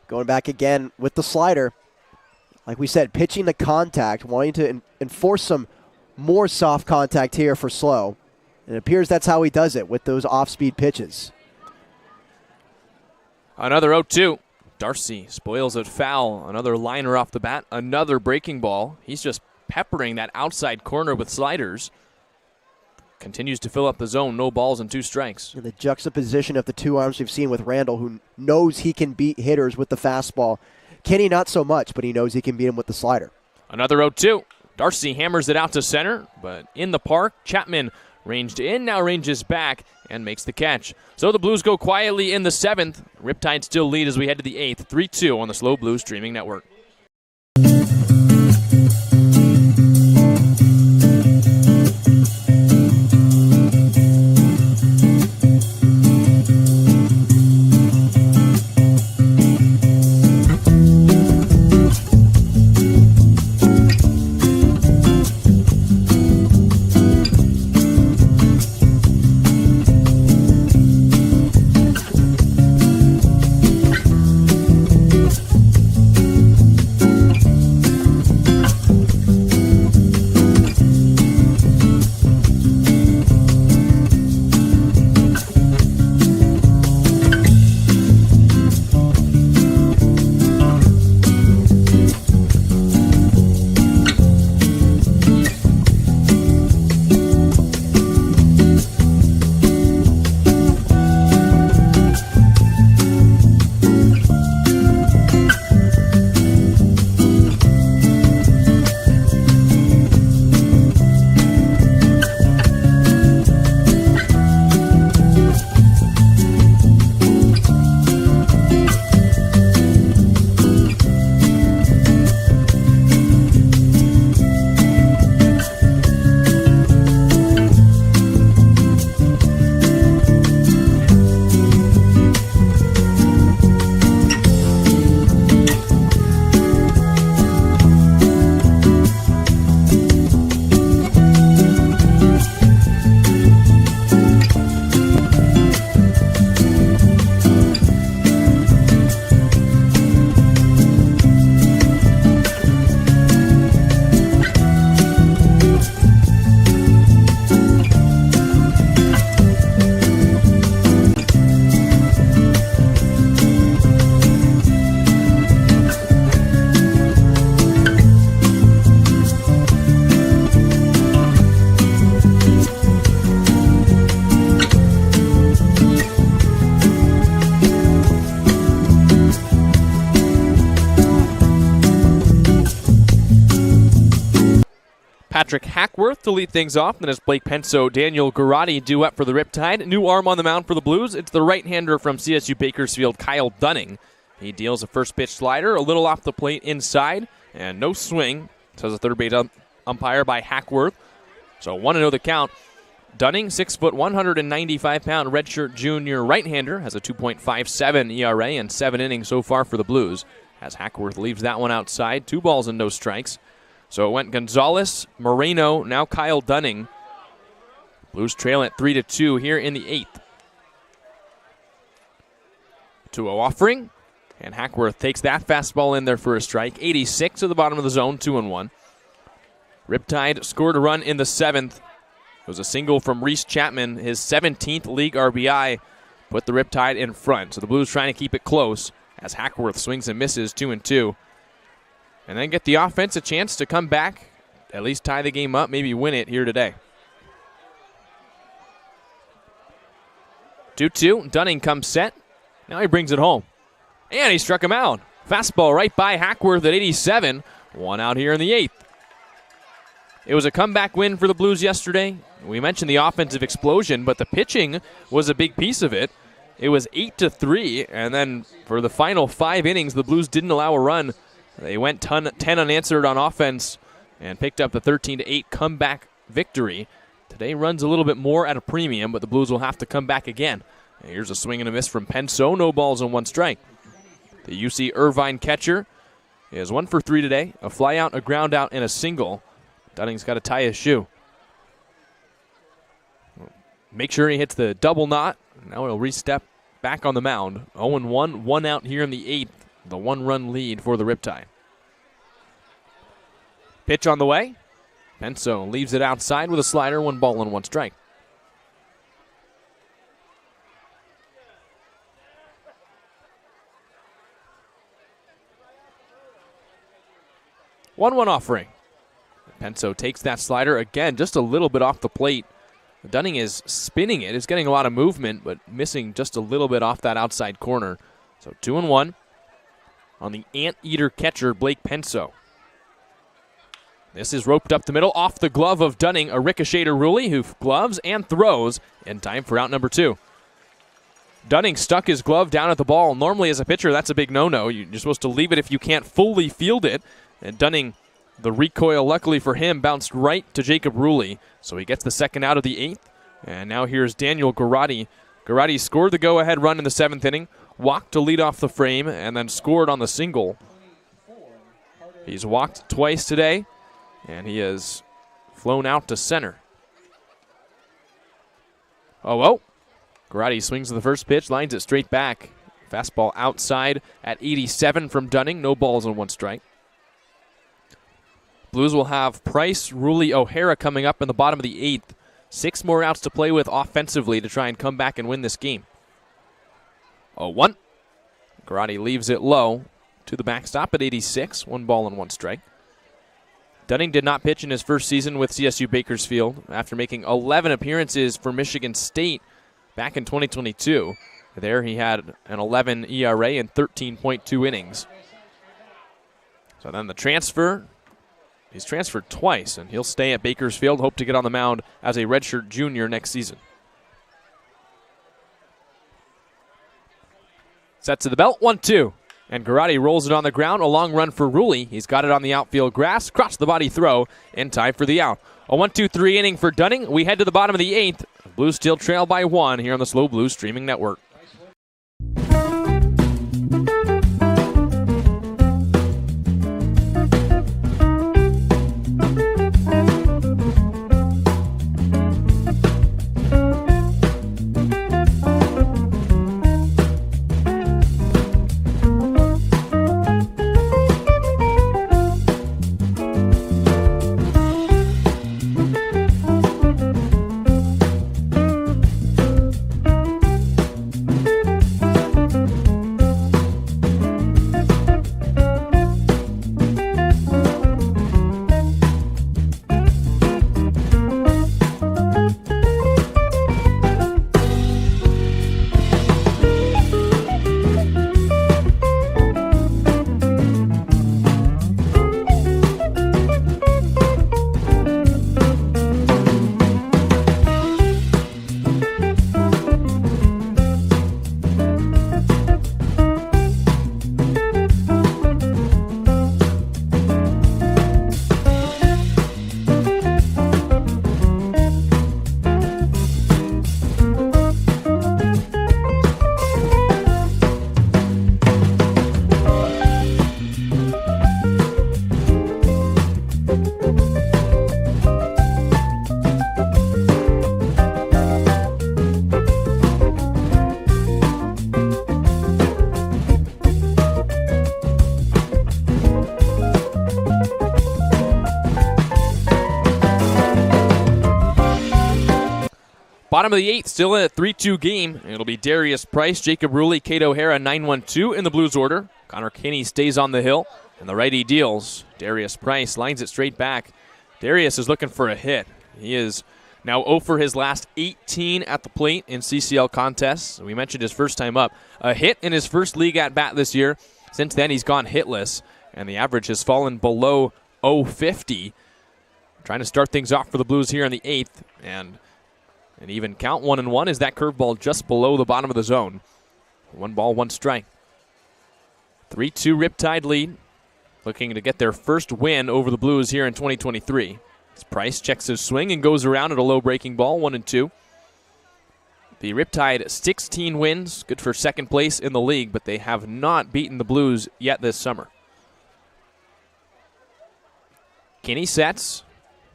Going back again with the slider. Like we said, pitching the contact, wanting to enforce some more soft contact here for slow. And it appears that's how he does it with those off-speed pitches. Another 0-2. Darcy spoils it foul. Another liner off the bat. Another breaking ball. He's just peppering that outside corner with sliders. Continues to fill up the zone. No balls and 2 strikes. And the juxtaposition of the 2 arms we've seen with Randall, who knows he can beat hitters with the fastball. Kinney not so much, but he knows he can beat him with the slider. Another 0-2. Darcy hammers it out to center, but in the park, Chapman ranged in, now ranges back, and makes the catch. So the Blues go quietly in the 7th. Riptide still lead as we head to the 8th. 3-2 on the Slow Blues streaming network. Patrick Hackworth to lead things off. Then it's Blake Penso, Daniel Garotti duet for the Riptide. New arm on the mound for the Blues. It's the right-hander from CSU Bakersfield, Kyle Dunning. He deals a first pitch slider, a little off the plate inside, and no swing, says a third base umpire by Hackworth. So 1-0 the count. Dunning, 6 foot, 195-pound redshirt junior right-hander, has a 2.57 ERA and 7 innings so far for the Blues. As Hackworth leaves that one outside, 2 balls and no strikes. So it went Gonzalez, Moreno, now Kyle Dunning. Blues trail at 3-2 here in the 8th. 2-0 offering, and Hackworth takes that fastball in there for a strike. 86 at the bottom of the zone, 2-1. Riptide scored a run in the 7th. It was a single from Reese Chapman, his 17th league RBI, put the Riptide in front. So the Blues trying to keep it close as Hackworth swings and misses, 2-2. And then get the offense a chance to come back, at least tie the game up, maybe win it here today. 2-2, Dunning comes set. Now he brings it home. And he struck him out. Fastball right by Hackworth at 87. 1 out here in the 8th. It was a comeback win for the Blues yesterday. We mentioned the offensive explosion, but the pitching was a big piece of it. It was 8-3, and then for the final 5 innings, the Blues didn't allow a run. They went 10 unanswered on offense and picked up the 13-8 comeback victory. Today runs a little bit more at a premium, but the Blues will have to come back again. And here's a swing and a miss from Penso. No balls and 1 strike. The UC Irvine catcher is 1 for 3 today. A fly out, a ground out, and a single. Dunning's got to tie his shoe. Make sure he hits the double knot. Now he'll re-step back on the mound. 0-1, 1 out here in the 8th. The 1-run lead for the Riptide. Pitch on the way. Penso leaves it outside with a slider, 1 ball and 1 strike. One offering. Penso takes that slider again, just a little bit off the plate. Dunning is spinning it. It's getting a lot of movement, but missing just a little bit off that outside corner. So 2-1 on the anteater catcher, Blake Penso. This is roped up the middle, off the glove of Dunning, a ricochet to Rulli, who gloves and throws in time for out number 2. Dunning stuck his glove down at the ball. Normally as a pitcher, that's a big no-no. You're supposed to leave it if you can't fully field it. And Dunning, the recoil, luckily for him, bounced right to Jacob Rulli. So he gets the second out of the 8th. And now here's Daniel Garotti. Garotti scored the go-ahead run in the 7th inning, walked to lead off the frame, and then scored on the single. He's walked twice today, and he has flown out to center. 0-0. Garotti swings to the first pitch, lines it straight back. Fastball outside at 87 from Dunning. No balls and 1 strike. Blues will have Price, Rulli, O'Hara coming up in the bottom of the 8th. 6 more outs to play with offensively to try and come back and win this game. 0-1. Garotti leaves it low to the backstop at 86. 1 ball and 1 strike. Dunning did not pitch in his first season with CSU Bakersfield after making 11 appearances for Michigan State back in 2022. There he had an 11 ERA and 13.2 innings. So then the transfer. He's transferred twice, and he'll stay at Bakersfield, hope to get on the mound as a redshirt junior next season. Set to the belt, 1-2. And Garotti rolls it on the ground. A long run for Rulli. He's got it on the outfield grass. Cross the body throw in time for the out. A 1-2-3 inning for Dunning. We head to the bottom of the 8th. Blues still trail by 1 here on the Slow Blues Streaming Network. Bottom of the 8th, still in a 3-2 game. It'll be Darius Price, Jacob Ruley, Kate O'Hara, 9-1-2 in the Blues order. Connor Kinney stays on the hill, and the righty deals. Darius Price lines it straight back. Darius is looking for a hit. He is now 0 for his last 18 at the plate in CCL contests. We mentioned his first time up. A hit in his first league at bat this year. Since then, he's gone hitless, and the average has fallen below 0.50. Trying to start things off for the Blues here in the 8th, and an even count 1-1 is that curveball just below the bottom of the zone. 1 ball, 1 strike. 3-2 Riptide lead, looking to get their first win over the Blues here in 2023. As Price checks his swing and goes around at a low breaking ball, 1-2. The Riptide 16 wins, good for second place in the league, but they have not beaten the Blues yet this summer. Kinney sets,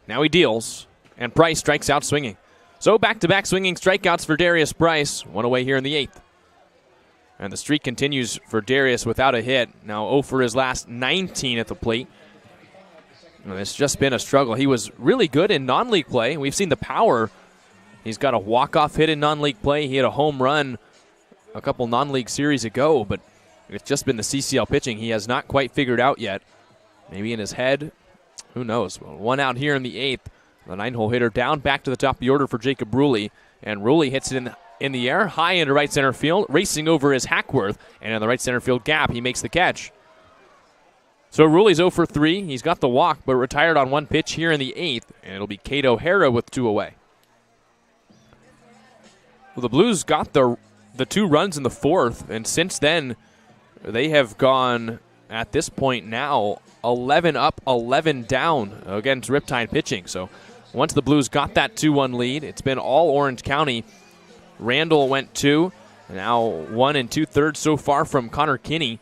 now he deals, and Price strikes out swinging. So back-to-back swinging strikeouts for Darius Price, 1 away here in the 8th. And the streak continues for Darius without a hit. Now 0 for his last 19 at the plate. And it's just been a struggle. He was really good in non-league play. We've seen the power. He's got a walk-off hit in non-league play. He had a home run a couple non-league series ago, but it's just been the CCL pitching he has not quite figured out yet. Maybe in his head. Who knows? Well, 1 out here in the 8th. The 9-hole hitter down back to the top of the order for Jacob Ruley. And Ruley hits it in the air, high into right center field, racing over his Hackworth. And in the right center field gap, he makes the catch. So Ruley's 0 for 3. He's got the walk, but retired on 1 pitch here in the 8th. And it'll be Kate O'Hara with 2 away. Well, the Blues got the 2 runs in the 4th. And since then, they have gone, at this point now, 11 up, 11 down against Riptide pitching. So once the Blues got that 2-1 lead, it's been all Orange County. Randall went 2, now 1 2/3 so far from Connor Kinney.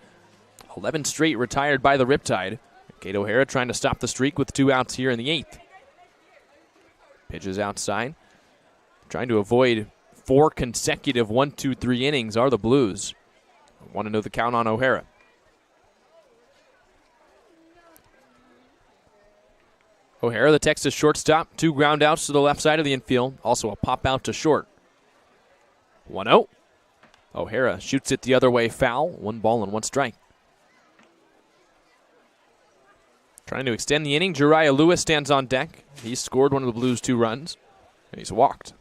11 straight retired by the Riptide. Kate O'Hara trying to stop the streak with 2 outs here in the 8th. Pitches outside. Trying to avoid 4 consecutive 1-2-3 innings are the Blues. Want to know the count on O'Hara. O'Hara, the Texas shortstop, 2 ground outs to the left side of the infield. Also a pop out to short. 1-0. O'Hara shoots it the other way foul. 1 ball and 1 strike. Trying to extend the inning, Jariah Lewis stands on deck. He's scored one of the Blues' 2 runs, and he's walked.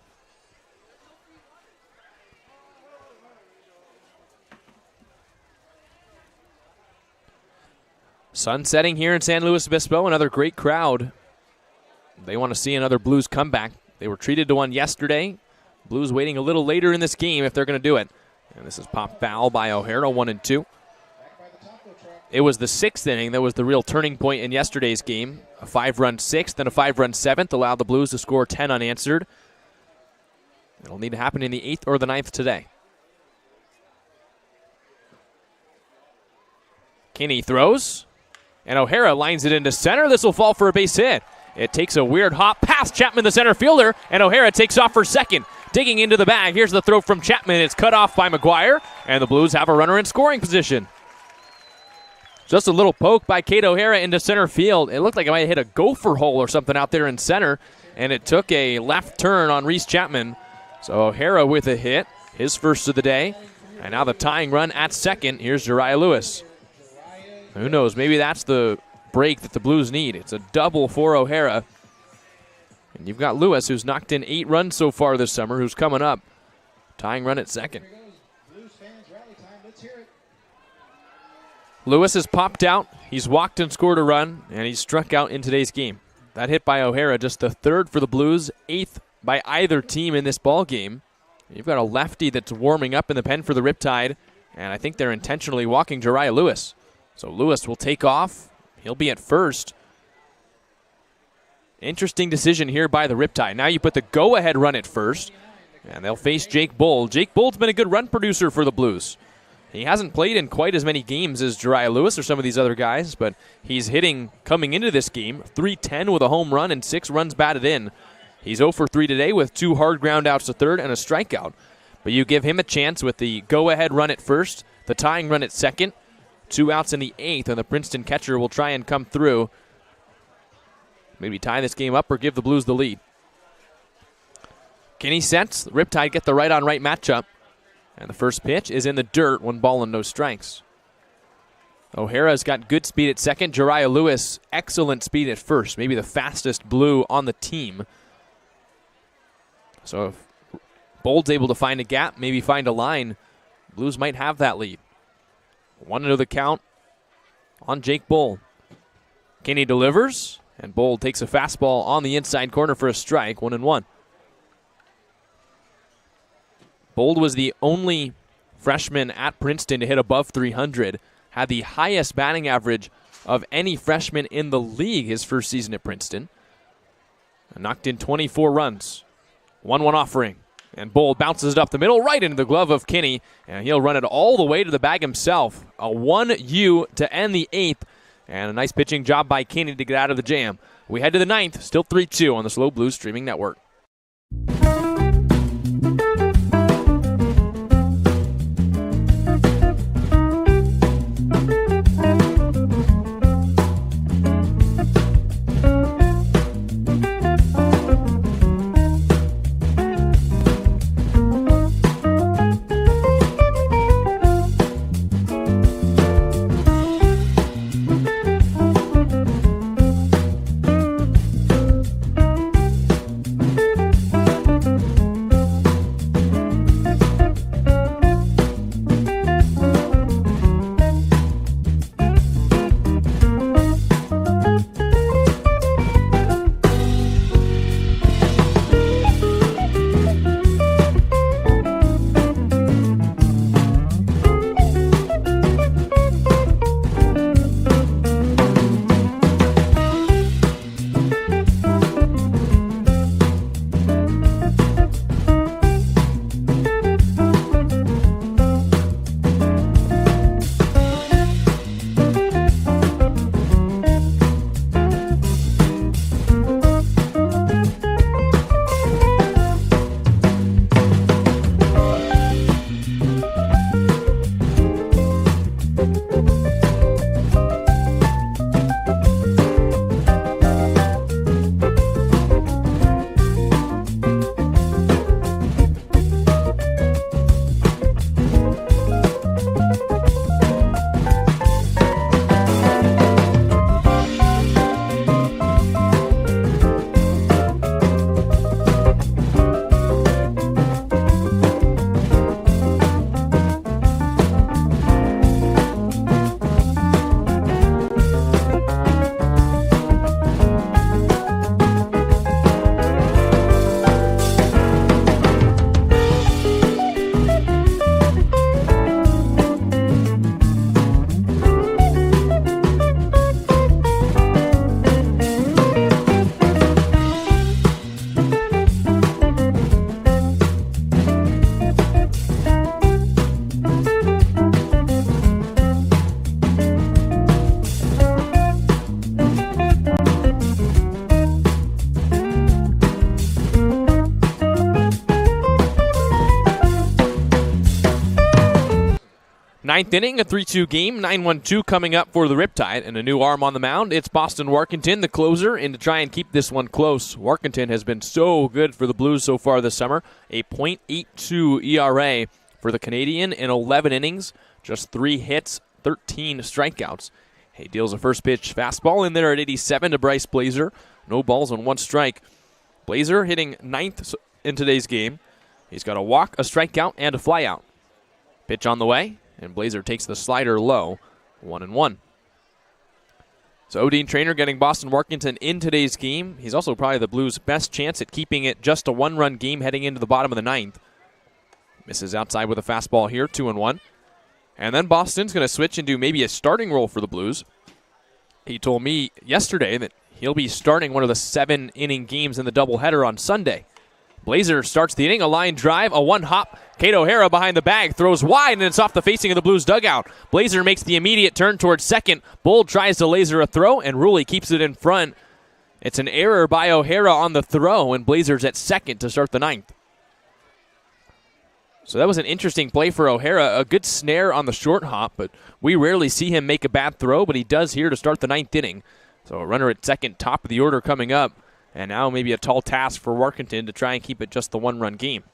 Sun setting here in San Luis Obispo, another great crowd. They want to see another Blues comeback. They were treated to one yesterday. Blues waiting a little later in this game if they're going to do it. And this is pop foul by O'Hara, 1-2. It was the 6th inning that was the real turning point in yesterday's game. A 5-run 6th and a 5-run 7th allowed the Blues to score 10 unanswered. It'll need to happen in the 8th or the 9th today. Kinney throws, and O'Hara lines it into center. This will fall for a base hit. It takes a weird hop past Chapman, the center fielder, and O'Hara takes off for second. Digging into the bag, here's the throw from Chapman. It's cut off by McGuire, and the Blues have a runner in scoring position. Just a little poke by Kate O'Hara into center field. It looked like it might have hit a gopher hole or something out there in center, and it took a left turn on Reese Chapman. So O'Hara with a hit, his first of the day. And now the tying run at second. Here's Jariah Lewis. Who knows, maybe that's the break that the Blues need. It's a double for O'Hara. And you've got Lewis, who's knocked in 8 runs so far this summer, who's coming up. Tying run at second. Lewis has popped out. He's walked and scored a run, and he's struck out in today's game. That hit by O'Hara, just the 3rd for the Blues, 8th by either team in this ball game. You've got a lefty that's warming up in the pen for the Riptide, and I think they're intentionally walking Jariah Lewis. So Lewis will take off. He'll be at first. Interesting decision here by the Riptide. Now you put the go-ahead run at first, and they'll face Jake Bull. Jake Bull's been a good run producer for the Blues. He hasn't played in quite as many games as Jariah Lewis or some of these other guys, but he's hitting, coming into this game, .310 with a home run and 6 runs batted in. He's 0 for 3 today with 2 hard ground outs to third and a strikeout. But you give him a chance with the go-ahead run at first, the tying run at second, 2 outs in the 8th, and the Princeton catcher will try and come through. Maybe tie this game up or give the Blues the lead. Kinney sets. Riptide get the right-on-right matchup. And the first pitch is in the dirt, 1 ball and no strikes. O'Hara's got good speed at second. Jariah Lewis, excellent speed at first. Maybe the fastest Blue on the team. So if Bold's able to find a gap, maybe find a line, Blues might have that lead. 1-0 the count on Jake Bold. Kinney delivers, and Bold takes a fastball on the inside corner for a strike, 1-1. Bold was the only freshman at Princeton to hit above 300, had the highest batting average of any freshman in the league his first season at Princeton. Knocked in 24 runs. 1-1 offering. And Bold bounces it up the middle, right into the glove of Kinney, and he'll run it all the way to the bag himself. A 1U to end the 8th, and a nice pitching job by Kinney to get out of the jam. We head to the 9th, still 3-2 on the SLO Blues streaming network. Ninth inning, a 3-2 game, 9-1-2 coming up for the Riptide, and a new arm on the mound. It's Boston Warkentin, the closer, and to try and keep this one close. Warkentin has been so good for the Blues so far this summer. A .82 ERA for the Canadian in 11 innings, just 3 hits, 13 strikeouts. He deals a first pitch fastball in there at 87 to Bryce Blazer. No balls on 1 strike. Blazer hitting 9th in today's game. He's got a walk, a strikeout, and a flyout. Pitch on the way. And Blazer takes the slider low, 1-1. So Odin Traynor getting Boston Warkentin in today's game. He's also probably the Blues' best chance at keeping it just a 1-run game heading into the bottom of the 9th. Misses outside with a fastball here, 2-1. And then Boston's going to switch and do maybe a starting role for the Blues. He told me yesterday that he'll be starting one of the 7-inning games in the doubleheader on Sunday. Blazer starts the inning, a line drive, a 1-hop. Kate O'Hara behind the bag, throws wide, and it's off the facing of the Blues dugout. Blazer makes the immediate turn towards second. Bold tries to laser a throw, and Ruley keeps it in front. It's an error by O'Hara on the throw, and Blazer's at second to start the 9th. So that was an interesting play for O'Hara. A good snare on the short hop, but we rarely see him make a bad throw, but he does here to start the 9th inning. So a runner at second, top of the order coming up. And now maybe a tall task for Workington to try and keep it just the one-run game.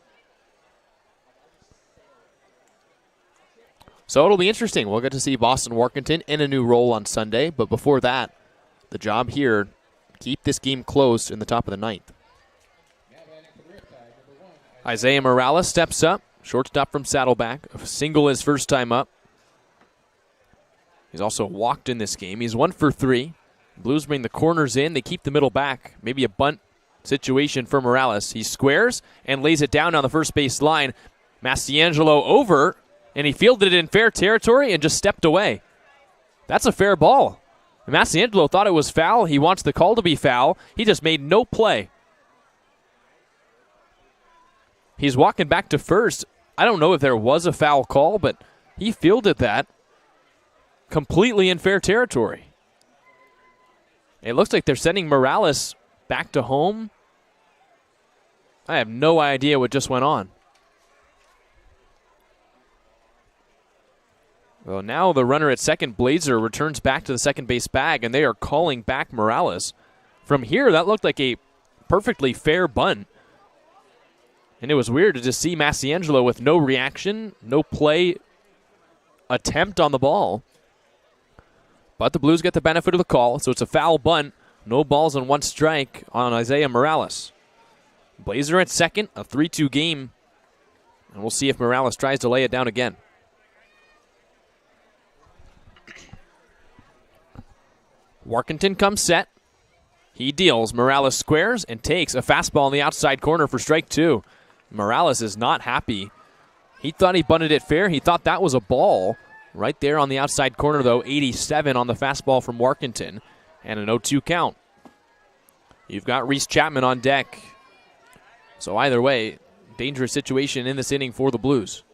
So it'll be interesting. We'll get to see Boston Workington in a new role on Sunday. But before that, the job here, keep this game close in the top of the ninth. Isaiah Morales steps up. Shortstop from Saddleback. A single his first time up. He's also walked in this game. He's 1 for 3. Blues bring the corners in. They keep the middle back. Maybe a bunt situation for Morales. He squares and lays it down on the first base line. Mastiangelo over, and he fielded it in fair territory and just stepped away. That's a fair ball. Mastiangelo thought it was foul. He wants the call to be foul. He just made no play. He's walking back to first. I don't know if there was a foul call, but he fielded that completely in fair territory. It looks like they're sending Morales back to home. I have no idea what just went on. Well, now the runner at second, Blazer, returns back to the second base bag, and they are calling back Morales. From here, that looked like a perfectly fair bunt. And it was weird to just see Mastiangelo with no reaction, no play attempt on the ball. But the Blues get the benefit of the call, so it's a foul bunt. No balls and 1 strike on Isaiah Morales. Blazer at second, a 3-2 game. And we'll see if Morales tries to lay it down again. Workington comes set. He deals. Morales squares and takes a fastball in the outside corner for strike 2. Morales is not happy. He thought he bunted it fair. He thought that was a ball. Right there on the outside corner, though, 87 on the fastball from Workington, and an 0-2 count. You've got Reese Chapman on deck. So either way, dangerous situation in this inning for the Blues.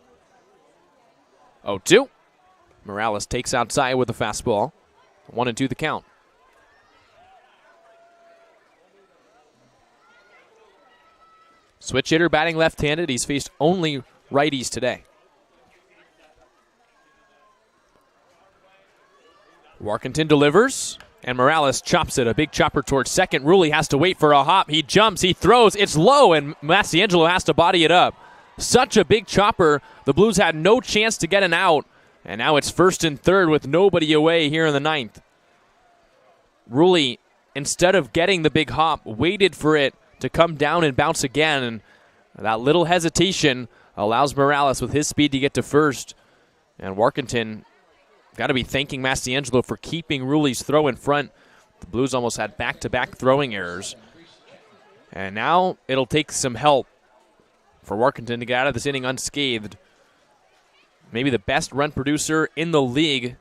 0-2. Morales takes outside with a fastball. 1-2 the count. Switch hitter batting left-handed. He's faced only righties today. Workington delivers, and Morales chops it. A big chopper towards second. Rulli has to wait for a hop. He jumps, he throws. It's low, and Mastiangelo has to body it up. Such a big chopper. The Blues had no chance to get an out, and now it's first and third with nobody away here in the ninth. Rulli, instead of getting the big hop, waited for it to come down and bounce again, and that little hesitation allows Morales with his speed to get to first. And Workington got to be thanking Mastiangelo for keeping Rulli's throw in front. The Blues almost had back-to-back throwing errors. And now it'll take some help for Workington to get out of this inning unscathed. Maybe the best run producer in the league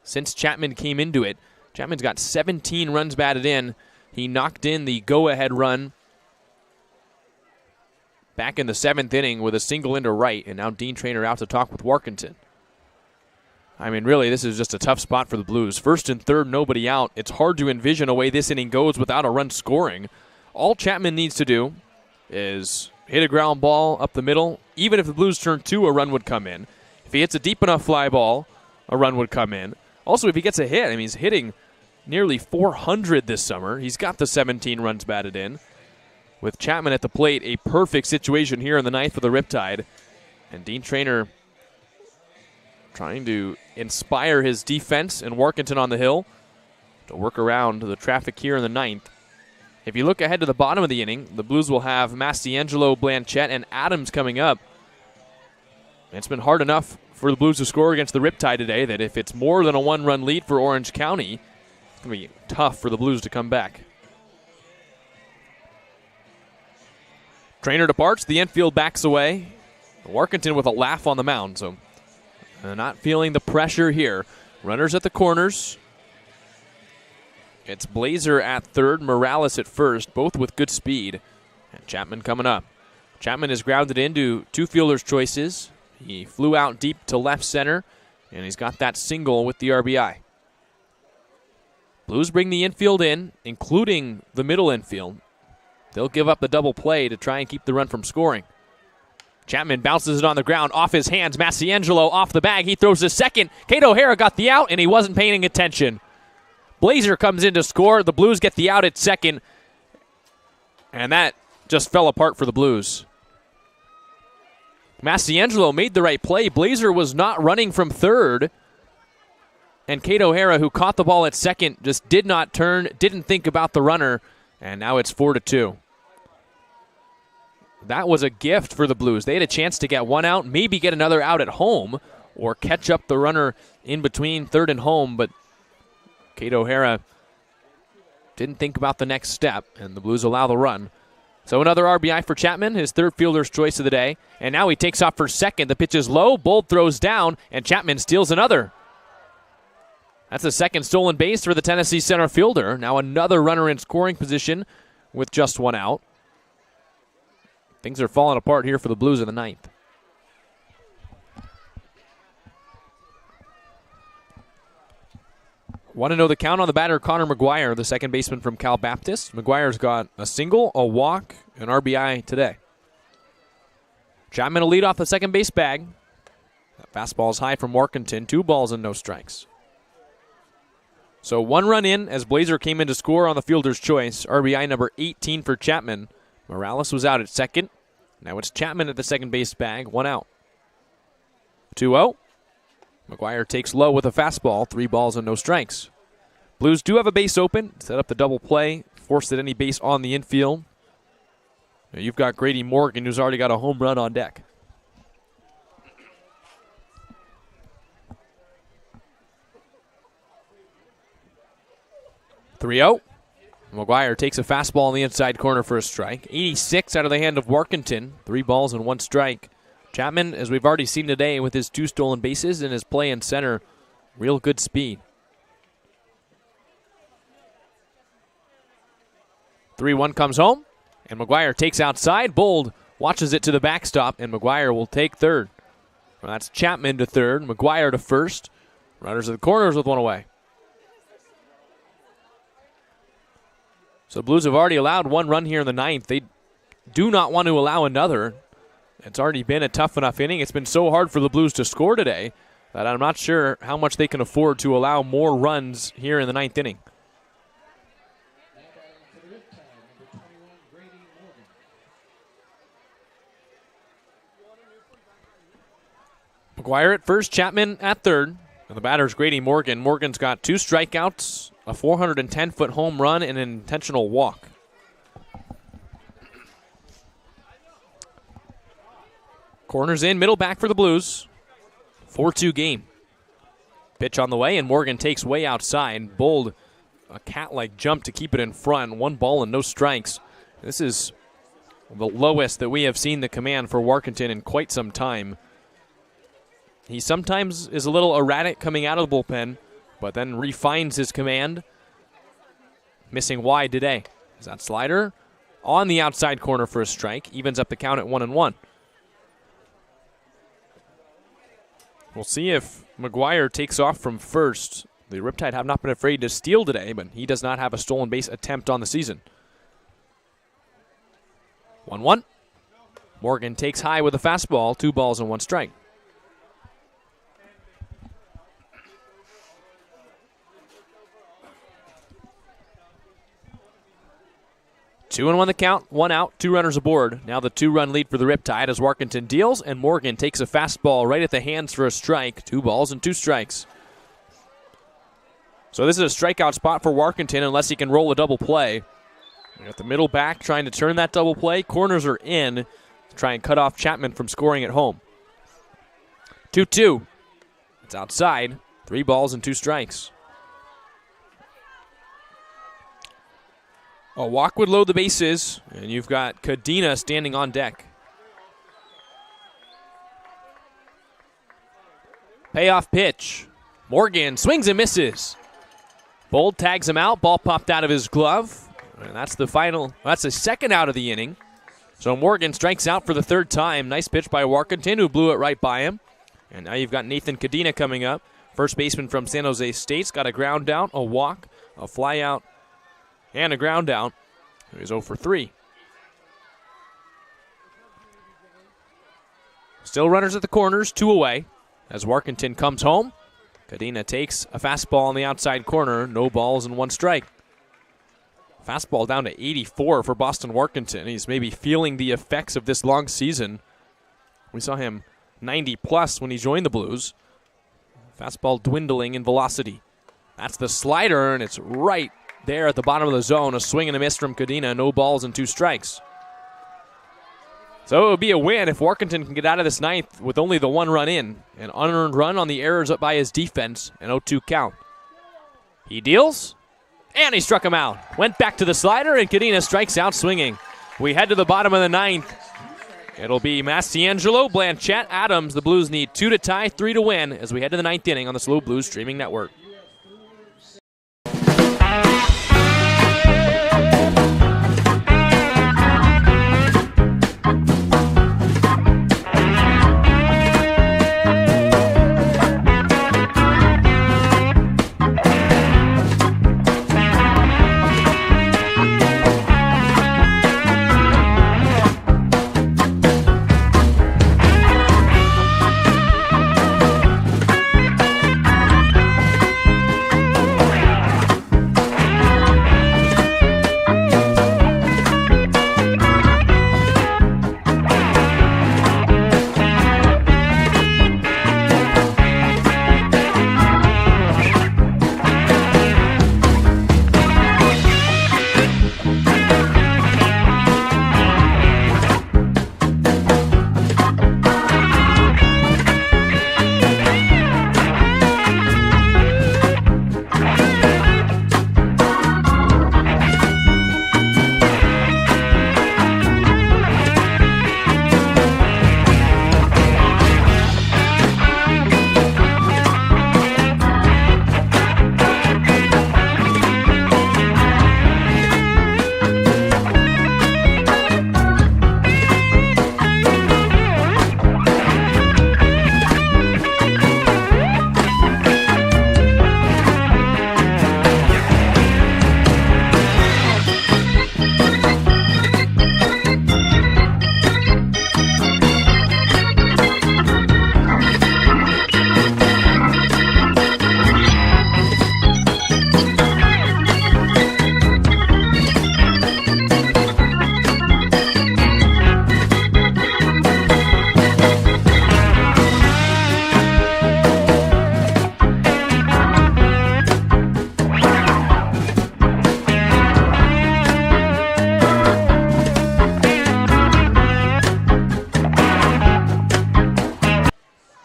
since Chapman came into it. Chapman's got 17 runs batted in. He knocked in the go-ahead run back in the 7th inning with a single into right, and now Dean Traynor out to talk with Workington. I mean, really, this is just a tough spot for the Blues. First and third, nobody out. It's hard to envision a way this inning goes without a run scoring. All Chapman needs to do is hit a ground ball up the middle. Even if the Blues turn 2, a run would come in. If he hits a deep enough fly ball, a run would come in. Also, if he gets a hit, I mean, he's hitting nearly 400 this summer. He's got the 17 runs batted in. With Chapman at the plate, a perfect situation here in the ninth for the Riptide. And Dean Traynor trying to inspire his defense and Workington on the hill to work around the traffic here in the ninth. If you look ahead to the bottom of the inning, the Blues will have Mastiangelo, Blanchette, and Adams coming up. It's been hard enough for the Blues to score against the Riptide today that if it's more than a 1-run lead for Orange County, it's going to be tough for the Blues to come back. Traynor departs, the infield backs away. Workington with a laugh on the mound, so not feeling the pressure here. Runners at the corners. It's Blazer at third, Morales at first, both with good speed. And Chapman coming up. Chapman is grounded into 2 fielders' choices. He flew out deep to left center, and he's got that single with the RBI. Blues bring the infield in, including the middle infield. They'll give up the double play to try and keep the run from scoring. Chapman bounces it on the ground, off his hands. Mastiangelo off the bag. He throws to second. Cato O'Hara got the out, and he wasn't paying attention. Blazer comes in to score. The Blues get the out at second. And that just fell apart for the Blues. Massiangelo made the right play. Blazer was not running from third. And Kate O'Hara, who caught the ball at second, just did not turn, didn't think about the runner, and now it's 4-2. That was a gift for the Blues. They had a chance to get one out, maybe get another out at home, or catch up the runner in between third and home, but Kate O'Hara didn't think about the next step, and the Blues allow the run. So another RBI for Chapman, his third fielder's choice of the day, and now he takes off for second. The pitch is low, Bold throws down, and Chapman steals another. That's the second stolen base for the Tennessee center fielder. Now another runner in scoring position with just one out. Things are falling apart here for the Blues in the ninth. Want to know the count on the batter, Connor McGuire, the second baseman from Cal Baptist. McGuire's got a single, a walk, an RBI today. Chapman will lead off the second base bag. That fastball is high from Workington. 2 balls and no strikes. So 1 run in as Blazer came in to score on the fielder's choice. RBI number 18 for Chapman. Morales was out at second. Now it's Chapman at the second base bag. 1 out. 2-0. McGuire takes low with a fastball. 3 balls and no strikes. Blues do have a base open. Set up the double play. Forced at any base on the infield. Now you've got Grady Morgan, who's already got a home run on deck. .3-0. McGuire takes a fastball on the inside corner for a strike. 86 out of the hand of Workington. 3 balls and 1 strike. Chapman, as we've already seen today with his 2 stolen bases and his play in center, real good speed. 3-1 comes home, and McGuire takes outside. Bold watches it to the backstop, and McGuire will take third. Well, that's Chapman to third, McGuire to first. Runners at the corners with 1 away. So the Blues have already allowed 1 run here in the ninth. They do not want to allow another. It's already been a tough enough inning. It's been so hard for the Blues to score today that I'm not sure how much they can afford to allow more runs here in the ninth inning. McGuire at first, Chapman at third. And the batter's Grady Morgan. Morgan's got 2 strikeouts, a 410-foot home run, and an intentional walk. Corners in, middle back for the Blues. 4-2 game. Pitch on the way, and Morgan takes way outside. Bold, a cat-like jump to keep it in front. 1 ball and no strikes. This is the lowest that we have seen the command for Workington in quite some time. He sometimes is a little erratic coming out of the bullpen, but then refines his command. Missing wide today. Is that slider? On the outside corner for a strike. Evens up the count at 1-1. We'll see if McGuire takes off from first. The Riptide have not been afraid to steal today, but he does not have a stolen base attempt on the season. 1-1. Morgan takes high with a fastball. 2 balls and 1 strike. Two and 1 the count, 1 out, 2 runners aboard. Now the 2-run lead for the Riptide as Workington deals, and Morgan takes a fastball right at the hands for a strike. 2 balls and 2 strikes. So this is a strikeout spot for Workington unless he can roll a double play. We got the middle back trying to turn that double play. Corners are in to try and cut off Chapman from scoring at home. 2-2. It's outside. 3 balls and 2 strikes. A walk would load the bases, and you've got Cadena standing on deck. Payoff pitch. Morgan swings and misses. Bold tags him out. Ball popped out of his glove. And that's the final. That's the second out of the inning. So Morgan strikes out for the 3rd time. Nice pitch by Workington, who blew it right by him. And now you've got Nathan Cadena coming up. First baseman from San Jose State's got a ground out, a walk, a fly out, and a ground out. He's 0 for 3. Still runners at the corners, 2 away. As Workington comes home, Cadena takes a fastball on the outside corner. No balls and 1 strike. Fastball down to 84 for Boston Workington. He's maybe feeling the effects of this long season. We saw him 90 plus when he joined the Blues. Fastball dwindling in velocity. That's the slider, and it's right there at the bottom of the zone. A swing and a miss from Cadena. No balls and 2 strikes. So it would be a win if Workington can get out of this ninth with only the 1 run in. An unearned run on the errors up by his defense. An 0-2 count. He deals, and he struck him out. Went back to the slider, and Cadena strikes out swinging. We head to the bottom of the ninth. It'll be Mastiangelo, Blanchette, Adams. The Blues need 2 to tie, 3 to win as we head to the 9th inning on the SLO Blues streaming network.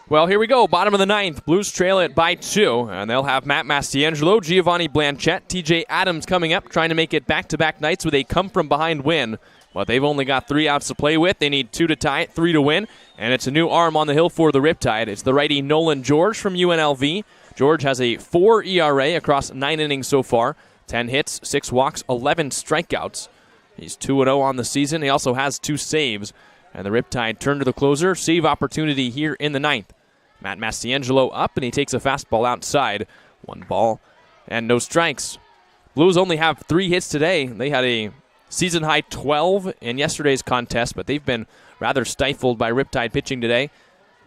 Well, here we go. Bottom of the ninth. Blues trail it by 2, and they'll have Matt Mastiangelo, Giovanni Blanchette, TJ Adams coming up, trying to make it back-to-back nights with a come-from-behind win. But they've only got 3 outs to play with. They need 2 to tie it, 3 to win, and it's a new arm on the hill for the Riptide. It's the righty Nolan George from UNLV. George has a 4 ERA across 9 innings so far, 10 hits, 6 walks, 11 strikeouts. He's 2-0 on the season. He also has 2 saves. And the Riptide turn to the closer. Save opportunity here in the ninth. Matt Mastiangelo up, and he takes a fastball outside. 1 ball and no strikes. Blues only have 3 hits today. They had a season-high 12 in yesterday's contest, but they've been rather stifled by Riptide pitching today.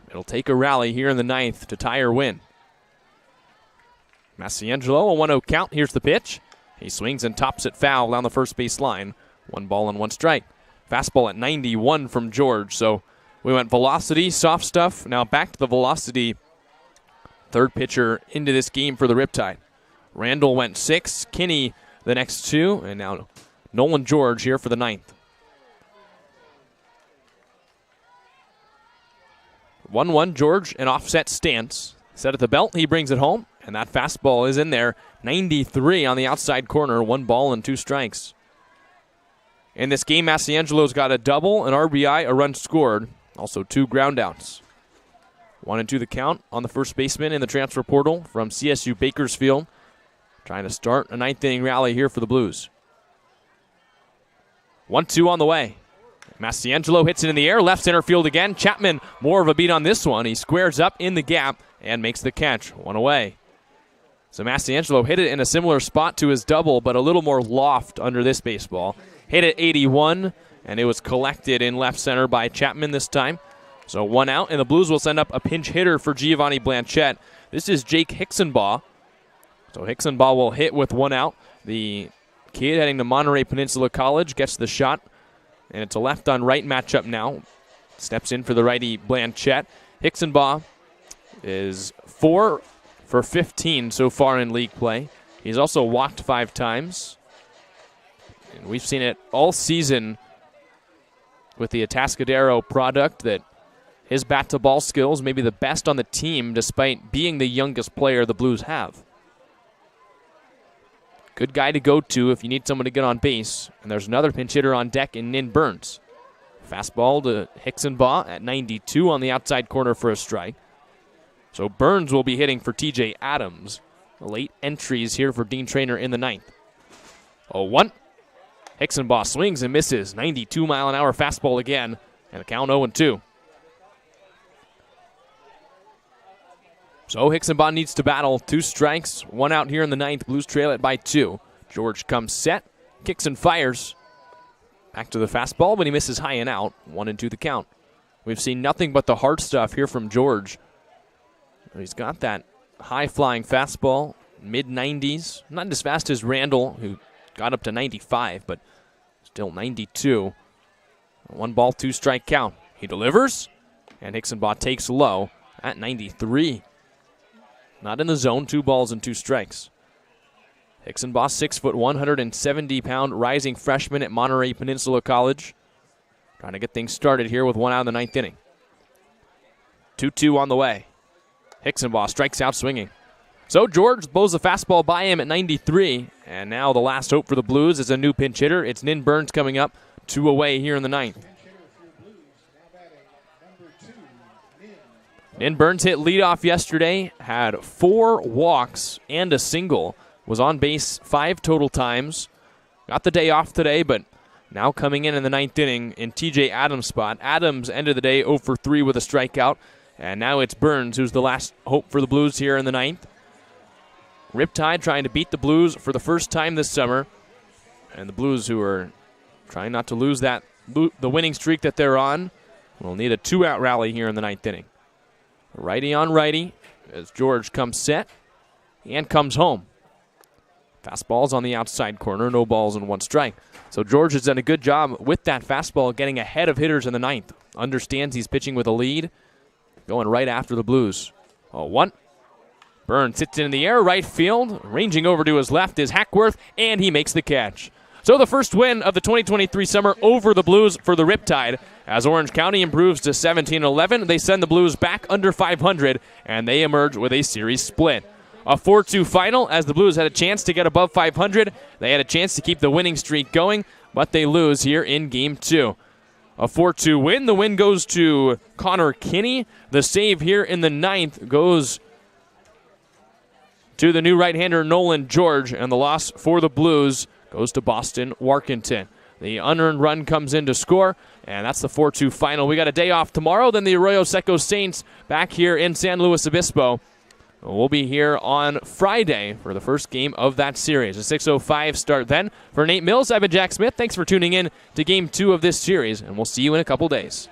It'll take a rally here in the ninth to tie or win. Mastiangelo, a 1-0 count. Here's the pitch. He swings and tops it foul down the first base line. 1 ball and 1 strike. Fastball at 91 from George. So we went velocity, soft stuff. Now back to the velocity. Third pitcher into this game for the Riptide. Randall went 6. Kinney the next 2. And now Nolan George here for the ninth. 1-1 George, an offset stance. Set at the belt, he brings it home. And that fastball is in there. 93 on the outside corner. 1 ball and 2 strikes. In this game, Mastiangelo's got a double, an RBI, a run scored. Also 2 groundouts. 1-2 the count on the first baseman in the transfer portal from CSU Bakersfield. Trying to start a 9th inning rally here for the Blues. 1-2 on the way. Mastiangelo hits it in the air, left center field again. Chapman, more of a beat on this one. He squares up in the gap and makes the catch. 1 away. So Mastiangelo hit it in a similar spot to his double, but a little more loft under this baseball. Hit it 81, and it was collected in left center by Chapman this time. So 1 out, and the Blues will send up a pinch hitter for Giovanni Blanchette. This is Jake Hicksonbaugh. So Hicksonbaugh will hit with 1 out. The kid heading to Monterey Peninsula College, gets the shot, and it's a left-on-right matchup now. Steps in for the righty Blanchette. Hicksonbaugh is 4 for 15 so far in league play. He's also walked 5 times. And we've seen it all season with the Atascadero product that his bat-to-ball skills may be the best on the team despite being the youngest player the Blues have. Good guy to go to if you need someone to get on base. And there's another pinch hitter on deck in Nin Burns. Fastball to Hicksonbaugh at 92 on the outside corner for a strike. So Burns will be hitting for TJ Adams. Late entries here for Dean Traynor in the 9th. 0-1. Hicksonbaugh swings and misses. 92-mile-an-hour fastball again. And a count 0-2. So Hicksonbaugh needs to battle. 2 strikes, 1 out here in the 9th. Blues trail it by 2. George comes set, kicks and fires. Back to the fastball, but he misses high and out. 1-2 the count. We've seen nothing but the hard stuff here from George. He's got that high-flying fastball, mid-90s. Not as fast as Randall, who got up to 95, but still 92. 1 ball, 2 strike count. He delivers, and Hicksonbaugh takes low at 93. Not in the zone, 2 balls and 2 strikes. Hicksonbaugh, 6 foot, 170-pound rising freshman at Monterey Peninsula College. Trying to get things started here with 1 out in the 9th inning. 2-2 on the way. Hicksonbaugh strikes out swinging. So George blows the fastball by him at 93. And now the last hope for the Blues is a new pinch hitter. It's Nin Burns coming up, 2 away here in the 9th. Nin Burns hit leadoff yesterday, had 4 walks and a single. Was on base 5 total times. Got the day off today, but now coming in the 9th inning in TJ Adams' spot. Adams ended the day 0 for 3 with a strikeout. And now it's Burns who's the last hope for the Blues here in the 9th. Riptide trying to beat the Blues for the first time this summer. And the Blues, who are trying not to lose the winning streak that they're on, will need a 2-out rally here in the 9th inning. Righty on righty as George comes set and comes home. Fastball's on the outside corner, no balls and 1 strike. So George has done a good job with that fastball, getting ahead of hitters in the 9th. Understands he's pitching with a lead, going right after the Blues. 0-1. Burns hits it in the air, right field. Ranging over to his left is Hackworth, and he makes the catch. So the first win of the 2023 summer over the Blues for the Riptide. As Orange County improves to 17-11, they send the Blues back under 500, and they emerge with a series split. A 4-2 final as the Blues had a chance to get above 500. They had a chance to keep the winning streak going, but they lose here in Game 2. A 4-2 win. The win goes to Connor Kinney. The save here in the 9th goes to the new right-hander Nolan George, and the loss for the Blues goes to Boston Warkentin. The unearned run comes in to score, and that's the 4-2 final. We got a day off tomorrow, then the Arroyo Seco Saints back here in San Luis Obispo. We'll be here on Friday for the first game of that series. A 6:05 start then. For Nate Mills, I've been Jack Smith. Thanks for tuning in to Game 2 of this series, and we'll see you in a couple days.